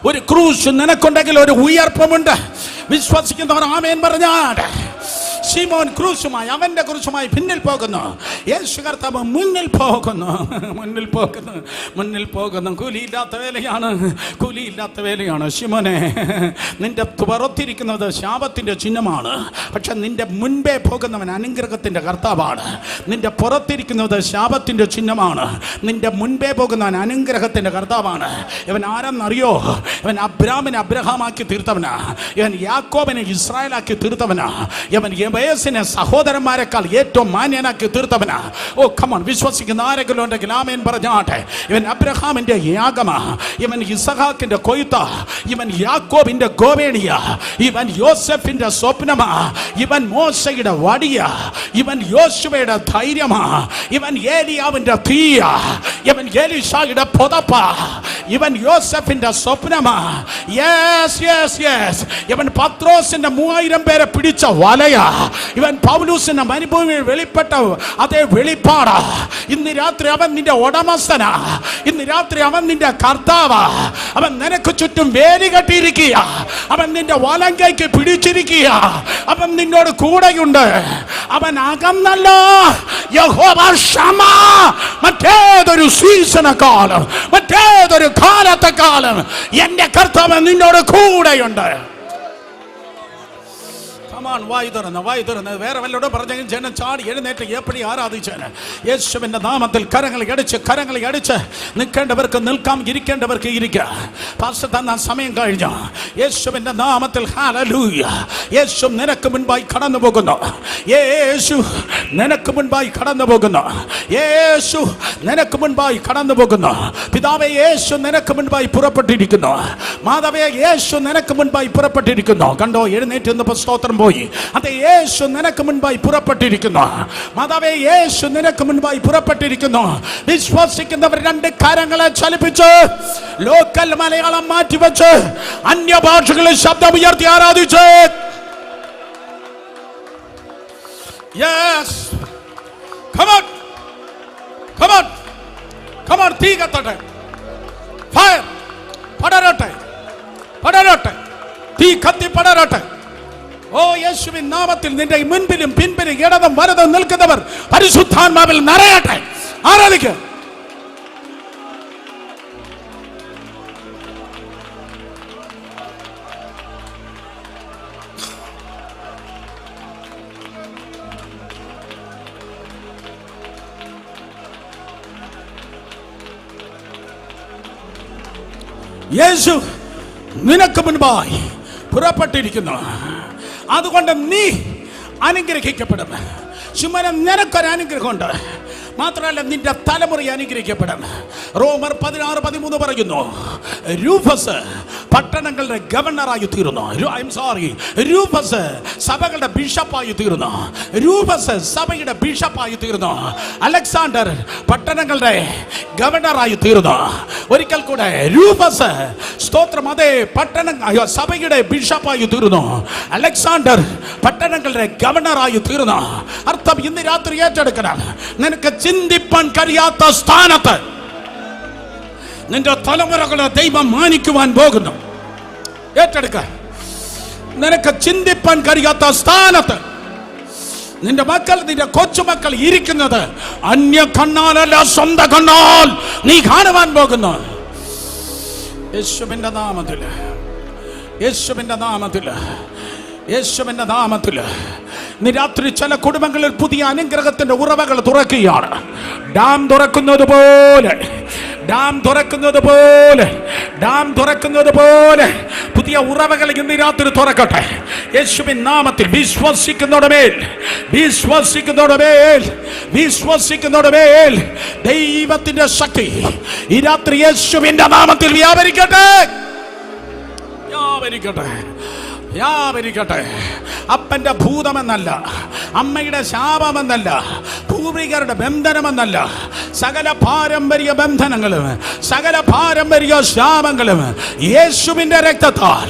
ഒരു ക്രൂശ് നിനക്കുണ്ടെങ്കിൽ ഒരു ഉയർപ്പമുണ്ട്. വിശ്വസിക്കുന്നവർ ആമേൻ പറഞ്ഞാൽ. ശിമോൻ ക്രൂശുമായി, അവന്റെ ക്രൂശുമായി പിന്നിൽ പോകുന്നു. യേശു കർത്താവ് മുന്നിൽ പോകുന്നു, മുന്നിൽ പോകുന്നു, മുന്നിൽ പോകുന്നു. കൂലിയില്ലാത്ത വേലയാണ്, കൂലിയില്ലാത്ത വേലയാണ്. ശിമോനെ, നിന്റെ പുറത്തിരിക്കുന്നത് ശാപത്തിന്റെ ചിഹ്നമാണ്. പക്ഷെ നിന്റെ മുൻപേ പോകുന്നവൻ അനുഗ്രഹത്തിന്റെ കർത്താവാണ്. നിന്റെ പുറത്തിരിക്കുന്നത് ശാപത്തിന്റെ ചിഹ്നമാണ്. നിന്റെ മുൻപേ പോകുന്നവൻ അനുഗ്രഹത്തിന്റെ കർത്താവാണ്. ഇവൻ ആരെന്നറിയോ? ഇവൻ അബ്രാമിനെ അബ്രഹാമാക്കി തീർത്തവനാ. ഇവൻ യാക്കോബിനെ ഇസ്രായേലാക്കി തീർത്തവനാ. ഇവൻ വയസ്സിനെ സഹോദരന്മാരെക്കാൾ ഏറ്റവും മാന്യനാക്കി തീർത്തവനാ. ഓ കമോൺ, വിശ്വസിക്കുന്ന ആരെങ്കിലും ഉണ്ടെങ്കിൽ ആമേൻ പറഞ്ഞാട്ടെ. ഇവൻ അബ്രഹാമിന്റെ യാഗമാ, ഇവൻ ഇസഹാക്കിന്റെ കൊയ്ത്ത, ഇവൻ യാക്കോബിന്റെ ഗോവേണിയ, ഇവൻ യോസെഫിന്റെ സ്വപ്നമാ, ഇവൻ മോശയുടെ വടിയ, ഇവൻ യോശുവയുടെ ധൈര്യമാ, ഇവൻ ഏലിയാവിന്റെ തീയ, ഇവൻ എലീശായുടെ പുതപ്പ, ഇവൻ യോസെഫിന്റെ സ്വപ്നമാ. യെസ് യെസ് യെസ്, ഇവൻ പത്രോസിന്റെ 3000 പേരെ പിടിച്ച വലയ, ഇവൻ പൗലൂസിന്റെ മരുഭൂമിയിൽ വെളിപ്പെട്ട അതേ വെളിപ്പാടാ. ഇന്ന് രാത്രി അവൻ നിന്റെ ഉടമസ്ഥനാ, ഇന്ന് രാത്രി അവൻ നിന്റെ കർത്താവാ. അവൻ നിനക്ക് ചുറ്റും വേലി കെട്ടിയിരിക്കുക, അവൻ നിന്റെ വലങ്കൈക്ക് പിടിച്ചിരിക്കുക, അവൻ നിന്നോട് കൂടെയുണ്ട്. അവൻ അകന്നല്ല, യഹോവ ക്ഷമ. മറ്റേതൊരു സീസണെക്കാളും മറ്റേതൊരു കാലത്തെക്കാളും എന്റെ കർത്താവ് നിന്നോട് കൂടെയുണ്ട്. വായി തുറന്ന് വേറെ വല്ലോടും പറഞ്ഞെങ്കിൽ ജനം ചാടി എഴുന്നേറ്റ് എപ്പടി ആരാധിച്ചാണ്. യേശുവിന്റെ നാമത്തിൽ കരങ്ങൾ അടിച്ച് നിൽക്കേണ്ടവർക്ക് നിൽക്കാം, ഇരിക്കേണ്ടവർക്ക് ഇരിക്കാം. പാസ്റ്റർ തന്ന സമയം കഴിഞ്ഞു. യേശുവിന്റെ നാമത്തിൽ ഹല്ലേലൂയ. യേശു നിനക്ക് മുൻപായി കടന്നു പോകുന്നു. യേശു നിനക്ക് മുൻപായി കടന്നു പോകുന്നു. യേശു നിനക്ക് മുൻപായി കടന്നു പോകുന്നു. പിതാവേ, യേശു നിനക്ക് മുൻപായി പുറപ്പെട്ടിരിക്കുന്നു. മാതാവേ, യേശു നിനക്ക് മുൻപായി പുറപ്പെട്ടിരിക്കുന്നു. കണ്ടോ, എഴുന്നേറ്റ് നിന്ന് സ്തോത്രം പോയി. അതെ, യേശു നിനക്ക് മുൻപായി പുറപ്പെട്ടിരിക്കുന്നു. മാതാവേ, യേശു നിനക്ക് മുൻപായി പുറപ്പെട്ടിരിക്കുന്നു. വിശ്വസിക്കുന്നവർ 2 കരങ്ങളെ ചലിപ്പിച്ച് ലോക്കൽ മലയാളം മാറ്റിവെച്ച് അന്യഭാഷകളിൽ ശബ്ദം ഉയർത്തി ആരാധിച്ച് യെസ് come on തീ കത്തട്ടെ, ഫയർ പടരട്ടെ, തീ കത്തി പടരട്ടെ. ഓ യേശുവിൻ നാമത്തിൽ നിന്റെ മുൻപിലും പിൻപിലും ഇടതും വലതും നിൽക്കുന്നവർ പരിശുദ്ധാത്മാവിൽ നിറയട്ടെ. ആരാധിക്കുക. യേശു നിനക്ക് മുൻപായി പുറപ്പെട്ടിരിക്കുന്നു. അതുകൊണ്ട് നീ അനുഗ്രഹിക്കപ്പെടും. ചുമരം നിനക്കൊരു അനുഗ്രഹമുണ്ട്, മാത്രമല്ല നിന്റെ തലമുറ അനുഗ്രഹിക്കപ്പെടും. റോമർ 16:13 പറയുന്നു, രൂഫസ് പട്ടണങ്ങളുടെ ഗവർണറായി തീർന്നു. രൂഫസ് സഭകളുടെ ബിഷപ്പായി തീർന്നു. രൂഫസ് സഭയുടെ ബിഷപ്പായി തീർന്നു. അലക്സാണ്ടർ പട്ടണങ്ങളുടെ ഗവർണറായി തീർന്നു. ഒരിക്കൽ കൂടെ രൂഫസ് സ്തോത്രം അതേ സഭയുടെ ബിഷപ്പായി തീർന്നു. അലക്സാണ്ടർ പട്ടണങ്ങളുടെ ഗവർണറായി തീർന്നു. അർത്ഥം ഇന്ന് രാത്രി ഏറ്റെടുക്കണം. നിനക്ക് ചിന്തിപ്പാൻ കഴിയാത്ത സ്ഥാനത്ത് നിന്റെ തലമുറകളെ ദൈവം മാനിക്കുവാൻ പോകുന്നു. ഏറ്റെടുക്ക. നിനക്ക് ചിന്തിപ്പാൻ കഴിയാത്ത സ്ഥാനത്ത് നിന്റെ മക്കൾ, നിന്റെ കൊച്ചുമക്കൾ ഇരിക്കുന്നത് അന്യ കണ്ണാലല്ല, സ്വന്തം കണ്ണാൽ നീ കാണുവാൻ പോകുന്നു. യേശുവിന്റെ നാമത്തിൽ ഇന്ന് രാത്രി ചില കുടുംബങ്ങളിൽ പുതിയ അനുഗ്രഹത്തിന്റെ ഉറവകൾ തുറക്കുകയാണ്. ഡാം തുറക്കുന്നത് പോലെ പുതിയ ഉറവകൾ ഇന്ന് രാത്രി തുറക്കട്ടെ. യേശുവിൻ നാമത്തിൽ വിശ്വസിക്കുന്നവരുടെ മേൽ ദൈവത്തിന്റെ ശക്തി ഈ രാത്രി യേശുവിന്റെ നാമത്തിൽ വ്യാപരിക്കട്ടെ. അപ്പന്റെ ഭൂതമെന്നല്ല, അമ്മയുടെ ശാപമെന്നല്ല, പൂർവികരുടെ ബന്ധനമെന്നല്ല, സകല പാരമ്പര്യ ബന്ധനങ്ങളും സകല പാരമ്പര്യ ശാപങ്ങളും യേശുവിന്റെ രക്തത്താൽ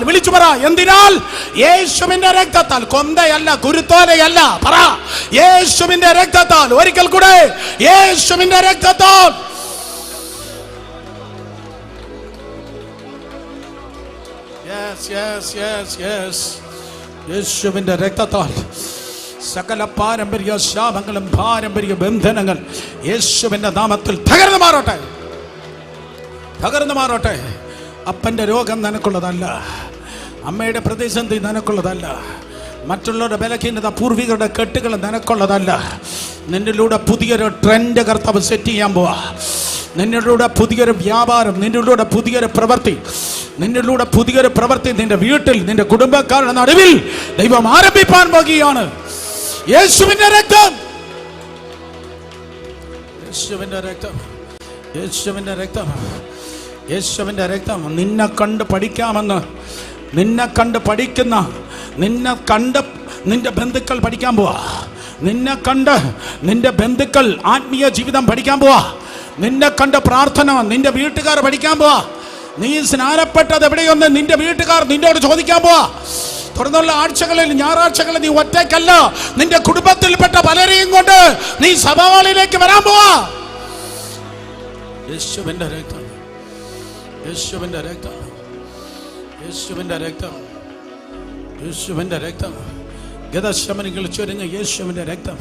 വിളിച്ചു പറ. എന്തിനാൽ? യേശുവിന്റെ രക്തത്താൽ. കൊന്തയല്ല, കുരുത്തോലയല്ല, പറ. യേശുവിന്റെ രക്തത്താൽ. ഒരിക്കൽ കൂടെ, യേശുവിന്റെ രക്തത്താൽ. യേശുവിന്റെ രക്തത്താൽ സകല പാരമ്പര്യ ശാപങ്ങളും പാരമ്പര്യ ബന്ധനങ്ങൾ യേശുവിന്റെ നാമത്തിൽ തകർന്നു മാറട്ടെ. അപ്പന്റെ രോഗം നിനക്കുള്ളതല്ല, അമ്മയുടെ പ്രതിസന്ധി നിനക്കുള്ളതല്ല, മറ്റുള്ളവരുടെ ബലഹീനത, പൂർവികരുടെ കെട്ടുകൾ നിനക്കുള്ളതല്ല. നിന്നിലൂടെ പുതിയൊരു ട്രെൻഡ് കർത്താവ് സെറ്റ് ചെയ്യാൻ പോവാ. നിന്നിലൂടെ പുതിയൊരു വ്യാപാരം, നിന്നിലൂടെ പുതിയൊരു പ്രവൃത്തി, നിന്നിലൂടെ പുതിയൊരു പ്രവൃത്തി നിന്റെ വീട്ടിൽ, നിന്റെ കുടുംബക്കാരുടെ നടുവിൽ ദൈവം ആരംഭിപ്പാൻ പോകുകയാണ്. യേശുവിന്റെ രക്തം, യേശുവിന്റെ രക്തം, യേശുവിന്റെ രക്തം, യേശുവിന്റെ രക്തം. നിന്നെ കണ്ട് പഠിക്കാമെന്ന്, നിന്നെ കണ്ട് പഠിക്കുന്ന, നിന്നെ കണ്ട് നിന്റെ ബന്ധുക്കൾ പഠിക്കാൻ പോവാ. നിന്നെ കണ്ട് നിന്റെ ബന്ധുക്കൾ ആത്മീയ ജീവിതം പഠിക്കാൻ പോവാ. നിന്നെ കണ്ട് പ്രാർത്ഥന നിന്റെ വീട്ടുകാർ പഠിക്കാൻ പോവാ. നീ സ്നാനപ്പെട്ടത് എവിടെയൊന്ന് നിന്റെ വീട്ടുകാർ നിന്നോട് ചോദിക്കാൻ പോവാ. തുടർന്നുള്ള ആഴ്ചകളിൽ, ഞായറാഴ്ചകളിൽ നീ ഒറ്റയ്ക്കല്ല, നിന്റെ കുടുംബത്തിൽപ്പെട്ട പലരെയും കൊണ്ട് നീ സഭകളിലേക്ക് വരാൻ പോവാ. യേശുവിന്റെ രക്തം, യേശുവിന്റെ രക്തം, യേശുവിന്റെ രക്തം, യേശുവിന്റെ രക്തം. ഗദശമനികൾ ചൊരിഞ്ഞ യേശുവിന്റെ രക്തം,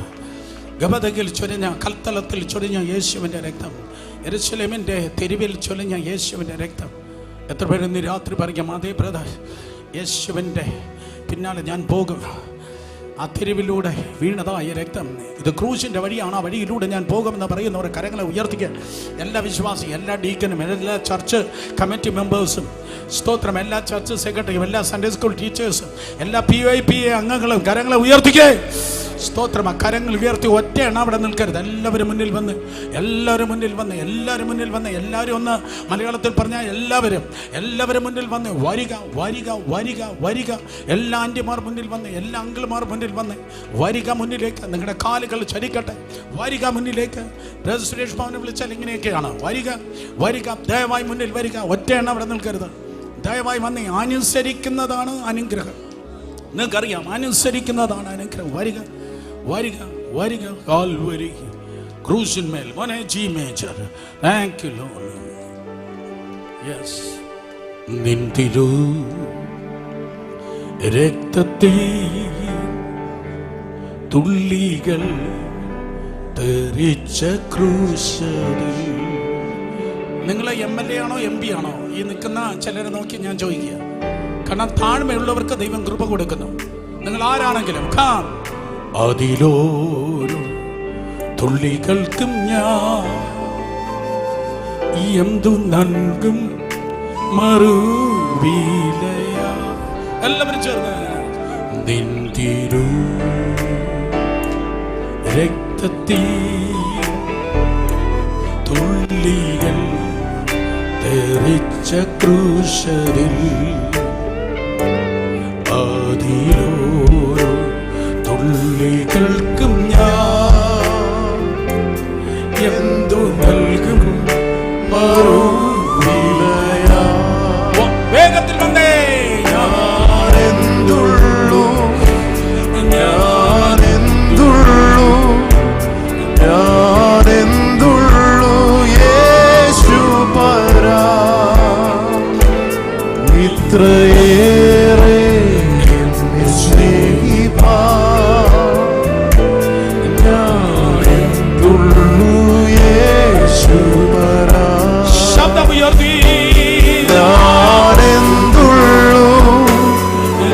ഗബദയിൽ ചൊരിഞ്ഞ, കൽത്തലത്തിൽ ചൊരിഞ്ഞ യേശുവിന്റെ രക്തം, യെരൂശലേമിന്റെ തെരുവിൽ ചൊരിഞ്ഞ യേശുവിന്റെ രക്തം. എത്ര പേര് ഇന്ന് രാത്രി പറയാം, അതേ ബ്രദർ, യേശുവിന്റെ പിന്നാലെ ഞാൻ പോകും. ആ തെരുവിലൂടെ വീണതായ രക്തം, ഇത് ക്രൂശിന്റെ വഴിയാണ്, ആ വഴിയിലൂടെ ഞാൻ പോകുമെന്ന് പറയുന്നവർ കരങ്ങളെ ഉയർത്തിക്കുക. എല്ലാ വിശ്വാസിയും, എല്ലാ ഡീക്കനും, എല്ലാ ചർച്ച് കമ്മിറ്റി മെമ്പേഴ്സും, സ്തോത്രം, എല്ലാ ചർച്ച് സെക്രട്ടറിയും, എല്ലാ സൺഡേ സ്കൂൾ ടീച്ചേഴ്സും, എല്ലാ PYPA അംഗങ്ങളും കരങ്ങളെ ഉയർത്തിക്കേ. സ്തോത്രം. കരങ്ങൾ ഉയർത്തി ഒറ്റ എണ്ണ അവിടെ നിൽക്കരുത്. എല്ലാവരും മുന്നിൽ വന്ന്, എല്ലാവരും മുന്നിൽ വന്ന്, എല്ലാവരും മുന്നിൽ വന്ന്, എല്ലാവരും ഒന്ന് മലയാളത്തിൽ പറഞ്ഞാൽ എല്ലാവരും മുന്നിൽ വന്ന് വരിക, വരിക, വരിക, വരിക. എല്ലാ ആൻറ്റിമാർ മുന്നിൽ വന്ന്, എല്ലാ അങ്കിൾമാർ മുന്നിൽ വന്ന് വരിക മുന്നിലേക്ക്. നിങ്ങളുടെ കാലുകൾ ചരിക്കട്ടെ, വരിക മുന്നിലേക്ക്. സുരേഷ് ഭവനെ വിളിച്ചാൽ ഇങ്ങനെയൊക്കെയാണ്, വരിക, വരിക, ദയവായി മുന്നിൽ വരിക. ഒറ്റ എണ്ണ അവിടെ നിൽക്കരുത്. ദയവായി വന്ന് അനുസരിക്കുന്നതാണ് അനുഗ്രഹം. നിങ്ങൾക്കറിയാം, അനുസരിക്കുന്നതാണ് അനുഗ്രഹം. വരിക, വരിക, വരിക. കാൽവരി ക്രൂശിന്മേൽ മോനെ G major. Thank you Lord. Yes. നിൻ തിരു രക്തത്തിൽ തുള്ളികൾ തെറിച്ച ക്രൂശിൽ. നിങ്ങൾ MLA ആണോ MP ആണോ? ഈ നിൽക്കുന്ന ചിലരെ നോക്കി ഞാൻ ചോദിക്കുക. കാരണം താഴ്മയുള്ളവർക്ക് ദൈവം കൃപ കൊടുക്കുന്നു. നിങ്ങൾ ആരാണെങ്കിലും അതിലോരോ തുള്ളികൾക്കും ഞാൻ എന്തു നൽകും മറുവിലയ. എല്ലാവരും ചേർന്ന് നിൻ തിരു രക്തത്തിൽ തുള്ളികൾ തെറിച്ച ക്രൂശിൽ അതിലോരോ തുള്ളികൾക്കും ഞാൻ എന്തു നൽകും മറുവിലയ. വേഗത്തിൽ വന്നേ. ഞാനെന്തുള്ളൂ, ഞാനെന്തുള്ളൂ, ഞാനെന്തുള്ളൂ യേശു പരാ. ഇത്രയേറെ സ്നേഹിപ്പാ ഞാനെന്തുള്ളൂ യേശു പരാ. ശബ്ദമുയർത്തി. ഞാനെന്തുള്ളൂ,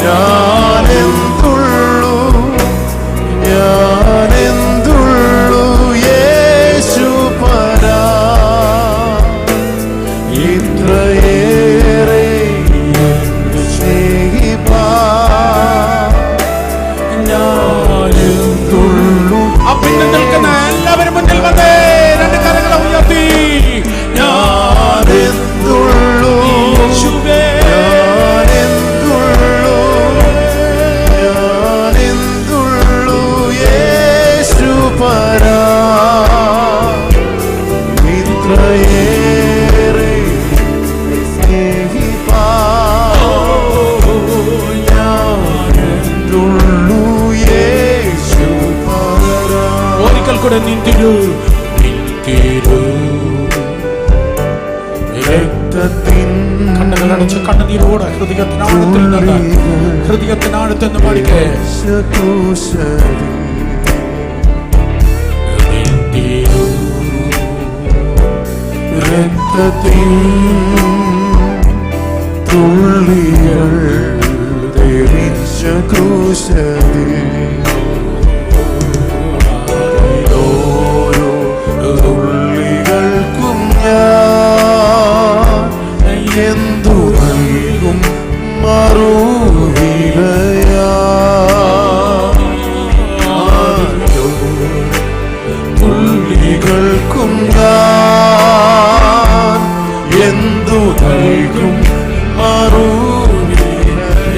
ഞാനെന്തുള്ളൂ, ഞാനെന്തുള്ളൂ യേശു പരാ. ഇത്രയേറെ സ്നേഹിപ്പാ ഞാനെന്തുള്ളൂ. പിന്നെ നിൽക്കുന്ന എല്ലാവരും മുന്നിൽ വന്നേ. രണ്ട് കരങ്ങളെ ഉയർത്തി. ഞാനെന്തുള്ളൂ, ഞാനെന്തുള്ളൂ, ഞാനെന്തുള്ളൂ യേശു പരാ. ഇത്രയേറെ സ്നേഹിപ്പാ ഞാനെന്തുള്ളൂ യേശു പരാ. ഒരിക്കൽ കൂടെ നിന്തിരു രക്തത്തിൻ കണ്ണുകളടച്ച് കണ്ണുനീരോടെ ഹൃദയത്തിനാഴത്തിൽ നിന്ന്, ഹൃദയത്തിനാഴത്തിൽ നിന്ന് പാടിക്കേ. രക്തത്തിൻ തുള്ളികൾ തെറിച്ച ക്രൂശിൽ ഓരോ തുള്ളികൾക്കും ഞാൻ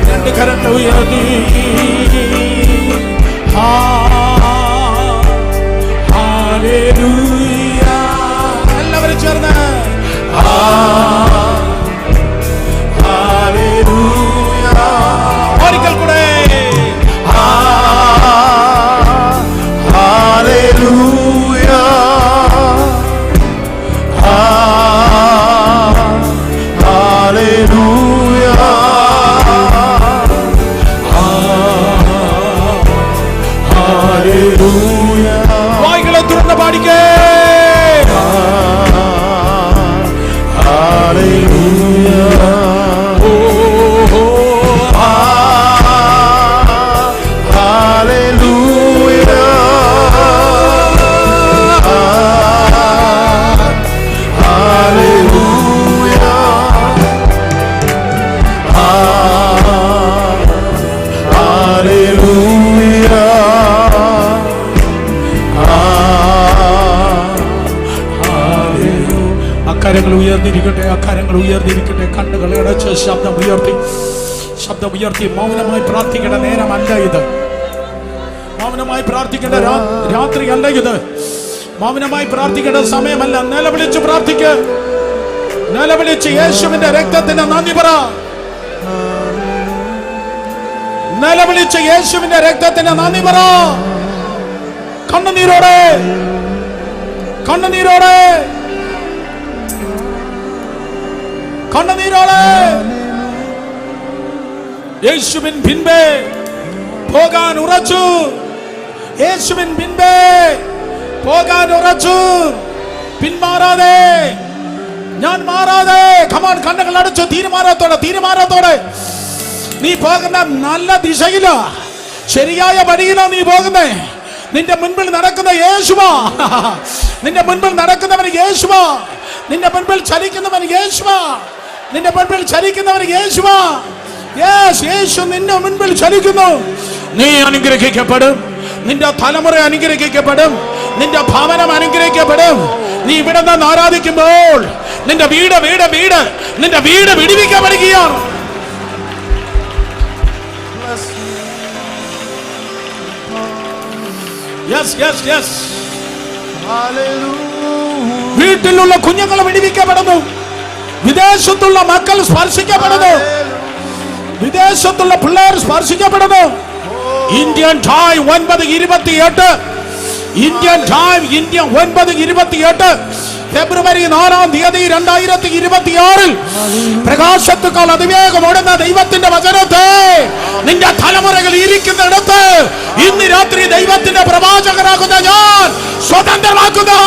രണ്ട് കരങ്ങൾ ഉയർത്തി ഹല്ലേലൂയ. എല്ലാവരും ചേർന്ന് ഹല്ലേലൂയ. ഒരിക്കൽ കൂടെ ഹല്ലേലൂയ. ഹല്ലേലൂയ. ഹല്ലേലൂയ. വായ്കളെ തുറന്ന് പാടിക്കേ. ഹല്ലേലൂയ. അക്കാര്യങ്ങൾ ഉയർന്നിരിക്കട്ടെ, അക്കാര്യങ്ങൾ ഉയർന്നിരിക്കട്ടെ. കണ്ണുകൾ അടച്ച് ശബ്ദം ഉയർത്തി മൗനമായി പ്രാർത്ഥിക്കേണ്ട നേരമല്ല ഇത്. മൗനമായി പ്രാർത്ഥിക്കേണ്ട രാത്രിയല്ല ഇത്. മൗനമായി പ്രാർത്ഥിക്കേണ്ട സമയമല്ല. നിലവിളിച്ച് പ്രാർത്ഥിക്ക. നിലവിളിച്ച് യേശുവിന്റെ രക്തത്തിന് നന്ദി പറ. നിലവിളിച്ച് യേശുവിന്റെ രക്തത്തിന് നന്ദി പറ. കണ്ണുനീരോടെ കണ്ണുനീരോടെ കണ്ണുനീരോടെ യേശുവിൻ പിൻപേ പോകാൻ ഉറച്ചു. യേശുവിൻ പിൻപേ പോകാൻ ഉറച്ചു. പിന്മാറാതെ, ഞാൻ മാറാതെ. കമാൻ, കണ്ണുകൾ അടച്ചു. തീരുമാനത്തോടെ നീ പോകുന്ന നല്ല ദിശയില, ശരിയായ വഴിയിലാ നീ പോകുന്നേ. നിന്റെ മുൻപിൽ നടക്കുന്ന യേശുവാ. നിന്റെ മുൻപിൽ നടക്കുന്നവൻ യേശുവാ. നിന്റെ മുൻപിൽ ചലിക്കുന്നവൻ യേശുവാ. നിന്റെ മുൻപിൽ ചലിക്കുന്നവൻ യേശുവാ. യേശു നിന്റെ മുൻപിൽ ചലിക്കുന്നു. നീ അനുഗ്രഹിക്കപ്പെടും. നിന്റെ തലമുറ അനുഗ്രഹിക്കപ്പെടും. നിന്റെ ഭവനം അനുഗ്രഹിക്കപ്പെടും. നീ ഇവിടെ നിന്ന് ആരാധിക്കുമ്പോൾ നിന്റെ വീട് വിടിവിക്കപ്പെടുകയാണ്. വീട്ടിലുള്ള കുഞ്ഞുങ്ങൾ വിടിവിക്കപ്പെടുന്നു. വിദേശത്തുള്ള മക്കൾ സ്പർശിക്കപ്പെടുന്നു. വിദേശത്തുള്ള പിള്ളേർ സ്പർശിക്കപ്പെടുന്നു. Indian time 9:28. Indian time 9:28 February 4-ാം തീയതി 2026 പ്രകാശത്തുക്കാൾ അതിവേഗം ഓടുന്ന ദൈവത്തിന്റെ വചനത്തെ നിന്റെ തലമുറകൾ ഇരിക്കുന്നിടത്ത് ഇന്ന് രാത്രി ദൈവത്തിന്റെ പ്രവാചകനാകുന്ന ഞാൻ സ്വതന്ത്രമാക്കുന്നു.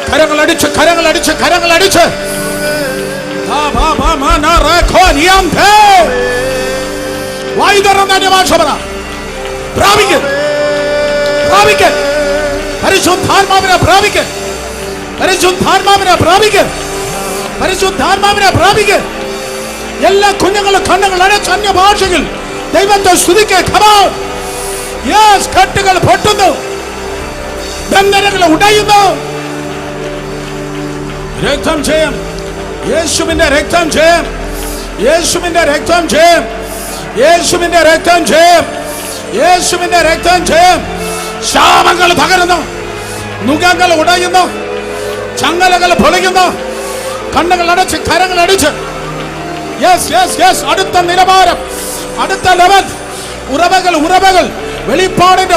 കരങ്ങളടിച്ച് വായുതറന്ന ഭാഷ പറ. പരിശുദ്ധാത്മാവിനെ പ്രാപിക്ക്. എല്ലാ കുഞ്ഞുങ്ങളും കണ്ണുകൾ അടച്ച് അന്യഭാഷകൾ ദൈവത്തെ സ്തുതിക്ക്. കെട്ടുകൾ പൊട്ടുന്നു, ബന്ധനങ്ങൾ ഉടയുന്നു. രക്തം ജയം, യേശുവിന്റെ രക്തം ജയം, യേശുവിന്റെ രക്തം ജയം, യേശുവിന്റെ രക്തം ജയം, യേശുവിന്റെ രക്തം ജയം. ശാപങ്ങൾ തകരുന്നു, നുകങ്ങൾ ഉടയുന്നു, ചങ്ങലകൾ പൊളിയുന്നു. കണ്ണുകൾ അടച്ച് കരങ്ങൾ അടിച്ച് അടുത്ത നിലവാരം, അടുത്ത ലെവൽ. ഉറവകൾ, വെളിപ്പാടിന്റെ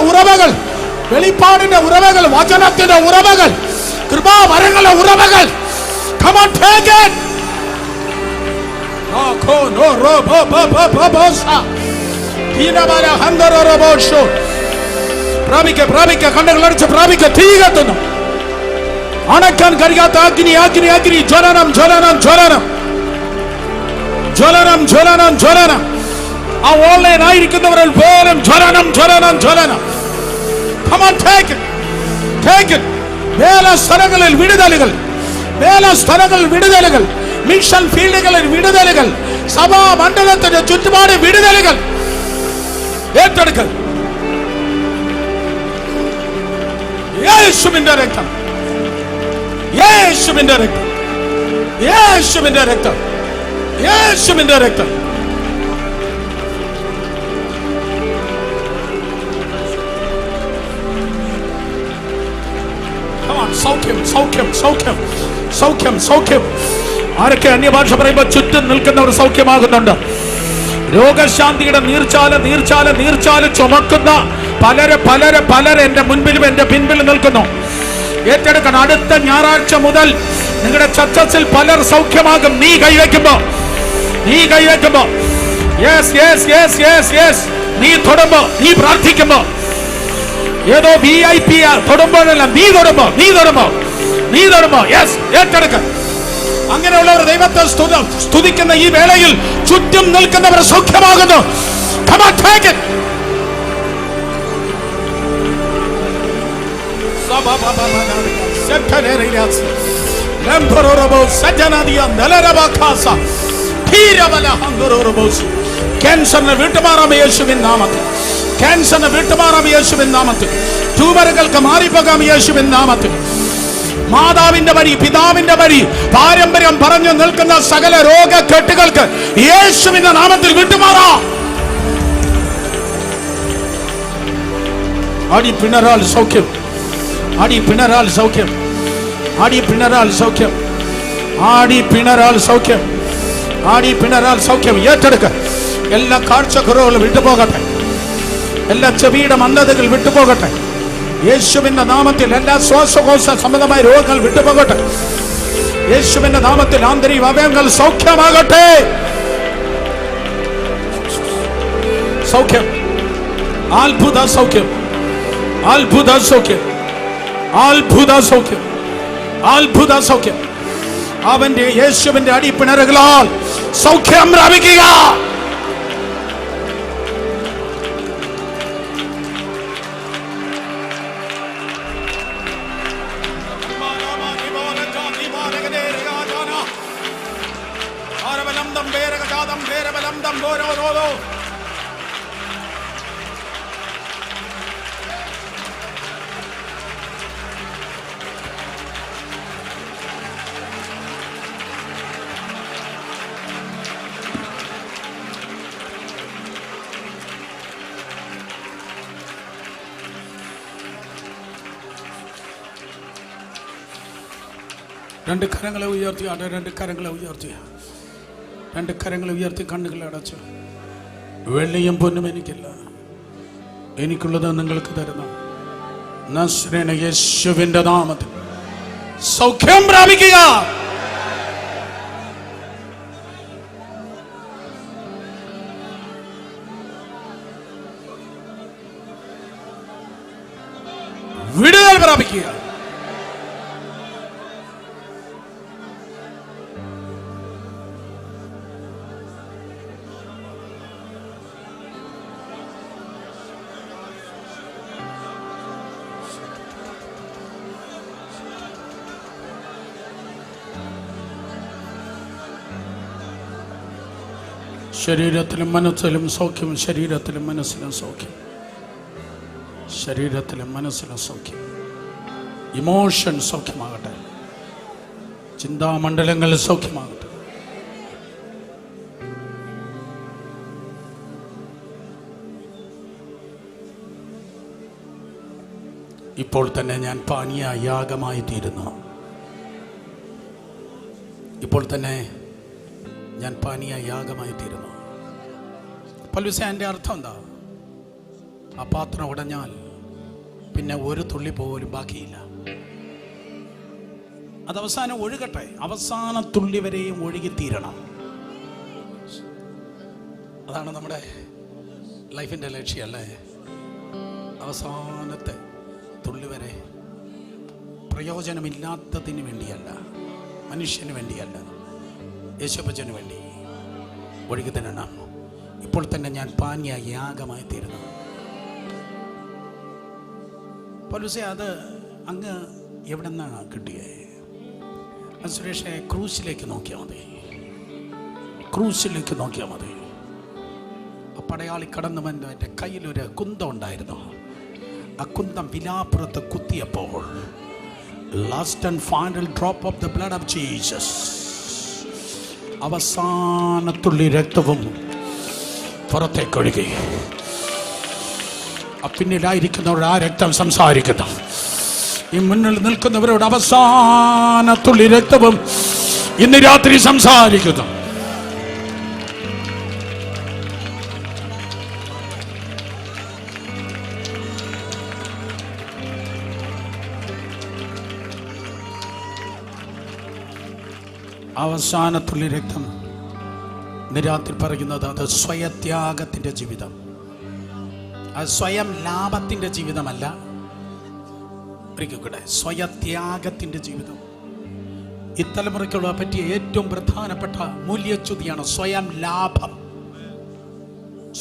ഉറവകൾ, വചനത്തിന്റെ ഉറവകൾ, കൃപാവരങ്ങളുടെ ഉറവകൾ. Come on, take it. പ്രാപിക്ക, കണ്ണുകൾ അടിച്ച് പ്രാപിക്ക. തീ കത്തുന്നു, അണക്കാൻ കഴിയാത്ത അഗ്നി. ജ്വലനം. ആ ഓൺലൈൻ ആയിരിക്കുന്നവരിൽ പോലും ജ്വലനം. Come on, take it. വേലസ്ഥലങ്ങളിൽ വിടുതലുകൾ, മിഷൻ ഫീൽഡുകളിൽ വിടുതലുകൾ, സഭാ മണ്ഡലത്തിന്റെ ചുറ്റുപാട് വിടുതലുകൾ ഏറ്റെടുക്കൽ. യേശുവിന്റെ രക്തം. യേശുവിന്റെ രക്തം. സൗഖ്യം, സൗഖ്യം, സൗഖ്യം, സൗഖ്യം, സൗഖ്യം. ആരൊക്കെ അന്യഭാഷ പറയുമ്പോൾ ചുറ്റും നിൽക്കുന്നവർ സൗഖ്യമാകുന്നുണ്ട്. രോഗശാന്തിയുടെ നീർച്ചാല ചുമക്കുന്ന പലരെ എന്റെ മുൻപിലും എന്റെ പിൻപിലും നിൽക്കുന്നു. ഏറ്റെടുക്കണം. അടുത്ത ഞായറാഴ്ച മുതൽ നിങ്ങളുടെ ചർച്ചിൽ പലർ സൗഖ്യമാകും. നീ കൈവയ്ക്കുമ്പോ നീ തൊടുമ്പോ, നീ പ്രാർത്ഥിക്കുമ്പോ, ഏതോ VIP തൊടുമ്പോഴല്ല, നീ തൊടുമ്പോ ഏറ്റെടുക്ക. അങ്ങനെയുള്ളവർ ദൈവത്തെ സ്തുതിക്കുന്ന ഈ വേളയിൽ ചുറ്റും നിൽക്കുന്നവർ സൗഖ്യമാകുന്നു. Come on, take it. ക്യാൻസറിനെ വിട്ടുമാറാം യേശുവിൻ നാമത്തിൽ. ക്യാൻസറിനെ വിട്ടുമാറാം യേശുവിൻ നാമത്തിൽ. ട്യൂമറുകൾക്ക് മാറിപ്പോകാം യേശുവിൻ നാമത്തിൽ. മാതാവിന്റെ വഴി, പിതാവിന്റെ വഴി, പാരമ്പര്യം പറഞ്ഞു നിൽക്കുന്ന സകല രോഗക്കെട്ടുകൾക്ക് യേശുവിന്റെ നാമത്തിൽ വിട്ടുമാറാം. അടി പിണറാൽ സൗഖ്യം, അടി പിണറാൽ സൗഖ്യം, അടി പിണറാൽ സൗഖ്യം, ആടി പിണറാൽ സൗഖ്യം, ആടി പിണറാൽ സൗഖ്യം. ഏറ്റെടുക്ക. എല്ലാ കാഴ്ചക്കുറവുകളും വിട്ടുപോകട്ടെ. എല്ലാ ചെവിയുടെ മന്ദതകൾ വിട്ടുപോകട്ടെ യേശുവിന്റെ നാമത്തിൽ. എല്ലാ ശ്വാസകോശ സംബന്ധമായ രോഗങ്ങൾ വിട്ടുപോകട്ടെ യേശുവിന്റെ നാമത്തിൽ. ആന്തരിക അവയവങ്ങൾ സൗഖ്യമാകട്ടെ. സൗഖ്യം, അത്ഭുത സൗഖ്യം, അത്ഭുത സൗഖ്യം, അത്ഭുത സൗഖ്യം, അത്ഭുത സൗഖ്യം. അവന്റെ യേശുവിന്റെ അടിപ്പിണറുകളാൽ സൗഖ്യം പ്രാപിക്കുക. രണ്ട് കരങ്ങളെ ഉയർത്തി, രണ്ട് കരങ്ങളെ ഉയർത്തി, രണ്ട് കരങ്ങളെ ഉയർത്തി, കണ്ണുകളെ അടച്ചു. വെള്ളിയും പൊന്നും എനിക്കില്ല, എനിക്കുള്ളത് നിങ്ങൾക്ക് തരുന്ന നസ്രേന യേശുവിന്റെ നാമത്തിൽ സൗഖ്യം പ്രാപിക്കുക. വിടുതൽ പ്രാപിക്കുക. ശരീരത്തിലും മനസ്സിലും സൗഖ്യം, ശരീരത്തിലും മനസ്സിലും സൗഖ്യം, ശരീരത്തിലും മനസ്സിലും സൗഖ്യം. ഇമോഷൻ സൗഖ്യമാകട്ടെ, ചിന്താമണ്ഡലങ്ങൾ സൗഖ്യമാകട്ടെ. ഇപ്പോൾ തന്നെ ഞാൻ പാനീയ യാഗമായി തീരുന്നു. ഇപ്പോൾ തന്നെ ഞാൻ പാനീയ യാഗമായി തീരുന്നു. പൗലോസേ, അർത്ഥം എന്താ? ആ പാത്രം ഉടഞ്ഞാൽ പിന്നെ ഒരു തുള്ളി പോലും ബാക്കിയില്ല. അത് അവസാനം ഒഴുകട്ടെ, അവസാന തുള്ളി വരെയും ഒഴുകിത്തീരണം. അതാണ് നമ്മുടെ ലൈഫിൻ്റെ ലക്ഷ്യമല്ലേ? അവസാനത്തെ തുള്ളി വരെ. പ്രയോജനമില്ലാത്തതിന് വേണ്ടിയല്ല, മനുഷ്യന് വേണ്ടിയല്ല, യേശുപ്പച്ചന് വേണ്ടി ഒഴുകി തരണം. ഇപ്പോൾ തന്നെ ഞാൻ പാനീയ യാഗമായി തീരുന്നു. പൗലോസേ, അത് അങ്ങ് എവിടെ നിന്നാണ് കിട്ടിയേ? സുരേഷേ, ക്രൂസിലേക്ക് നോക്കിയാൽ മതി, ക്രൂസിലേക്ക് നോക്കിയാൽ മതി. പടയാളി കടന്നു വന്ന് എൻ്റെ കയ്യിലൊരു കുന്തം ഉണ്ടായിരുന്നു. ആ കുന്തം വിലാപ്പുറത്ത് കുത്തിയപ്പോൾ last and final drop of the blood of Jesus അവസാനത്തുള്ളി രക്തവും പുറത്തേക്കൊഴുകി. പിന്നിലായിരിക്കുന്നവരോട് ആ രക്തം സംസാരിക്കുന്നു. ഈ മുന്നിൽ നിൽക്കുന്നവരോട് അവസാനത്തുള്ളി രക്തവും ഇന്ന് രാത്രി സംസാരിക്കുന്നു. അവസാനത്തുള്ളി രക്തം ഇന്ന് രാത്രി പറയുന്നത് അത് സ്വയത്യാഗത്തിന്റെ ജീവിതം. അത് സ്വയം ലാഭത്തിന്റെ ജീവിതമല്ല. ഒരിക്കൽ കൂടെ, സ്വയത്യാഗത്തിന്റെ ജീവിതം. ഈ തലമുറയ്ക്കുള്ള പറ്റിയ ഏറ്റവും പ്രധാനപ്പെട്ട മൂല്യച്യുതിയാണ് സ്വയം ലാഭം.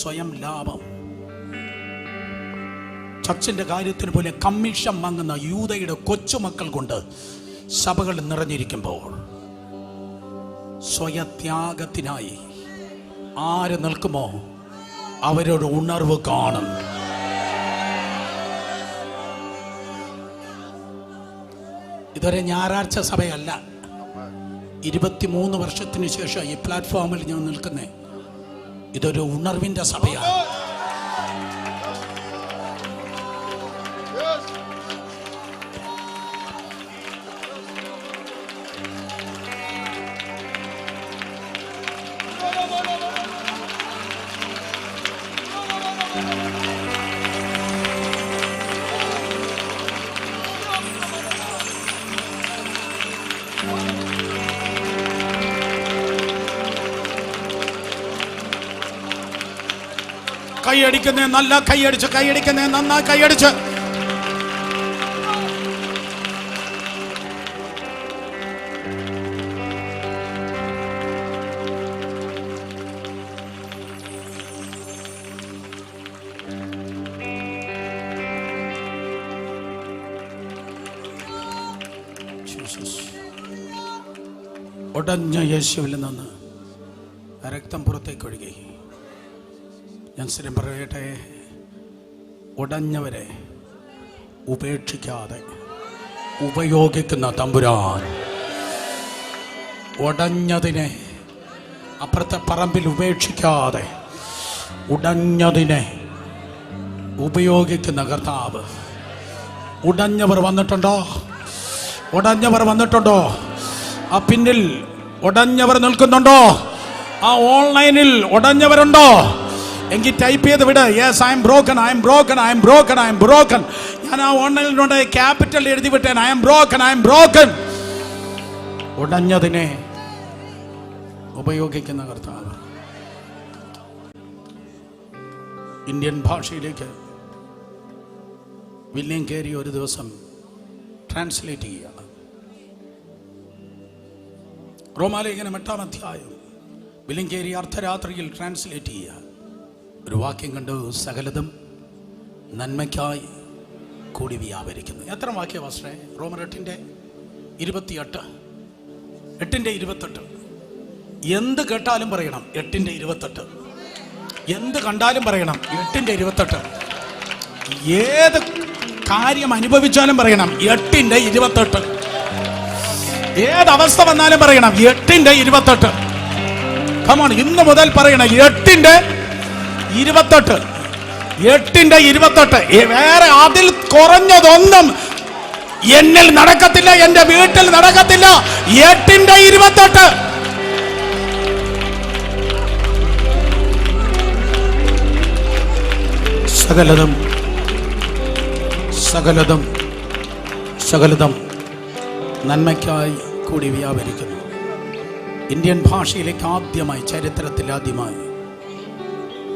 സ്വയം ലാഭം. ചർച്ചിന്റെ കാര്യത്തിന് പോലെ കമ്മീഷൻ വാങ്ങുന്ന യൂദയുടെ കൊച്ചുമക്കൾ കൊണ്ട് സഭകൾ നിറഞ്ഞിരിക്കുമ്പോൾ സ്വയത്യാഗത്തിനായി ആര് നിൽക്കുമോ അവരോട് ഉണർവ് കാണും. ഇതൊരു ഞായറാഴ്ച സഭയല്ല. 23 വർഷത്തിന് ശേഷം ഈ പ്ലാറ്റ്ഫോമിൽ ഞാൻ നിൽക്കുന്നേ. ഇതൊരു ഉണർവിന്റെ സഭയാണ്. കൈയടിക്കുന്നേ, നല്ല കൈയടിച്ച്, കൈയടിക്കുന്നേ, നന്നായി കൈയടിച്ച്. ഉടഞ്ഞ യേശുവിൽ നിന്ന് രക്തം പുറത്തേക്ക് ഒഴുകി. ഞാൻ സ്ഥിരം പറയട്ടെ, ഉടഞ്ഞവരെ ഉപേക്ഷിക്കാതെ ഉപയോഗിക്കുന്ന തമ്പുരാൻ. ഉടഞ്ഞതിനെ അപ്പുറത്തെ പറമ്പിൽ ഉപേക്ഷിക്കാതെ ഉടഞ്ഞതിനെ ഉപയോഗിക്കുന്ന കർത്താവ്. ഉടഞ്ഞവർ വന്നിട്ടുണ്ടോ? ഉടഞ്ഞവർ വന്നിട്ടുണ്ടോ? ആ പിന്നിൽ ഉടഞ്ഞവർ നിൽക്കുന്നുണ്ടോ? ആ ഓൺലൈനിൽ ഉടഞ്ഞവരുണ്ടോ? എങ്കിൽ ടൈപ്പ് ചെയ്ത് വിട്. Yes, I'm broken, I'm broken, I'm broken, I'm broken. ഞാൻ ആ ഓൺലൈനിലുണ്ട് ക്യാപിറ്റൽ എഴുതി വിട്ടേൻ. I'm broken, I'm broken. ഉടഞ്ഞതിനെ ഉപയോഗിക്കുന്ന കർത്താവ്. ഇന്ത്യൻ ഭാഷയിലേക്ക് വില്യം കേരി ഒരു ദിവസം ട്രാൻസ്ലേറ്റ് ചെയ്യുകയാണ്. റോമാലേഖനം 8-ാം അധ്യായം വില്യം കേരി അർദ്ധരാത്രിയിൽ ട്രാൻസ്ലേറ്റ് ചെയ്യുക. ഒരു വാക്യം കണ്ടു, സകലതും നന്മയ്ക്കായി കൂടി വ്യാപരിക്കുന്നു. എത്ര വാക്യ വാസ്റ്റേ? റോമർ 8:28. 8:28. എന്ത് കേട്ടാലും പറയണം 8:28. എന്ത് കണ്ടാലും പറയണം 8:28. ഏത് കാര്യം അനുഭവിച്ചാലും പറയണം 8:28. ഏതവസ്ഥ വന്നാലും പറയണം 8:28. കമോൺ, ഇന്ന് മുതൽ പറയണം 8:28. 8:28. വേറെ അതിൽ കുറഞ്ഞതൊന്നും എന്നിൽ നടക്കത്തില്ല, എന്റെ വീട്ടിൽ നടക്കത്തില്ല. 8:28. സകലതും സകലതും സകലതും നന്മയ്ക്കായി കൂടി വ്യാപരിക്കുന്നു. ഇന്ത്യൻ ഭാഷയിലേക്ക് ആദ്യമായി, ചരിത്രത്തിൽ ആദ്യമായി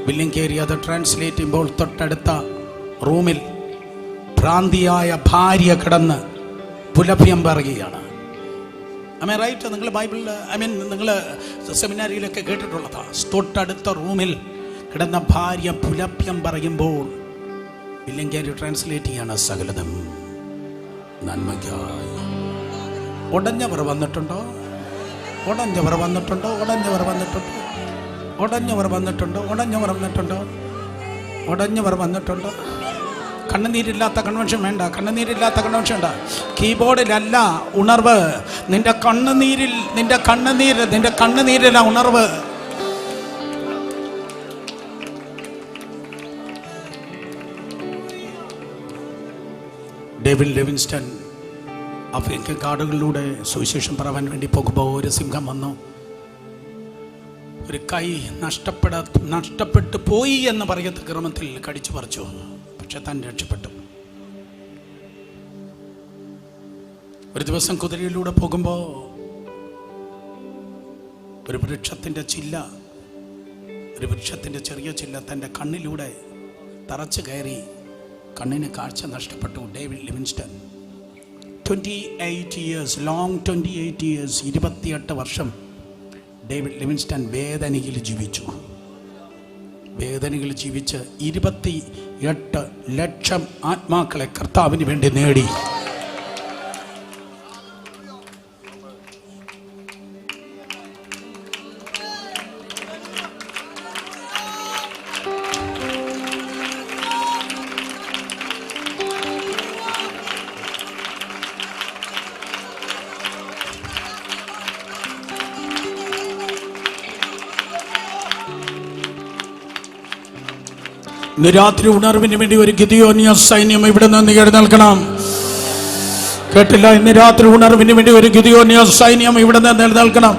വില്യം കേരി അത് ട്രാൻസ്ലേറ്റ് ചെയ്യുമ്പോൾ തൊട്ടടുത്ത റൂമിൽ ഭ്രാന്തിയായ ഭാര്യ കിടന്ന് പുലഭ്യം പറയുകയാണ്. I right? നിങ്ങൾ ബൈബിളിൽ നിങ്ങൾ സെമിനാരിയിലൊക്കെ കേട്ടിട്ടുള്ളതാ. തൊട്ടടുത്ത റൂമിൽ കിടന്ന ഭാര്യ പുലഭ്യം പറയുമ്പോൾ വില്യം കേരി ട്രാൻസ്ലേറ്റ് ചെയ്യാണ് സകലതും നന്മയ്ക്കായി. ഉടഞ്ഞവർ വന്നിട്ടുണ്ടോ? ഉടഞ്ഞവർ വന്നിട്ടുണ്ടോ? ഉടഞ്ഞവർ വന്നിട്ടുണ്ടോ? ഉടഞ്ഞവർ വന്നിട്ടുണ്ടോ? ഉടഞ്ഞവർ വന്നിട്ടുണ്ടോ? ഉടഞ്ഞവർ വന്നിട്ടുണ്ടോ? കണ്ണുനീരില്ലാത്ത കൺവെൻഷൻ വേണ്ട, കണ്ണുനീരില്ലാത്ത കൺവെൻഷൻ വേണ്ട. കീബോർഡിലല്ല ഉണർവ്, നിന്റെ കണ്ണുനീരില ഉണർവ്. ഡേവിഡ് ലിവിങ്സ്റ്റൺ ആഫ്രിക്കൻ കാടുകളിലൂടെ സുവിശേഷം പറയാൻ വേണ്ടി പോകുമ്പോൾ ഒരു സിംഹം വന്നു. ഒരു കൈ നഷ്ടപ്പെട്ടു പോയി എന്ന് പറയത്ത ക്രമത്തിൽ കടിച്ചു പറിച്ചു. പക്ഷെ താൻ രക്ഷപ്പെട്ടു. ഒരു ദിവസം കുതിരയിലൂടെ പോകുമ്പോൾ ഒരു വൃക്ഷത്തിൻ്റെ ചെറിയ ചില്ല തൻ്റെ കണ്ണിലൂടെ തറച്ചു കയറി കണ്ണിന് കാഴ്ച നഷ്ടപ്പെട്ടു. David Livingstone 28 years, long 28 years, 28 വർഷം ഡേവിഡ് ലിവിങ്സ്റ്റൺ വേദനയിൽ ജീവിച്ച് 28 ലക്ഷം ആത്മാക്കളെ കർത്താവിന് വേണ്ടി നേടി. ഇന്ന് രാത്രി ഉണർവിന് വേണ്ടി ഒരു ഗിദിയോന്യ സൈന്യം ഇവിടെ നിന്ന് എഴുന്നേൽക്കണം. കേട്ടില്ല? ഇന്ന് രാത്രി ഉണർവിന് വേണ്ടി ഒരു ഗിദിയോന്യ സൈന്യം ഇവിടെ നിന്ന് എഴുന്നേൽക്കണം.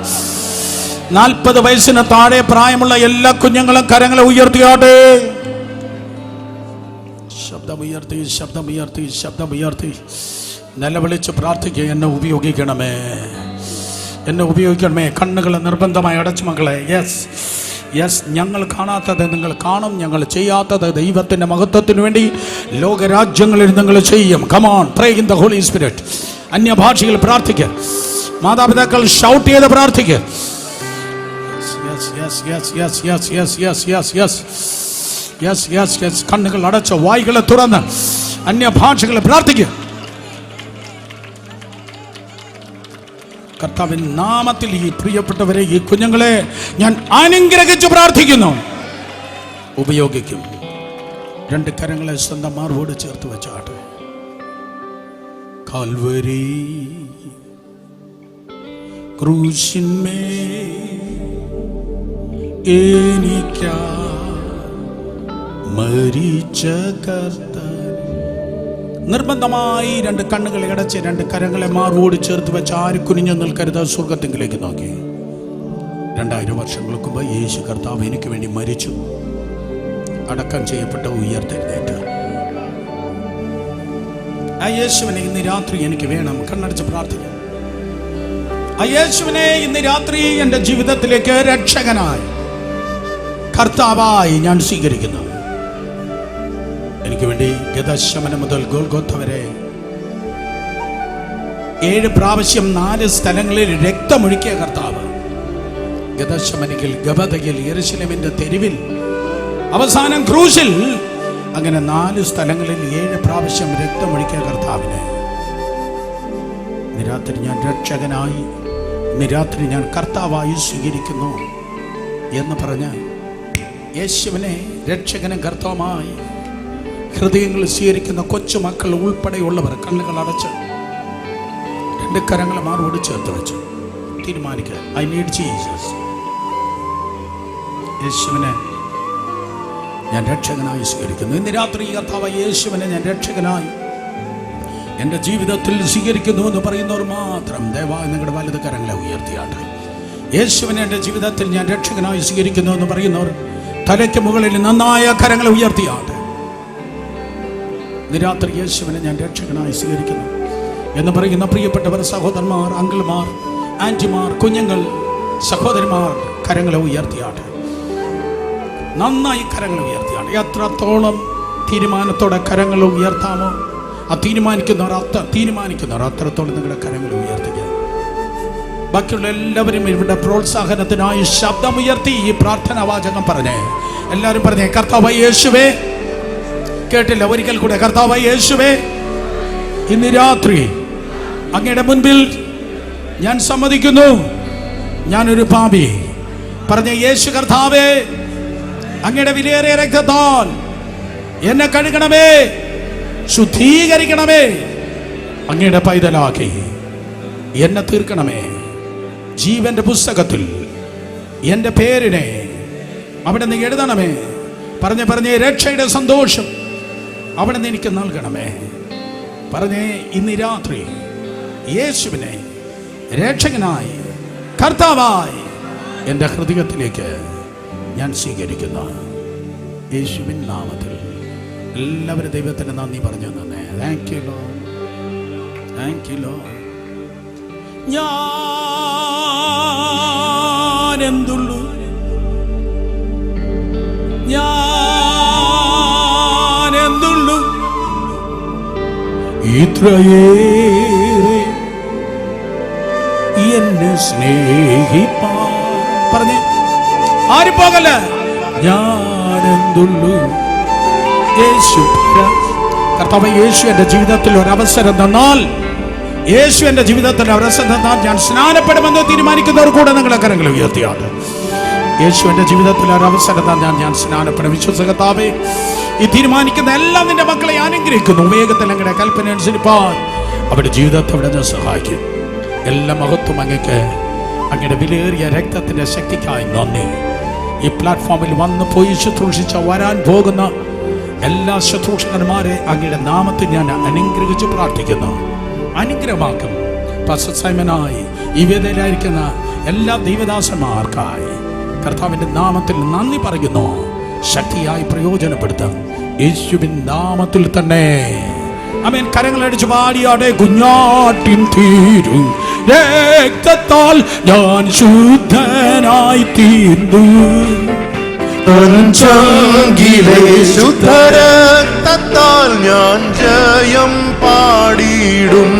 40 വയസ്സിന് താഴെ പ്രായമുള്ള എല്ലാ കുഞ്ഞുങ്ങളും കരങ്ങളെ ഉയർത്തിയാട്ടെ. ശബ്ദമുയർത്തി നിലവിളിച്ച് പ്രാർത്ഥിക്കുക. എന്നെ ഉപയോഗിക്കണമേ. കണ്ണുകൾ നിർബന്ധമായി അടച്ചു മക്കളെ. യെസ്, ഞങ്ങൾ കാണാത്തത് നിങ്ങൾ കാണും, ഞങ്ങൾ ചെയ്യാത്തത് ദൈവത്തിൻ്റെ മഹത്വത്തിന് വേണ്ടി ലോകരാജ്യങ്ങളിൽ നിങ്ങൾ ചെയ്യും. Come on, pray in the holy spirit. അന്യഭാഷയിൽ പ്രാർത്ഥിക്കുക. മാതാപിതാക്കൾ ഷൗട്ട് ചെയ്ത് പ്രാർത്ഥിക്കുക. കണ്ണുകൾ അടച്ച് വായികളെ തുറന്ന് അന്യഭാഷകളെ പ്രാർത്ഥിക്കുക. കർത്താവിൻ നാമത്തിൽ ഈ പ്രിയപ്പെട്ടവരെ, ഈ കുഞ്ഞുങ്ങളെ ഞാൻ അനുഗ്രഹിച്ച് പ്രാർത്ഥിക്കുന്നു. ഉപയോഗിക്കും. 2 കരങ്ങളെ സ്വന്തം മാർവോട് ചേർത്ത് വെച്ചാട്ടെ. കാൽവരി ക്രൂശിന്മേൽ എനിക്കായി മരിച്ച കർത്താവ്. നിർബന്ധമായി 2 കണ്ണുകൾ അടച്ച് 2 കരങ്ങളെ മാർവോട് ചേർത്ത് വെച്ച് ആര് കുനിഞ്ഞു നിൽക്കരുത്. സ്വർഗത്തിലേക്ക് നോക്കി. 2000 വർഷങ്ങൾക്ക് മുമ്പ് യേശു കർത്താവ് എനിക്ക് വേണ്ടി മരിച്ചു, അടക്കം ചെയ്യപ്പെട്ട, ഉയർത്തെഴുന്നേറ്റ്. ആ യേശുവിനെ ഇന്ന് രാത്രി എനിക്ക് വേണം. കണ്ണടച്ച് പ്രാർത്ഥിക്കാം. ആ യേശുവിനെ ഇന്ന് രാത്രി എൻ്റെ ജീവിതത്തിലേക്ക് രക്ഷകനായി, കർത്താവായി ഞാൻ സ്വീകരിക്കുന്നു. എനിക്ക് വേണ്ടി ഗദശമനം മുതൽ ഗോൽഗോഥ വരെ 7 പ്രാവശ്യം 4 സ്ഥലങ്ങളിൽ രക്തമൊഴുക്കിയ കർത്താവ്. ഗദശമനിൽ, ഗബതയിൽ, യെരുശലേമിന്റെ തെരുവിൽ, അവസാനം ക്രൂശിൽ, അങ്ങനെ 4 സ്ഥലങ്ങളിൽ 7 പ്രാവശ്യം രക്തമൊഴുക്കിയ കർത്താവിനെ ഇന്ന് രാത്രി ഞാൻ രക്ഷകനായി, ഇന്ന് രാത്രി ഞാൻ കർത്താവായി സ്വീകരിക്കുന്നു എന്ന് പറഞ്ഞ് യേശുവിനെ രക്ഷകനും കർത്താവുമായി ഹൃദയങ്ങൾ സ്വീകരിക്കുന്ന കൊച്ചുമക്കൾ ഉൾപ്പെടെയുള്ളവർ കണ്ണുകൾ അടച്ച് 2 കരങ്ങളെ മാറോട് ചേർത്ത് വെച്ച് തീരുമാനിക്കുക. I need Jesus. യേശുവിനെ ഞാൻ രക്ഷകനായി സ്വീകരിക്കുന്നു. ഇന്ന് രാത്രി കർത്താവായ യേശുവിനെ ഞാൻ രക്ഷകനായി എൻ്റെ ജീവിതത്തിൽ സ്വീകരിക്കുന്നു എന്ന് പറയുന്നവർ മാത്രം ദയവായി നിങ്ങളുടെ വലത് കരങ്ങളെ ഉയർത്തിയാട്ടെ. യേശുവിനെ എൻ്റെ ജീവിതത്തിൽ ഞാൻ രക്ഷകനായി സ്വീകരിക്കുന്നു എന്ന് പറയുന്നവർ തലയ്ക്ക് മുകളിൽ നന്നായ കരങ്ങളെ ഉയർത്തിയാട്ടെ. ഇന്ന് രാത്രി യേശുവിനെ ഞാൻ രക്ഷകനായി സ്വീകരിക്കുന്നു എന്ന് പറയുന്ന പ്രിയപ്പെട്ടവർ, സഹോദരന്മാർ, അങ്കിൾമാർ, ആൻറ്റിമാർ, കുഞ്ഞുങ്ങൾ, സഹോദരിമാർ കരങ്ങളെ ഉയർത്തിയാട്ടെ. നന്നായി കരങ്ങൾ ഉയർത്തിയാണ്. എത്രത്തോളം തീരുമാനത്തോടെ കരങ്ങൾ ഉയർത്താമോ ആ തീരുമാനിക്കുന്നവർ അത്രത്തോളം നിങ്ങളുടെ കരങ്ങൾ ഉയർത്തുക. ബാക്കിയുള്ള എല്ലാവരും ഇവിടെ പ്രോത്സാഹനത്തിനായി ശബ്ദമുയർത്തി ഈ പ്രാർത്ഥനാ വാചകം പറഞ്ഞേ. എല്ലാവരും പറഞ്ഞേ, കർത്താവായ യേശുവേ. കേട്ടില്ല? ഒരിക്കൽ കൂടെ, കർത്താവായ യേശുവേ, ഇന്ന് രാത്രി അങ്ങയുടെ മുൻപിൽ ഞാൻ സമ്മതിക്കുന്നു, ഞാനൊരു പാപി. പറഞ്ഞ യേശു കർത്താവേ, അങ്ങയുടെ വിലയേറിയ രക്തത്താൽ എന്നെ കഴുകണമേ, ശുദ്ധീകരിക്കണമേ. അങ്ങയുടെ പൈതലാക്കി എന്നെ തീർക്കണമേ. ജീവന്റെ പുസ്തകത്തിൽ എൻ്റെ പേരിനെ അവിടെ നിന്ന് എഴുതണമേ. പറഞ്ഞ് രക്ഷയുടെ സന്തോഷം അവിടെ നിന്ന് എനിക്ക് നൽകണമേ. പറഞ്ഞേ, ഇന്ന് രാത്രി യേശുവിനെ രക്ഷകനായി കർത്താവായി എൻ്റെ ഹൃദയത്തിലേക്ക് ഞാൻ സ്വീകരിക്കുന്നു. യേശുവിൻ നാമത്തിൽ എല്ലാവരും ദൈവത്തിന് നന്ദി പറഞ്ഞു തന്നെ. Thank you Lord, thank you Lord. ഞാൻ എന്തുള്ളൂ, ഞാൻ എന്തുള്ളൂ, ഇത്രയേറെ എന്നെ സ്നേഹിപ്പാൻ. പറഞ്ഞേ, ആരും പോകല്ല. ഞാൻ എന്തുള്ളൂ, യേശു. കർത്താവ്, യേശു എൻ്റെ ജീവിതത്തിൽ ഒരവസരം തന്നാൽ, യേശു എൻ്റെ ജീവിതത്തിൽ ഒരവസരം തന്നാൽ ഞാൻ സ്നാനപ്പെടുമെന്ന് തീരുമാനിക്കുന്നവർ കൂടെ നിങ്ങളെ കരങ്ങൾ ഉയർത്തിയാണ്. യേശു എൻ്റെ ജീവിതത്തിൽ ഒരവസരം തന്നാൽ ഞാൻ സ്നാനപ്പെടും. വിശ്വസ കർത്താവേ, ഈ തീരുമാനിക്കുന്ന എല്ലാം നിന്റെ മക്കളെ അനുഗ്രഹിക്കുന്നു. വേഗത്തിൽ അങ്ങയുടെ കൽപ്പന അനുസരിപ്പാൻ അവരുടെ ജീവിതത്തെ അവിടെ നിന്ന് സഹായിക്കും. എല്ലാ മഹത്വം അങ്ങക്ക്, അങ്ങയുടെ വിലയേറിയ രക്തത്തിന്റെ ശക്തിക്കായി നന്ദി. ഈ പ്ലാറ്റ്ഫോമിൽ വന്ന് പോയി ശുശ്രൂഷിച്ച വരാൻ പോകുന്ന എല്ലാ ശുശ്രൂഷകന്മാരെ അങ്ങയുടെ നാമത്തിൽ ഞാൻ അനുഗ്രഹിച്ച് പ്രാർത്ഥിക്കുന്നു. അനുഗ്രഹമാക്കും. പാസ്റ്റർ സൈമനായി ഈ വേദിയിലായിരിക്കുന്ന എല്ലാ ദൈവദാസന്മാർക്കായി കർത്താവിൻ്റെ നാമത്തിൽ നന്ദി പറയുന്നു. ശക്തിയായി പ്രയോജനപ്പെടുത്താം യേശുവിൻ നാമത്തിൽ തന്നെ. ആമേൻ. കരങ്ങളടിച്ച് പാടിയാടെ. കുഞ്ഞാട്ടിൻ തീരു രക്തത്താൽ ഞാൻ ശുദ്ധനായി തീർന്നു, ശുദ്ധരക്തത്താൽ ഞാൻ ജയം പാടിയിടും.